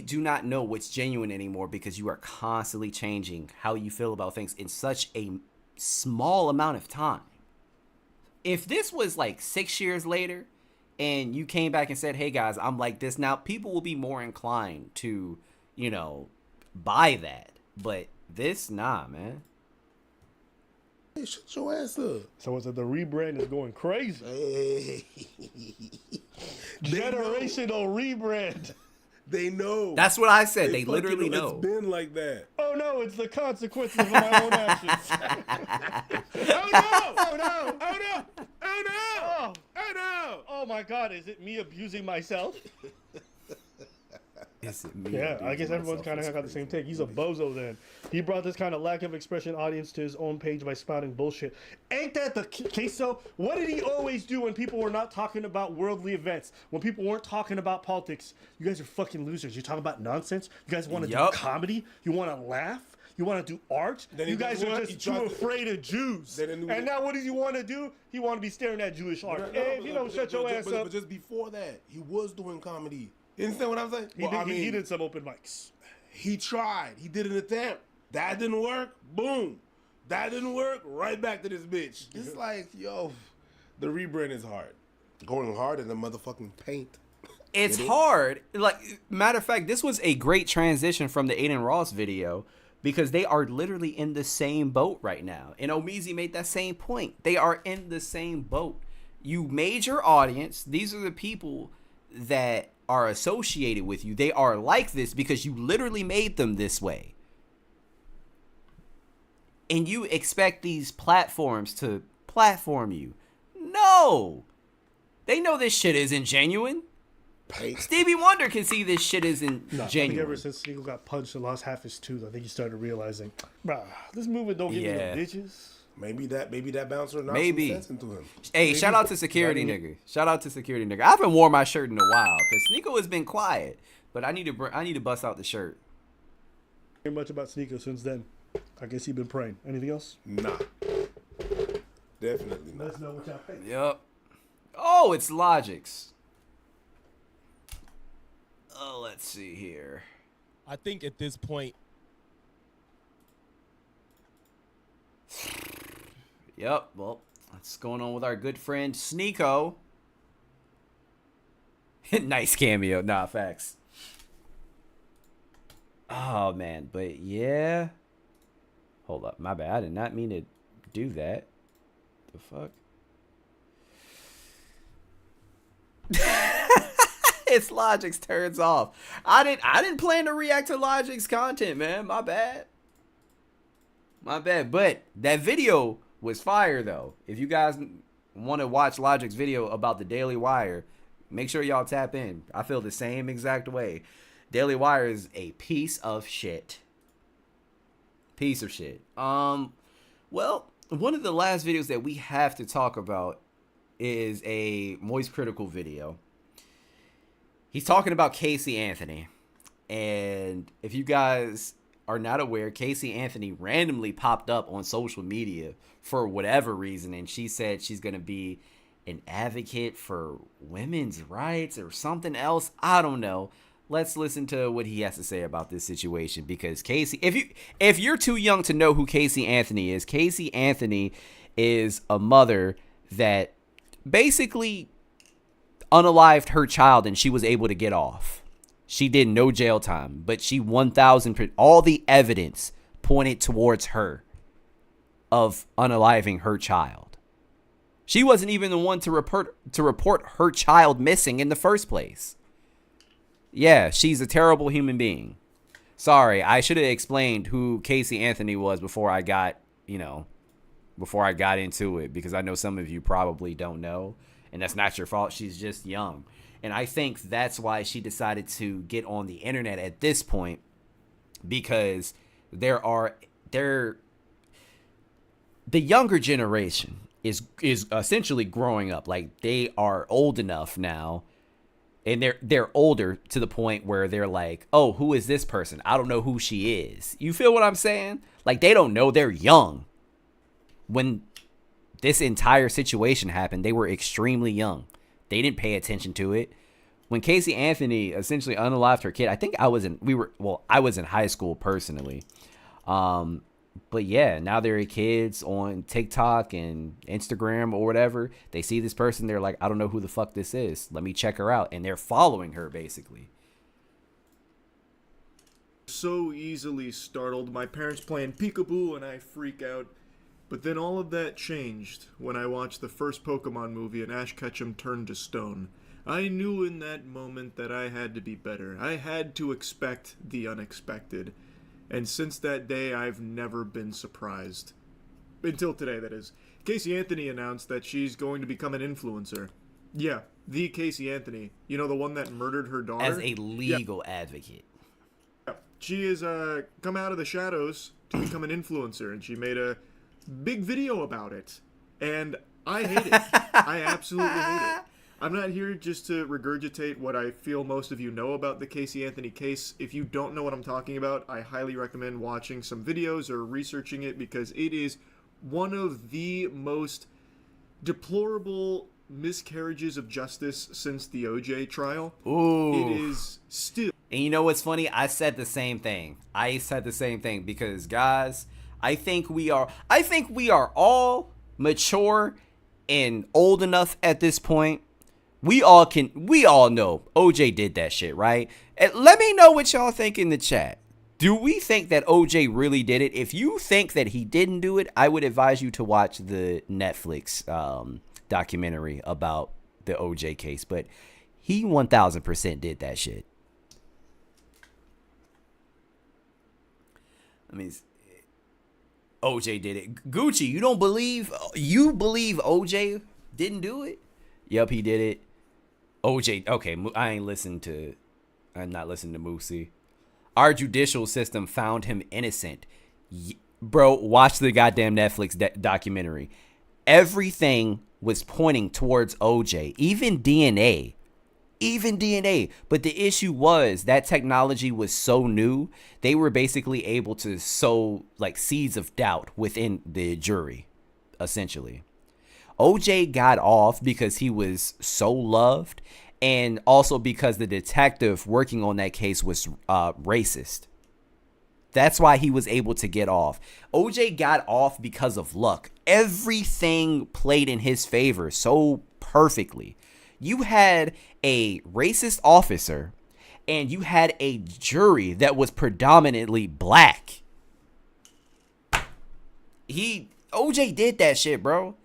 do not know what's genuine anymore because you are constantly changing how you feel about things in such a small amount of time. If this was like 6 years later and you came back and said, hey guys, I'm like this now, people will be more inclined to, you know, buy that. But this, nah, man. shut your ass up. Someone said the rebrand is going crazy. Hey. Generational rebrand. They know. That's what I said. They fucking literally know. It's been like that. Oh no, it's the consequences of my own actions. Oh no! Oh no! Oh no! Oh no! Oh no! Oh my God! Is it me abusing myself? Is it me? Yeah, I guess everyone's kind of got the same take. He's a bozo then. He brought this kind of lack of expression audience to his own page by spouting bullshit. Ain't that the case though? What did he always do when people were not talking about worldly events? When people weren't talking about politics? You guys are fucking losers. You talking about nonsense? You guys want to do comedy? You want to laugh? You want to do art? Then You guys are just too afraid of Jews. And now what does he want to do? He want to be staring at Jewish art. Hey, if you don't shut your ass up. But just before that, he was doing comedy. You understand what I'm saying? He did some open mics. He tried. He did an attempt. That didn't work. Boom. That didn't work. Right back to this bitch. It's like, yo, the rebrand is hard. Going hard in the motherfucking paint. It's hard. Like, matter of fact, this was a great transition from the Adin Ross video because they are literally in the same boat right now. And Omizi made that same point. They are in the same boat. You made your audience. These are the people that are associated with you. They are like this because you literally made them this way. And you expect these platforms to platform you. No. They know this shit isn't genuine. Stevie Wonder can see this shit isn't I think genuine. ever since Sneako got punched and lost half his tooth, I think he started realizing, bruh, this movement don't give me no bitches. Maybe that bouncer knocked Maybe. some sense into him. Hey, shout out to security nigga. Shout out to security nigga. I haven't worn my shirt in a while because Sneako has been quiet, but I need to bust out the shirt. Very much about Sneako since then. I guess he's been praying. Anything else? Nah. Definitely not. Let's know what y'all think. Yep. Oh, it's Logic's. Oh, let's see here. I think at this point. Yep. Well, what's going on with our good friend Sneako? Nice cameo. Nah, facts. Oh, man. But yeah. Hold up. My bad. I did not mean to do that. The fuck? It's Logic's turns off. I didn't plan to react to Logic's content, man. My bad. My bad. But that video was fire though. If you guys want to watch Logic's video about the Daily Wire, make sure y'all tap in. I feel the same exact way. Daily Wire is a piece of shit. Piece of shit. Well, one of the last videos that we have to talk about is a Moist Critical video. He's talking about Casey Anthony. And if you guys are not aware, Casey Anthony randomly popped up on social media for whatever reason. And she said she's going to be an advocate for women's rights or something else. I don't know. Let's listen to what he has to say about this situation. Because Casey, if you're too young to know who Casey Anthony is a mother that basically unalived her child and she was able to get off. She did no jail time, but she 1,000%, all the evidence pointed towards her of unaliving her child. She wasn't even the one to report her child missing in the first place. Yeah, she's a terrible human being. Sorry, I should have explained who Casey Anthony was before I got into it, because I know some of you probably don't know. And that's not your fault. She's just young. And I think that's why she decided to get on the internet at this point, because the younger generation is essentially growing up. Like, they are old enough now, and they're older to the point where they're like, oh, who is this person? I don't know who she is. You feel what I'm saying? Like, they don't know. They're young. When this entire situation happened, they were extremely young. They didn't pay attention to it. When Casey Anthony essentially unalived her kid, I think I was in high school personally. But yeah, now there are kids on TikTok and Instagram or whatever. They see this person, they're like, I don't know who the fuck this is. Let me check her out. And they're following her basically. So easily startled. My parents playing peekaboo and I freak out. But then all of that changed when I watched the first Pokemon movie and Ash Ketchum turned to stone. I knew in that moment that I had to be better. I had to expect the unexpected. And since that day, I've never been surprised. Until today, that is. Casey Anthony announced that she's going to become an influencer. Yeah, the Casey Anthony. You know, the one that murdered her daughter? As a legal advocate. Yeah. She has come out of the shadows to become an influencer, and she made a big video about it. And I hate it. I absolutely hate it. I'm not here just to regurgitate what I feel most of you know about the Casey Anthony case. If you don't know what I'm talking about, I highly recommend watching some videos or researching it, because it is one of the most deplorable miscarriages of justice since the OJ trial. Ooh. It is still... And you know what's funny? I said the same thing. Because, guys, I think we are all mature and old enough at this point. We all know OJ did that shit, right? And let me know what y'all think in the chat. Do we think that OJ really did it? If you think that he didn't do it, I would advise you to watch the Netflix documentary about the OJ case. But he 1000% did that shit. I mean, OJ did it. Gucci, you believe OJ didn't do it? Yep, he did it. OJ, okay, I'm not listening to Moosey. Our judicial system found him innocent. Bro, watch the goddamn Netflix documentary. Everything was pointing towards OJ, even DNA. But the issue was that technology was so new, they were basically able to sow like seeds of doubt within the jury, essentially. OJ got off because he was so loved, and also because the detective working on that case was racist. That's why he was able to get off. OJ got off because of luck. Everything played in his favor so perfectly. You had a racist officer, and you had a jury that was predominantly black. OJ did that shit, bro.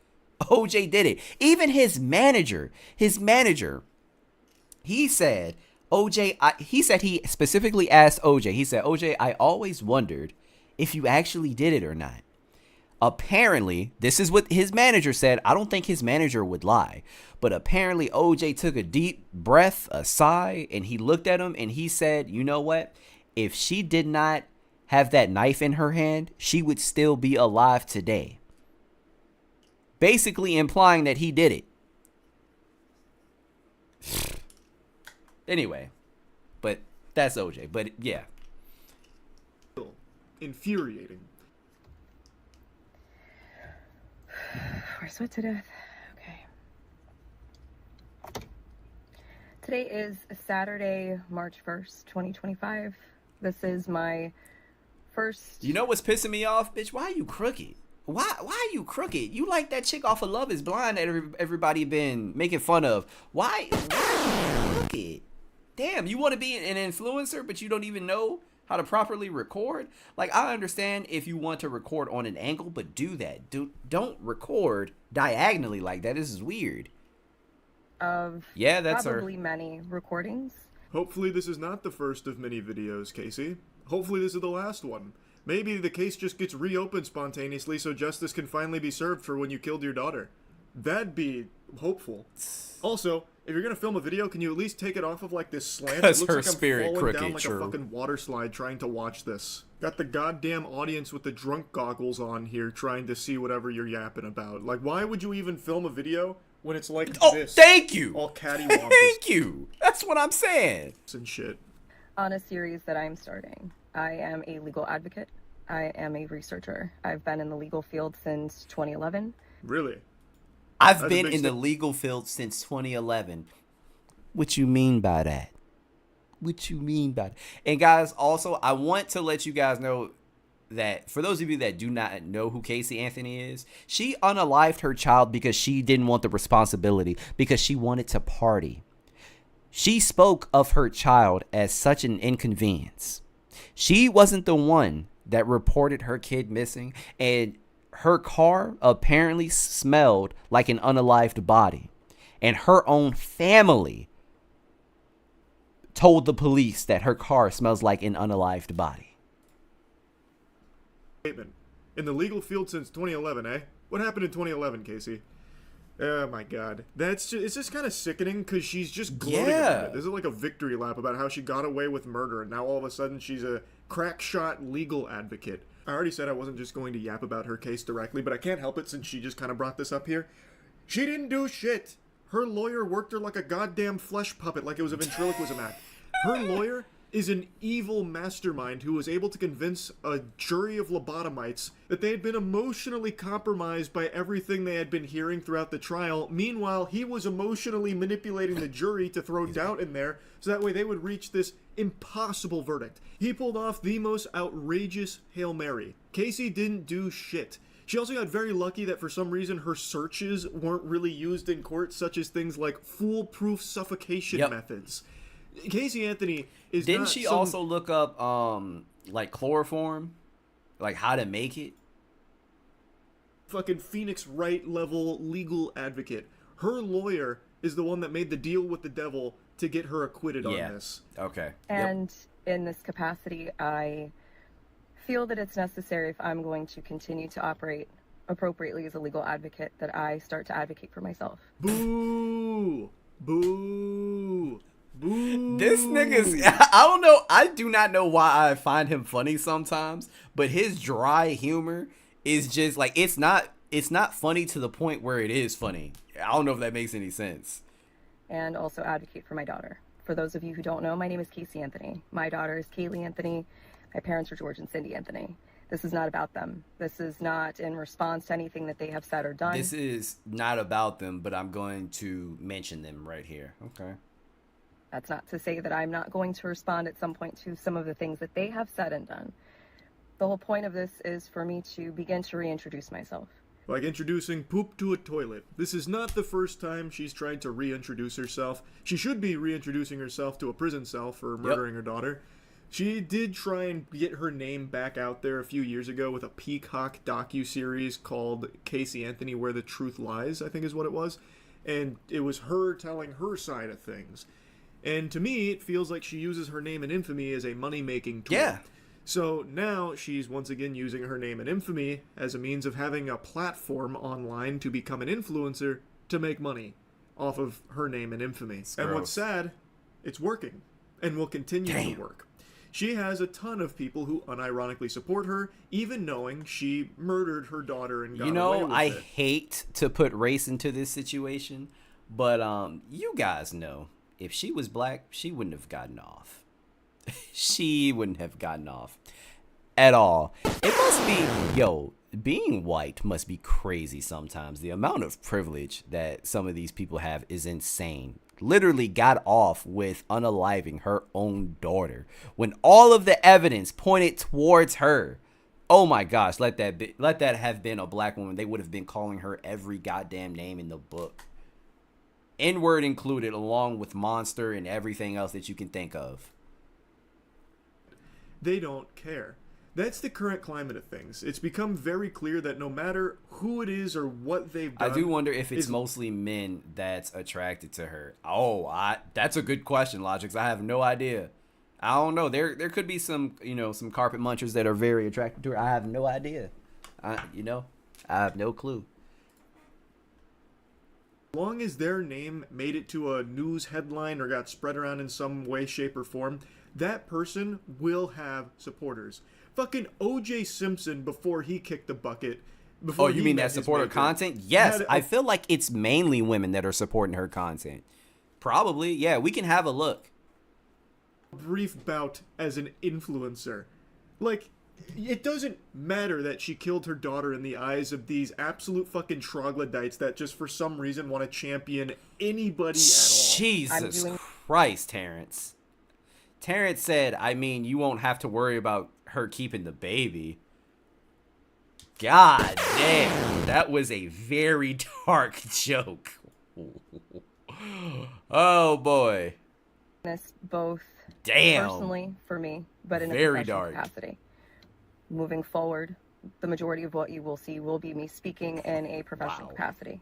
OJ did it. Even his manager, he said, he specifically asked OJ, he said, OJ, I always wondered if you actually did it or not. Apparently, this is what his manager said. I don't think his manager would lie. But apparently, OJ took a deep breath, a sigh, and he looked at him and he said, you know what? If she did not have that knife in her hand, she would still be alive today. Basically implying that he did it. Anyway, but that's OJ. But yeah. Infuriating. We're sweat to death. Okay. Today is Saturday, March 1st, 2025. This is my first... You know what's pissing me off, bitch? Why are you crooked? Why are you crooked? You like that chick off of Love is Blind that everybody been making fun of. Why are you crooked? Damn, you want to be an influencer, but you don't even know how to properly record? Like, I understand if you want to record on an angle, but do that. Don't record diagonally like that. This is weird. Yeah, that's probably many recordings. Hopefully this is not the first of many videos, Casey. Hopefully this is the last one. Maybe the case just gets reopened spontaneously so justice can finally be served for when you killed your daughter. That'd be hopeful. Also, if you're gonna film a video, can you at least take it off of like this slant? It looks like I'm falling down like a fucking water slide trying to watch this. Got the goddamn audience with the drunk goggles on here trying to see whatever you're yapping about. Like, why would you even film a video when it's like this? Thank you! All cattywampus. Thank you! That's what I'm saying! And shit. On a series that I'm starting. I am a legal advocate. I am a researcher. I've been in the legal field since 2011. Really? I've been in the legal field since 2011. What you mean by that? What you mean by that? And guys, also, I want to let you guys know that for those of you that do not know who Casey Anthony is, she unalived her child because she didn't want the responsibility, because she wanted to party. She spoke of her child as such an inconvenience. She wasn't the one that reported her kid missing. And her car apparently smelled like an unalived body, and her own family told the police that her car smells like an unalived body. Statement. In the legal field since 2011, eh? What happened in 2011, Casey? Oh my god. It's just kind of sickening because she's just gloating about it. This is like a victory lap about how she got away with murder and now all of a sudden she's a crack shot legal advocate. I already said I wasn't just going to yap about her case directly, but I can't help it since she just kind of brought this up here. She didn't do shit. Her lawyer worked her like a goddamn flesh puppet like it was a ventriloquism act. Her lawyer is an evil mastermind who was able to convince a jury of lobotomites that they had been emotionally compromised by everything they had been hearing throughout the trial. Meanwhile, he was emotionally manipulating the jury to throw doubt in there so that way they would reach this impossible verdict. He pulled off the most outrageous Hail Mary. Casey didn't do shit. She also got very lucky that for some reason her searches weren't really used in court, such as things like foolproof suffocation methods. Casey Anthony is Didn't she also look up like chloroform, like how to make it? Fucking Phoenix Wright level legal advocate. Her lawyer is the one that made the deal with the devil to get her acquitted on this. Okay. And in this capacity, I feel that it's necessary, if I'm going to continue to operate appropriately as a legal advocate, that I start to advocate for myself. Boo! Boo! Boo! This nigga's, I don't know, I do not know why I find him funny sometimes, but his dry humor is just like, it's not funny to the point where it is funny. I don't know if that makes any sense. And also advocate for my daughter. For those of you who don't know, my name is Casey Anthony. My daughter is Kaylee Anthony. My parents are George and Cindy Anthony. This is not about them. This is not in response to anything that they have said or done. This is not about them, but I'm going to mention them right here. Okay. That's not to say that I'm not going to respond at some point to some of the things that they have said and done. The whole point of this is for me to begin to reintroduce myself. Like introducing poop to a toilet. This is not the first time she's tried to reintroduce herself. She should be reintroducing herself to a prison cell for murdering her daughter. She did try and get her name back out there a few years ago with a Peacock docuseries called Casey Anthony Where the Truth Lies, I think is what it was. And it was her telling her side of things. And to me, it feels like she uses her name and infamy as a money-making tool. Yeah. So now she's once again using her name and infamy as a means of having a platform online to become an influencer to make money off of her name and infamy. And what's sad, it's working and will continue to work. She has a ton of people who unironically support her, even knowing she murdered her daughter and got away with it. I hate to put race into this situation, but you guys know, if she was black, she wouldn't have gotten off. She wouldn't have gotten off at all. It must be, being white must be crazy sometimes. The amount of privilege that some of these people have is insane. Literally got off with unaliving her own daughter when all of the evidence pointed towards her. Oh my gosh, let that have been a black woman. They would have been calling her every goddamn name in the book. N-word included, along with monster and everything else that you can think of. They don't care. That's the current climate of things. It's become very clear that no matter who it is or what they've done... I do wonder if it's mostly men that's attracted to her. That's a good question, Logix. I have no idea. I don't know. There could be some, some carpet munchers that are very attracted to her. I have no idea. I have no clue. As long as their name made it to a news headline or got spread around in some way, shape, or form, that person will have supporters. Fucking O.J. Simpson, before he kicked the bucket... Oh, you mean that supporter content? Yes, I feel like it's mainly women that are supporting her content. Probably, yeah, we can have a look. Brief bout as an influencer. Like, it doesn't matter that she killed her daughter in the eyes of these absolute fucking troglodytes that just for some reason want to champion anybody at all. Jesus Christ, Terrence. Terrence said, you won't have to worry about her keeping the baby. God damn, that was a very dark joke. Oh boy. Both damn. Personally for me, but in a very professional dark capacity. Moving forward, the majority of what you will see will be me speaking in a professional capacity.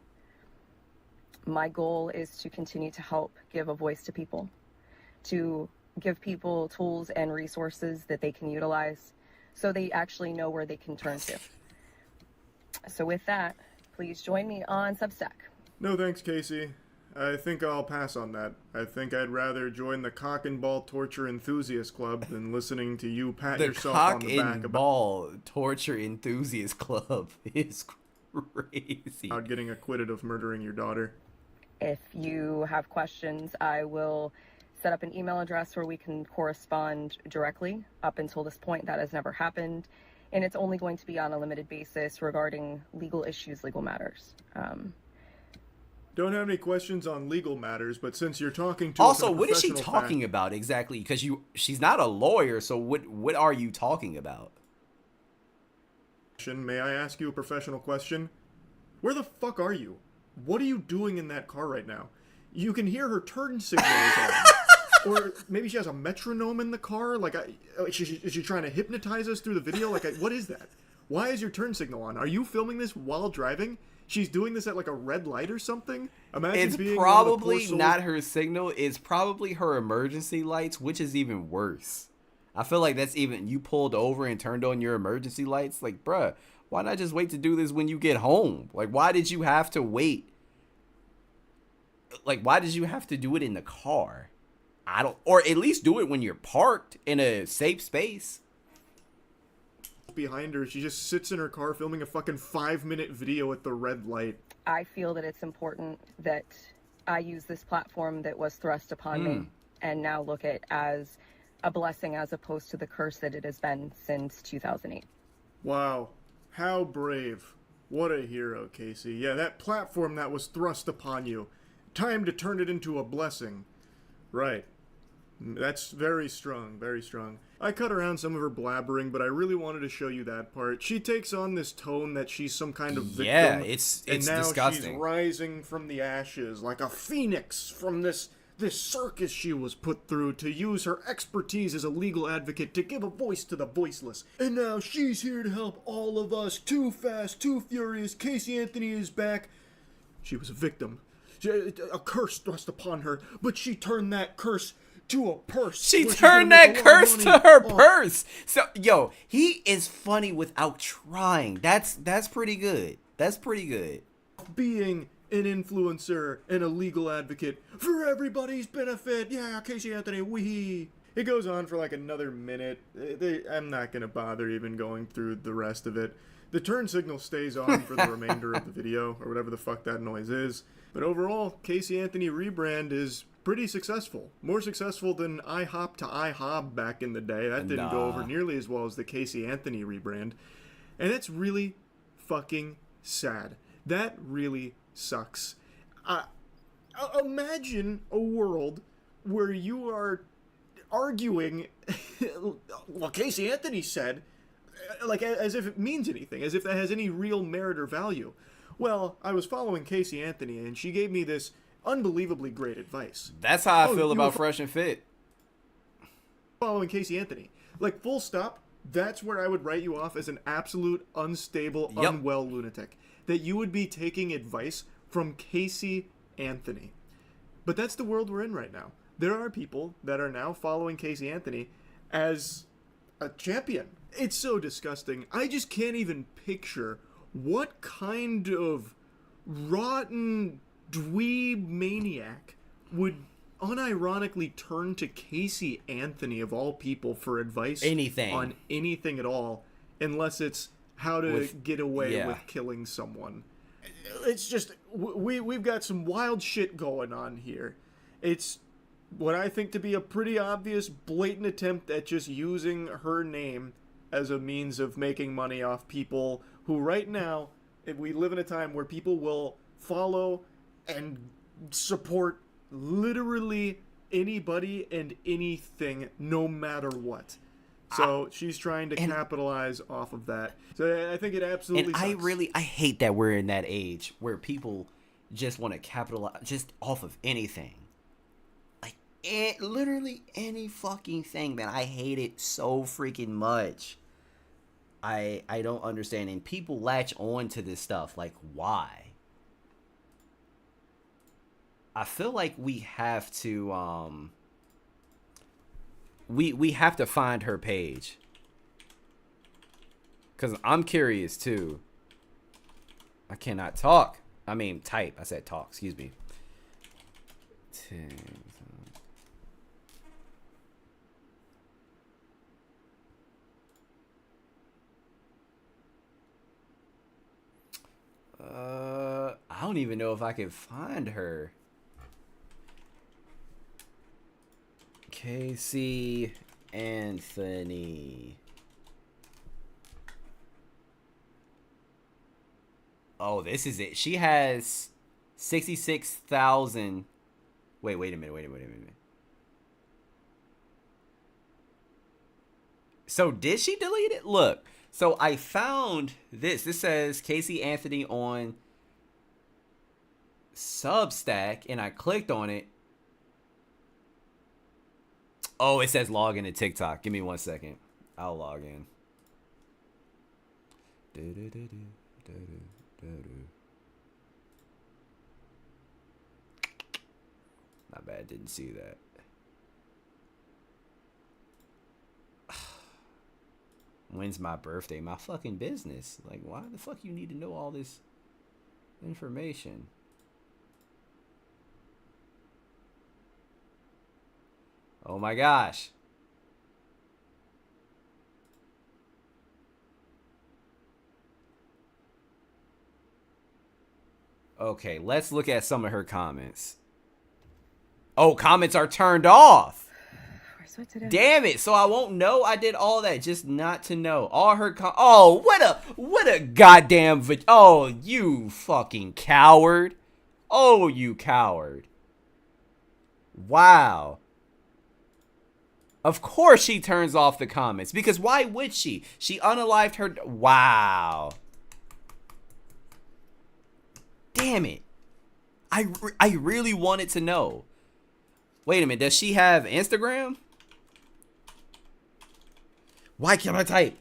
My goal is to continue to help give a voice to people, to give people tools and resources that they can utilize so they actually know where they can turn to. So with that, please join me on Substack. No thanks, Casey. I think I'll pass on that. I think I'd rather join the Cock and Ball Torture Enthusiast Club than listening to you pat The yourself on Cock the back and about Ball Torture Enthusiast Club is crazy. getting acquitted of murdering your daughter. If you have questions, I will set up an email address where we can correspond directly. Up until this point, that has never happened. And it's only going to be on a limited basis regarding legal issues, legal matters. Don't have any questions on legal matters, but since you're talking to Also, what is she talking about exactly? Because she's not a lawyer, so what are you talking about? May I ask you a professional question? Where the fuck are you? What are you doing in that car right now? You can hear her turn signals on. Or maybe she has a metronome in the car? Like, is she trying to hypnotize us through the video? Like, what is that? Why is your turn signal on? Are you filming this while driving? She's doing this at like a red light or something? Imagine It's being probably not her signal. It's probably her emergency lights, which is even worse. I feel like that's even, you pulled over and turned on your emergency lights. Like, bruh, why not just wait to do this when you get home? Like, why did you have to wait? Like, why did you have to do it in the car? Or at least do it when you're parked in a safe space. Behind her, she just sits in her car filming a fucking 5-minute video at the red light. I feel that it's important that I use this platform that was thrust upon me and now look at as a blessing as opposed to the curse that it has been since 2008. Wow. How brave. What a hero, Casey. Yeah, that platform that was thrust upon you. Time to turn it into a blessing. Right. That's very strong, very strong. I cut around some of her blabbering, but I really wanted to show you that part. She takes on this tone that she's some kind of victim. Yeah, it's and now disgusting. She's rising from the ashes like a phoenix from this circus she was put through to use her expertise as a legal advocate to give a voice to the voiceless. And now she's here to help all of us. Too fast, too furious. Casey Anthony is back. She was a victim. A curse thrust upon her, but she turned that curse to a purse. She turned that curse to her purse. So, yo, he is funny without trying. That's pretty good. That's pretty good. Being an influencer and a legal advocate for everybody's benefit. Yeah, Casey Anthony, wee. It goes on for like another minute. I'm not going to bother even going through the rest of it. The turn signal stays on for the remainder of the video, or whatever the fuck that noise is. But overall, Casey Anthony rebrand is pretty successful. More successful than IHOP to IHOB back in the day. That didn't go over nearly as well as the Casey Anthony rebrand. And it's really fucking sad. That really sucks. Imagine a world where you are arguing what Casey Anthony said, like as if it means anything, as if that has any real merit or value. Well, I was following Casey Anthony, and she gave me this unbelievably great advice. That's how I feel about Fresh and Fit. Following Casey Anthony. Like, full stop, that's where I would write you off as an absolute unstable, unwell lunatic. That you would be taking advice from Casey Anthony. But that's the world we're in right now. There are people that are now following Casey Anthony as a champion. It's so disgusting. I just can't even picture what kind of rotten dweeb maniac would unironically turn to Casey Anthony of all people for advice on anything at all, unless it's how to get away with killing someone. It's just, we've got some wild shit going on here. It's what I think to be a pretty obvious, blatant attempt at just using her name as a means of making money off people who right now, if we live in a time where people will follow and support literally anybody and anything, no matter what. So she's trying to capitalize off of that. So I think it absolutely sucks. I hate that we're in that age where people just want to capitalize just off of anything. Like, literally any fucking thing, man. I hate it so freaking much. I don't understand. And people latch on to this stuff. Like, why? I feel like we have to we have to find her page. Cause I'm curious too. I cannot talk. I mean type. I said talk, excuse me. I don't even know if I can find her. Casey Anthony. Oh, this is it. She has 66,000. Wait a minute. So did she delete it? Look. So I found this. This says Casey Anthony on Substack, and I clicked on it. Oh, it says log into TikTok. Give me 1 second. I'll log in. Not bad. Didn't see that. When's my birthday? My fucking business. Like, why the fuck you need to know all this information? Oh my gosh. Okay, let's look at some of her comments. Oh, comments are turned off. Damn it. So I won't know I did all that just not to know. All her oh, what a goddamn oh, you fucking coward. Oh, you coward. Wow. Of course she turns off the comments, because why would she? She unalived her. Wow. Damn it. I really wanted to know. Wait a minute. Does she have Instagram? Why can't I type?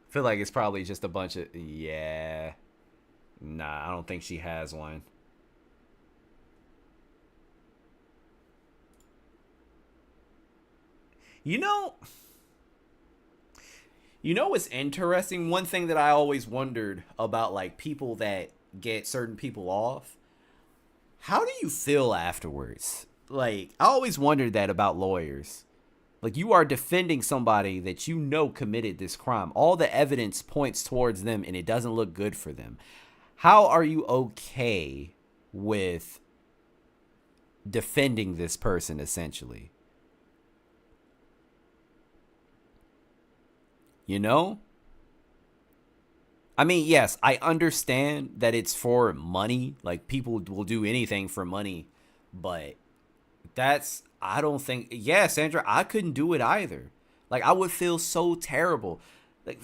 I feel like it's probably just a bunch of, yeah. Nah, I don't think she has one. You know what's interesting? One thing that I always wondered about, like, people that get certain people off. How do you feel afterwards? Like, I always wondered that about lawyers. Like, you are defending somebody that you know committed this crime. All the evidence points towards them and it doesn't look good for them. How are you okay with defending this person, essentially? You know? I mean, yes, I understand that it's for money. Like, people will do anything for money. But that's, I don't think, yeah, Sandra, I couldn't do it either. Like, I would feel so terrible. Like,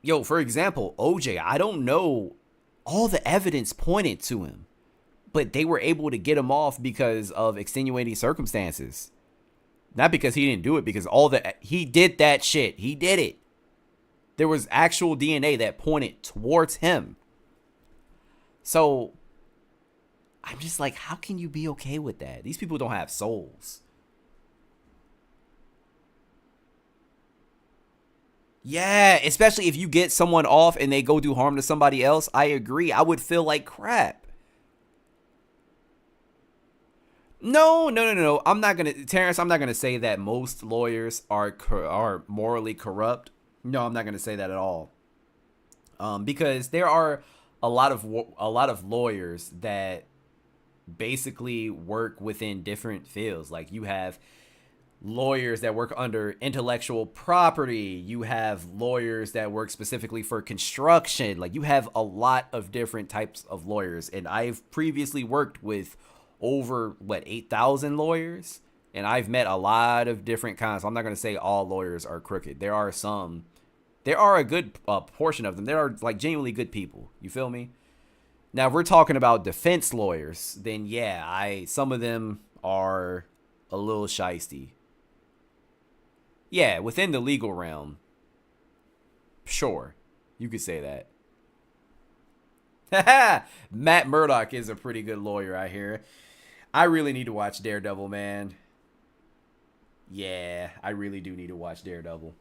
yo, for example, OJ, I don't know, all the evidence pointed to him, but they were able to get him off because of extenuating circumstances. Not because he didn't do it, because he did that shit. He did it. There was actual DNA that pointed towards him. So I'm just like, how can you be okay with that? These people don't have souls. Yeah, especially if you get someone off and they go do harm to somebody else. I agree. I would feel like crap. No. I'm not going to say that most lawyers are morally corrupt. No, I'm not going to say that at all. Because there are a lot of lawyers that basically work within different fields. Like, you have lawyers that work under intellectual property. You have lawyers that work specifically for construction. Like, you have a lot of different types of lawyers. And I've previously worked with over 8,000 lawyers. And I've met a lot of different kinds. So I'm not going to say all lawyers are crooked. There are some. There are a good portion of them. There are, like, genuinely good people. You feel me? Now, if we're talking about defense lawyers, then yeah, some of them are a little shisty. Yeah, within the legal realm, sure, you could say that. Matt Murdock is a pretty good lawyer, I hear. I really need to watch Daredevil, man. Yeah, I really do need to watch Daredevil.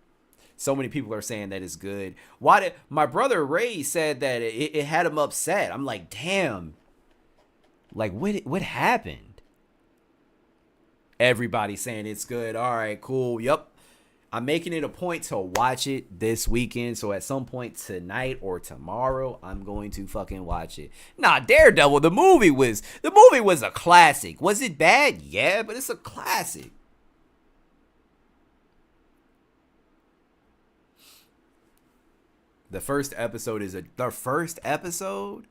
So many people are saying that it's good. Why did my brother Ray said that it had him upset? I'm like, damn. Like, what happened? Everybody saying it's good. All right, cool. Yep. I'm making it a point to watch it this weekend. So at some point tonight or tomorrow, I'm going to fucking watch it. Nah, Daredevil, the movie was a classic. Was it bad? Yeah, but it's a classic. The first episode is the first episode?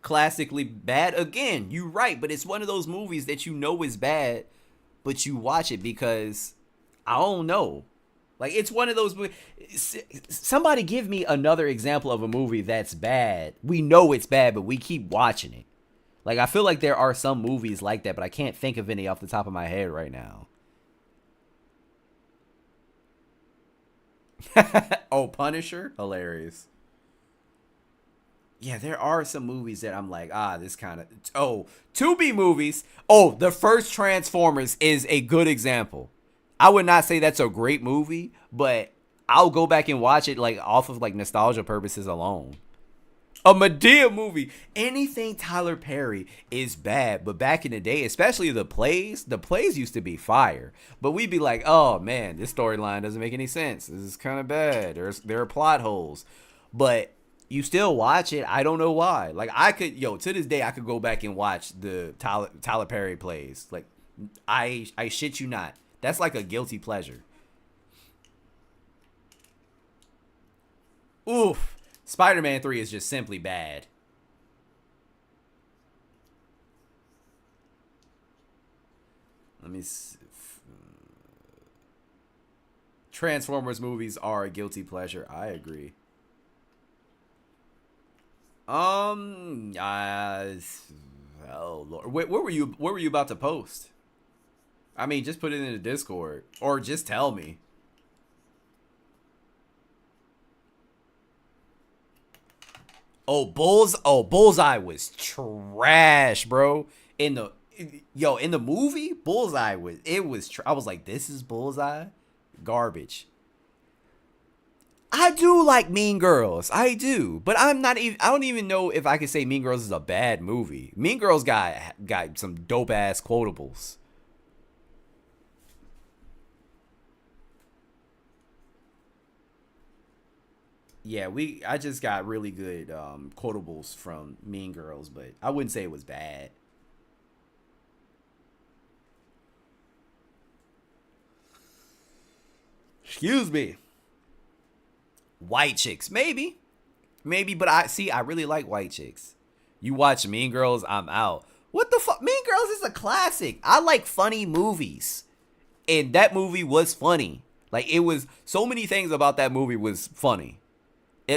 Classically bad? Again, you're right, but it's one of those movies that you know is bad, but you watch it because, I don't know. Like, it's one of those movies. Somebody give me another example of a movie that's bad. We know it's bad, but we keep watching it. Like, I feel like there are some movies like that, but I can't think of any off the top of my head right now. Oh, Punisher? Hilarious. Yeah, there are some movies that I'm like, this kind of... Oh, Tubi movies. Oh, the first Transformers is a good example. I would not say that's a great movie, but I'll go back and watch it like off of like nostalgia purposes alone. A Madea movie. Anything Tyler Perry is bad, but back in the day, especially the plays used to be fire. But we'd be like, oh man, this storyline doesn't make any sense. This is kind of bad. There are plot holes. But you still watch it. I don't know why. Like to this day, I could go back and watch the Tyler Perry plays. Like I shit you not. That's like a guilty pleasure. Oof. Spider-Man 3 is just simply bad. Let me see. Transformers movies are a guilty pleasure. I agree. Oh Lord. What were you about to post? I mean, just put it in the Discord or just tell me. Bullseye was trash, bro. In the movie, Bullseye I was like, this is Bullseye? Garbage. I do like Mean Girls. I do. But I don't even know if I could say Mean Girls is a bad movie. Mean Girls got some dope ass quotables. Yeah, I just got really good quotables from Mean Girls, but I wouldn't say it was bad. Excuse me. White chicks, maybe, but I really like white chicks. You watch Mean Girls, I'm out. What the fuck? Mean Girls is a classic. I like funny movies, and that movie was funny. Like, it was, so many things about that movie was funny.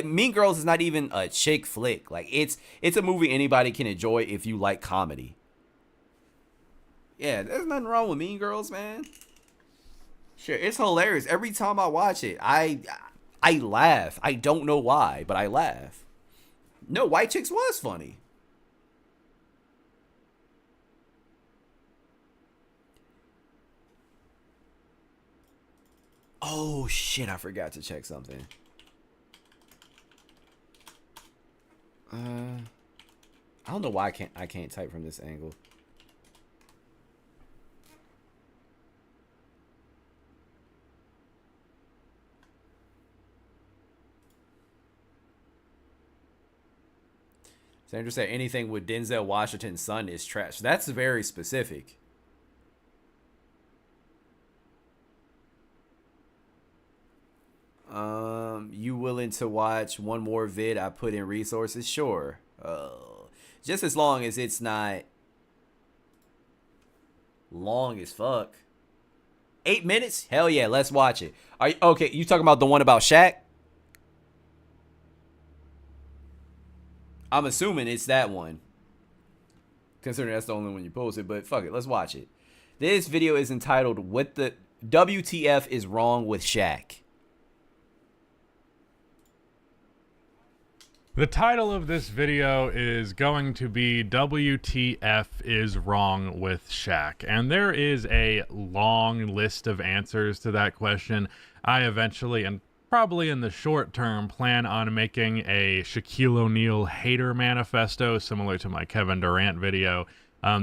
Mean Girls is not even a chick flick. Like, it's a movie anybody can enjoy if you like comedy. Yeah, there's nothing wrong with Mean Girls, man. Sure, it's hilarious. Every time I watch it, I laugh. I don't know why, but I laugh. No, White Chicks was funny. Oh shit, I forgot to check something. I don't know why I can't type from this angle. Sandra said anything with Denzel Washington's son is trash. That's very specific. You willing to watch one more vid I put in resources? Sure. Just as long as it's not long as fuck. 8 minutes? Hell yeah, let's watch it. Okay, you talking about the one about Shaq? I'm assuming it's that one, considering that's the only one you posted. But fuck it, let's watch it. This video is entitled "What the WTF is Wrong with Shaq." The title of this video is going to be WTF is Wrong with Shaq. And there is a long list of answers to that question. I eventually, and probably in the short term, plan on making a Shaquille O'Neal hater manifesto similar to my Kevin Durant video.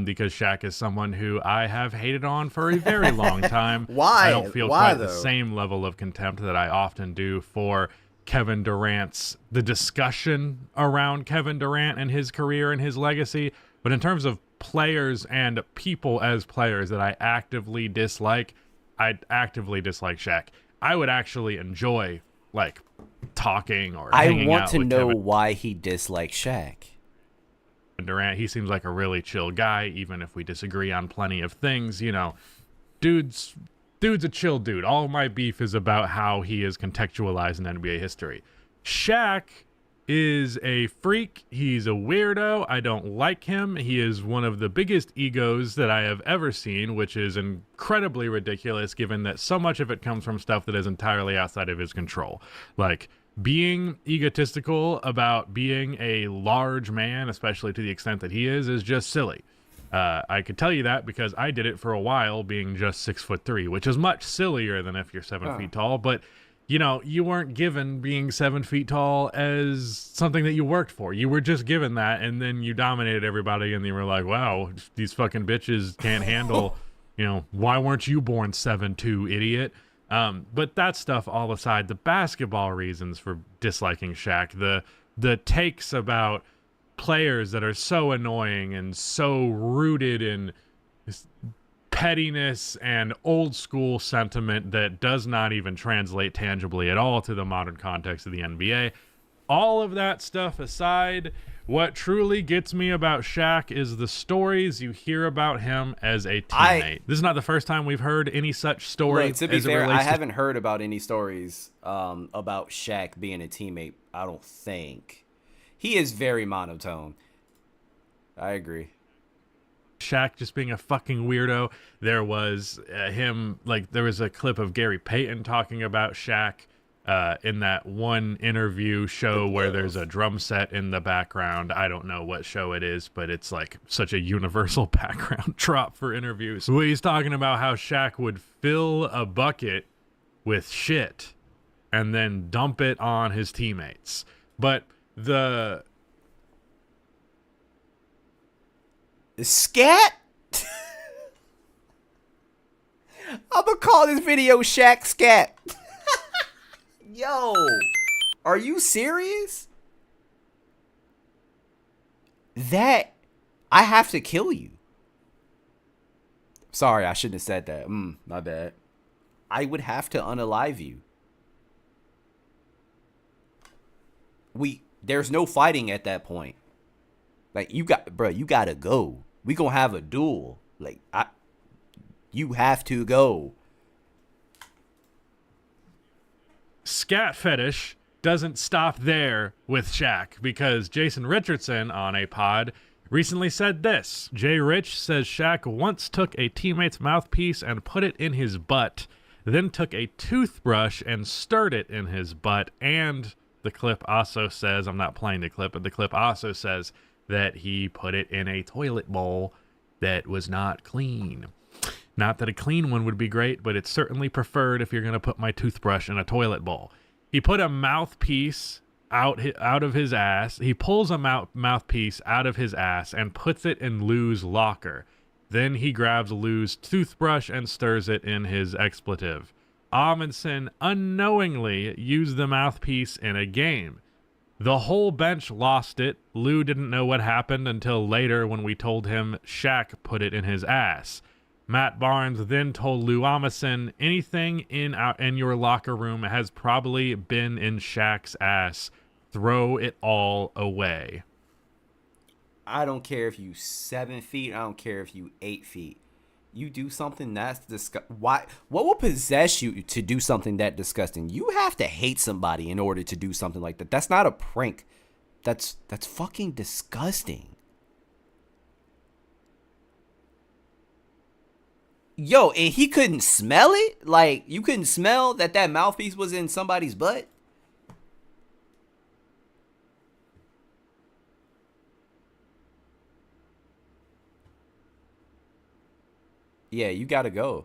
Because Shaq is someone who I have hated on for a very long time. Why? I don't feel Why, quite the though? same level of contempt that I often do for Kevin Durant's, the discussion around Kevin Durant and his career and his legacy. But in terms of players and people as players that I actively dislike, I actively dislike Shaq. I would actually enjoy, like, talking or hanging I want out to with know Kevin why he dislikes Shaq. Durant. He seems like a really chill guy, even if we disagree on plenty of things. You know, dude's a chill dude. All my beef is about how he is contextualized in NBA history. Shaq is a freak. He's a weirdo. I don't like him. He is one of the biggest egos that I have ever seen, which is incredibly ridiculous given that so much of it comes from stuff that is entirely outside of his control. Like, being egotistical about being a large man, especially to the extent that he is just silly. I could tell you that because I did it for a while, being just 6'3", which is much sillier than if you're 7 feet tall. But, you know, you weren't given being 7 feet tall as something that you worked for. You were just given that, and then you dominated everybody, and you were like, wow, these fucking bitches can't handle, you know, why weren't you born 7'2", idiot? But that stuff all aside, the basketball reasons for disliking Shaq, the takes about players that are so annoying and so rooted in pettiness and old school sentiment that does not even translate tangibly at all to the modern context of the NBA. All of that stuff aside, what truly gets me about Shaq is the stories you hear about him as a teammate. This is not the first time we've heard any such story. Look, to be fair, I haven't heard about any stories about Shaq being a teammate. I don't think. He is very monotone. I agree. Shaq just being a fucking weirdo. There was there was a clip of Gary Payton talking about Shaq in that one interview show where there's a drum set in the background. I don't know what show it is, but it's like such a universal background drop for interviews. So he's talking about how Shaq would fill a bucket with shit and then dump it on his teammates. But the scat? I'm gonna call this video Shaq Scat. Yo, are you serious? That I have to kill you. Sorry, I shouldn't have said that. My bad. I would have to unalive you. There's no fighting at that point. Like, you gotta go. We gonna have a duel. Like, you have to go. Scat fetish doesn't stop there with Shaq, because Jason Richardson on a pod recently said this. Jay Rich says Shaq once took a teammate's mouthpiece and put it in his butt, then took a toothbrush and stirred it in his butt, and the clip also says, I'm not playing the clip, but the clip also says that he put it in a toilet bowl that was not clean. Not that a clean one would be great, but it's certainly preferred if you're going to put my toothbrush in a toilet bowl. He put a mouthpiece out of his ass. He pulls a mouthpiece out of his ass and puts it in Lou's locker. Then he grabs Lou's toothbrush and stirs it in his expletive. Amundsen unknowingly used the mouthpiece in a game. The whole bench lost it. Lou didn't know what happened until later when we told him Shaq put it in his ass. Matt Barnes then told Lou Amundsen, anything in your locker room has probably been in Shaq's ass. Throw it all away. I don't care if you 7 feet. I don't care if you 8 feet. You do something that's disgusting. Why? What will possess you to do something that disgusting? You have to hate somebody in order to do something like that. That's not a prank. That's fucking disgusting. Yo, and he couldn't smell it? Like, you couldn't smell that mouthpiece was in somebody's butt? Yeah, you gotta go.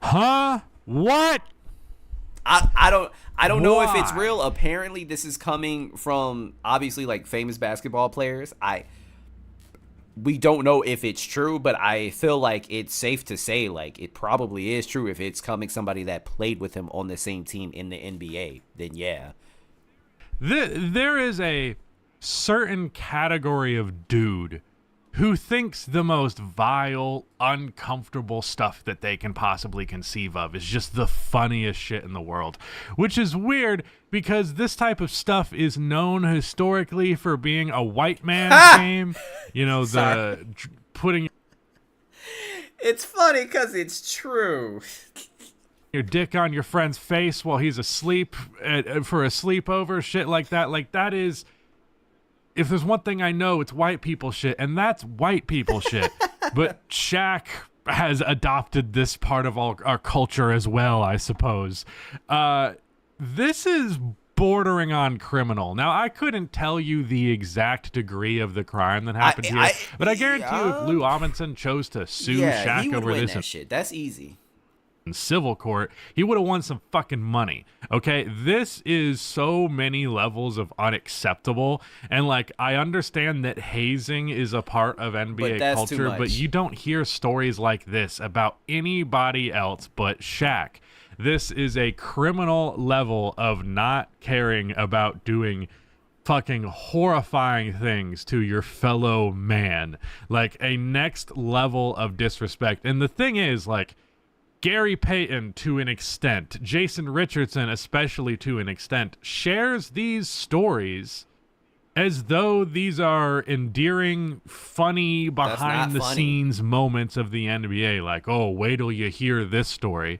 Huh? What? I don't know if it's real. Apparently, this is coming from obviously like famous basketball players. We don't know if it's true, but I feel like it's safe to say like it probably is true. If it's coming somebody that played with him on the same team in the NBA, then yeah. There is a certain category of dude who thinks the most vile, uncomfortable stuff that they can possibly conceive of is just the funniest shit in the world, which is weird because this type of stuff is known historically for being a white man's game. You know, putting... It's funny because it's true. Your dick on your friend's face while he's asleep for a sleepover, shit like that. Like, that is... If there's one thing I know, it's white people shit, and that's white people shit. But Shaq has adopted this part of our culture as well, I suppose. This is bordering on criminal. Now, I couldn't tell you the exact degree of the crime that happened here, but I guarantee you if Lou Amundsen chose to sue Shaq he would over win this that shit. That's easy. in civil court, he would have won some fucking money. Okay, this is so many levels of unacceptable, and like I understand that hazing is a part of NBA culture, but you don't hear stories like this about anybody else but Shaq. This is a criminal level of not caring about doing fucking horrifying things to your fellow man, like a next level of disrespect. And the thing is, like, Gary Payton to an extent, Jason Richardson especially to an extent, shares these stories as though these are endearing, funny, behind the scenes moments of the NBA. Like, oh, wait till you hear this story.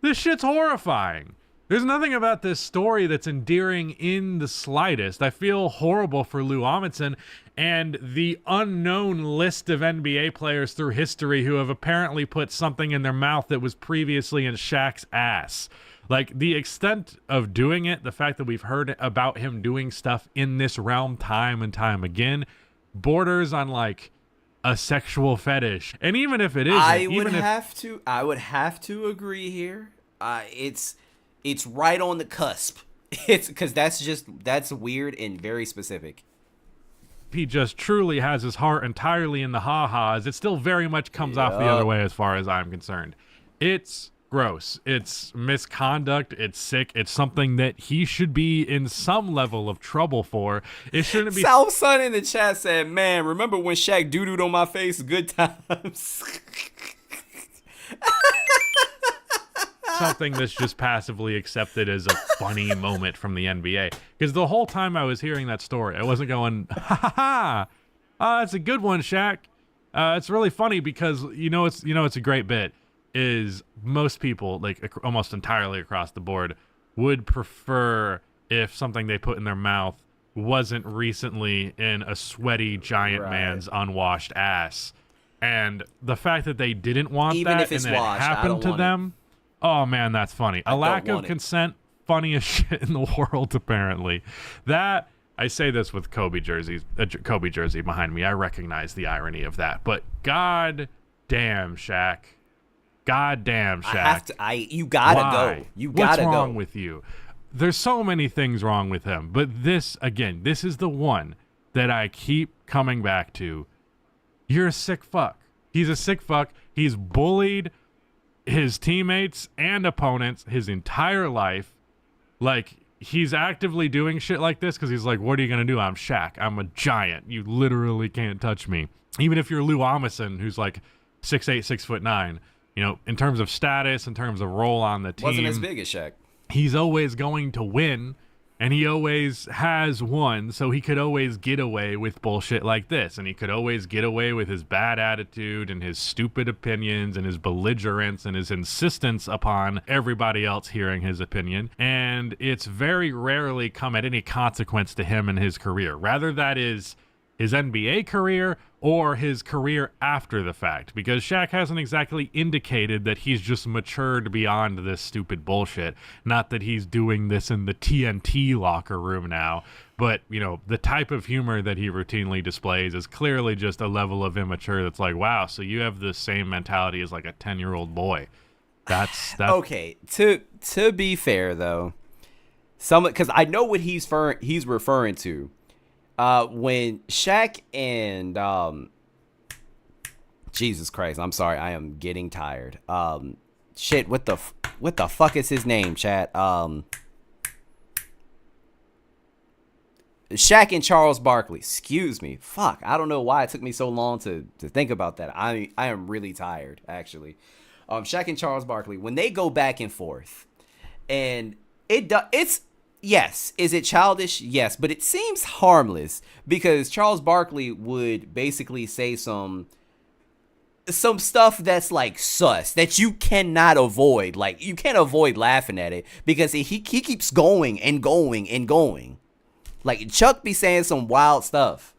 This shit's horrifying. There's nothing about this story that's endearing in the slightest. I feel horrible for Lou Amundsen and the unknown list of NBA players through history who have apparently put something in their mouth that was previously in Shaq's ass. Like, the extent of doing it, the fact that we've heard about him doing stuff in this realm time and time again, borders on, like, a sexual fetish. And even if it isn't, I would have to agree here. It's right on the cusp. It's because that's weird and very specific. He just truly has his heart entirely in the ha-has. It still very much comes off the other way as far as I'm concerned. It's gross. It's misconduct. It's sick. It's something that he should be in some level of trouble for. It shouldn't be. South Sun in the chat said, "Man, remember when Shaq doo-dooed on my face? Good times." Something that's just passively accepted as a funny moment from the NBA. Because the whole time I was hearing that story, I wasn't going, ha ha ha, that's a good one, Shaq. It's really funny because it's a great bit. Is most people, like almost entirely across the board, would prefer if something they put in their mouth wasn't recently in a sweaty giant man's unwashed ass. And the fact that they didn't want Even that if it's and then washed, it happened to them. Oh man, that's funny. A lack of consent, funniest shit in the world, apparently. That, I say this with Kobe jersey behind me. I recognize the irony of that. But god damn, Shaq. God damn, Shaq. You gotta go. You gotta go. What's wrong with you? There's so many things wrong with him. But this, again, this is the one that I keep coming back to. You're a sick fuck. He's a sick fuck. He's bullied his teammates and opponents his entire life. Like, he's actively doing shit like this because he's like, what are you gonna do? I'm Shaq. I'm a giant. You literally can't touch me. Even if you're Lou Amundsen, who's like 6'8", 6'9", you know, in terms of status, in terms of role on the team, wasn't as big as Shaq. He's always going to win And he always has won, so he could always get away with bullshit like this. And he could always get away with his bad attitude and his stupid opinions and his belligerence and his insistence upon everybody else hearing his opinion. And it's very rarely come at any consequence to him and his career. Rather, that is his NBA career or his career after the fact, because Shaq hasn't exactly indicated that he's just matured beyond this stupid bullshit. Not that he's doing this in the TNT locker room now, but, you know, the type of humor that he routinely displays is clearly just a level of immature that's like, wow, so you have the same mentality as like a 10-year-old boy. That's okay. To be fair though, because I know what he's referring to. When Shaq and Jesus Christ, I'm sorry, I am getting tired. Shit, what the fuck is his name, chat? Shaq and Charles Barkley. Excuse me. Fuck, I don't know why it took me so long to think about that. I am really tired, actually. Shaq and Charles Barkley, when they go back and forth, and it's. Yes. Is it childish? Yes. But it seems harmless because Charles Barkley would basically say some stuff that's like sus that you cannot avoid. Like, you can't avoid laughing at it because he keeps going and going and going. Like, Chuck be saying some wild stuff.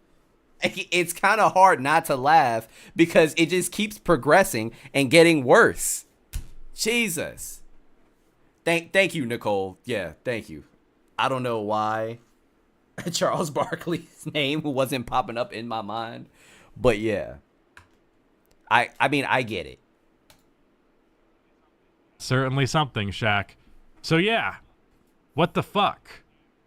It's kind of hard not to laugh because it just keeps progressing and getting worse. Jesus. Thank you, Nicole. Yeah, thank you. I don't know why Charles Barkley's name wasn't popping up in my mind, but yeah. I mean, I get it. Certainly something, Shaq. So yeah, what the fuck?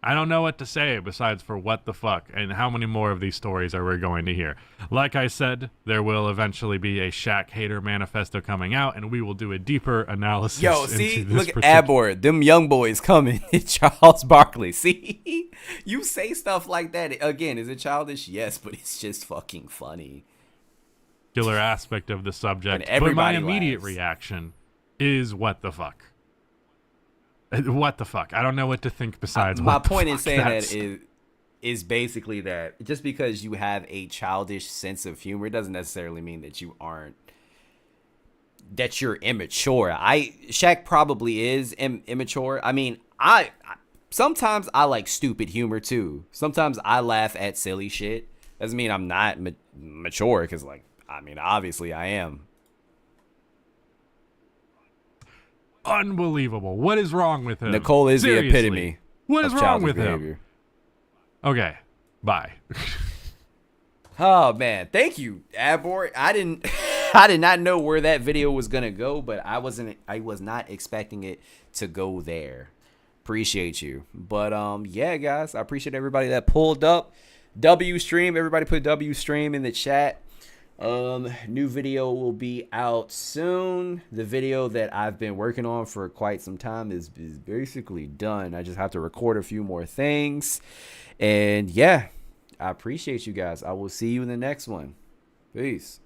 I don't know what to say besides for what the fuck, and how many more of these stories are we going to hear? Like I said, there will eventually be a Shaq hater manifesto coming out, and we will do a deeper analysis. Yo, see, look at Adboard, them young boys coming. Charles Barkley. See, you say stuff like that again. Is it childish? Yes, but it's just fucking funny. Killer aspect of the subject, And but my everybody immediate laughs. reaction is what the fuck. What the fuck? I don't know what to think besides. My what the point in fuck. saying That's- that is basically that just because you have a childish sense of humor doesn't necessarily mean that you're immature. Shaq probably is immature. I mean, I sometimes I like stupid humor too. Sometimes I laugh at silly shit. Doesn't mean I'm not mature, because like, I mean, obviously I am. Unbelievable. What is wrong with him? Nicole is Seriously. the epitome. What is of wrong childish with behavior. him? Okay. Bye. Oh man, thank you, Adboard. I did not know where that video was gonna go, but I was not expecting it to go there. Appreciate you. But yeah, guys, I appreciate everybody that pulled up. W stream, everybody put W stream in the chat. New video will be out soon. The video that I've been working on for quite some time is basically done. I just have to record a few more things. And yeah, I appreciate you guys. I will see you in the next one. Peace.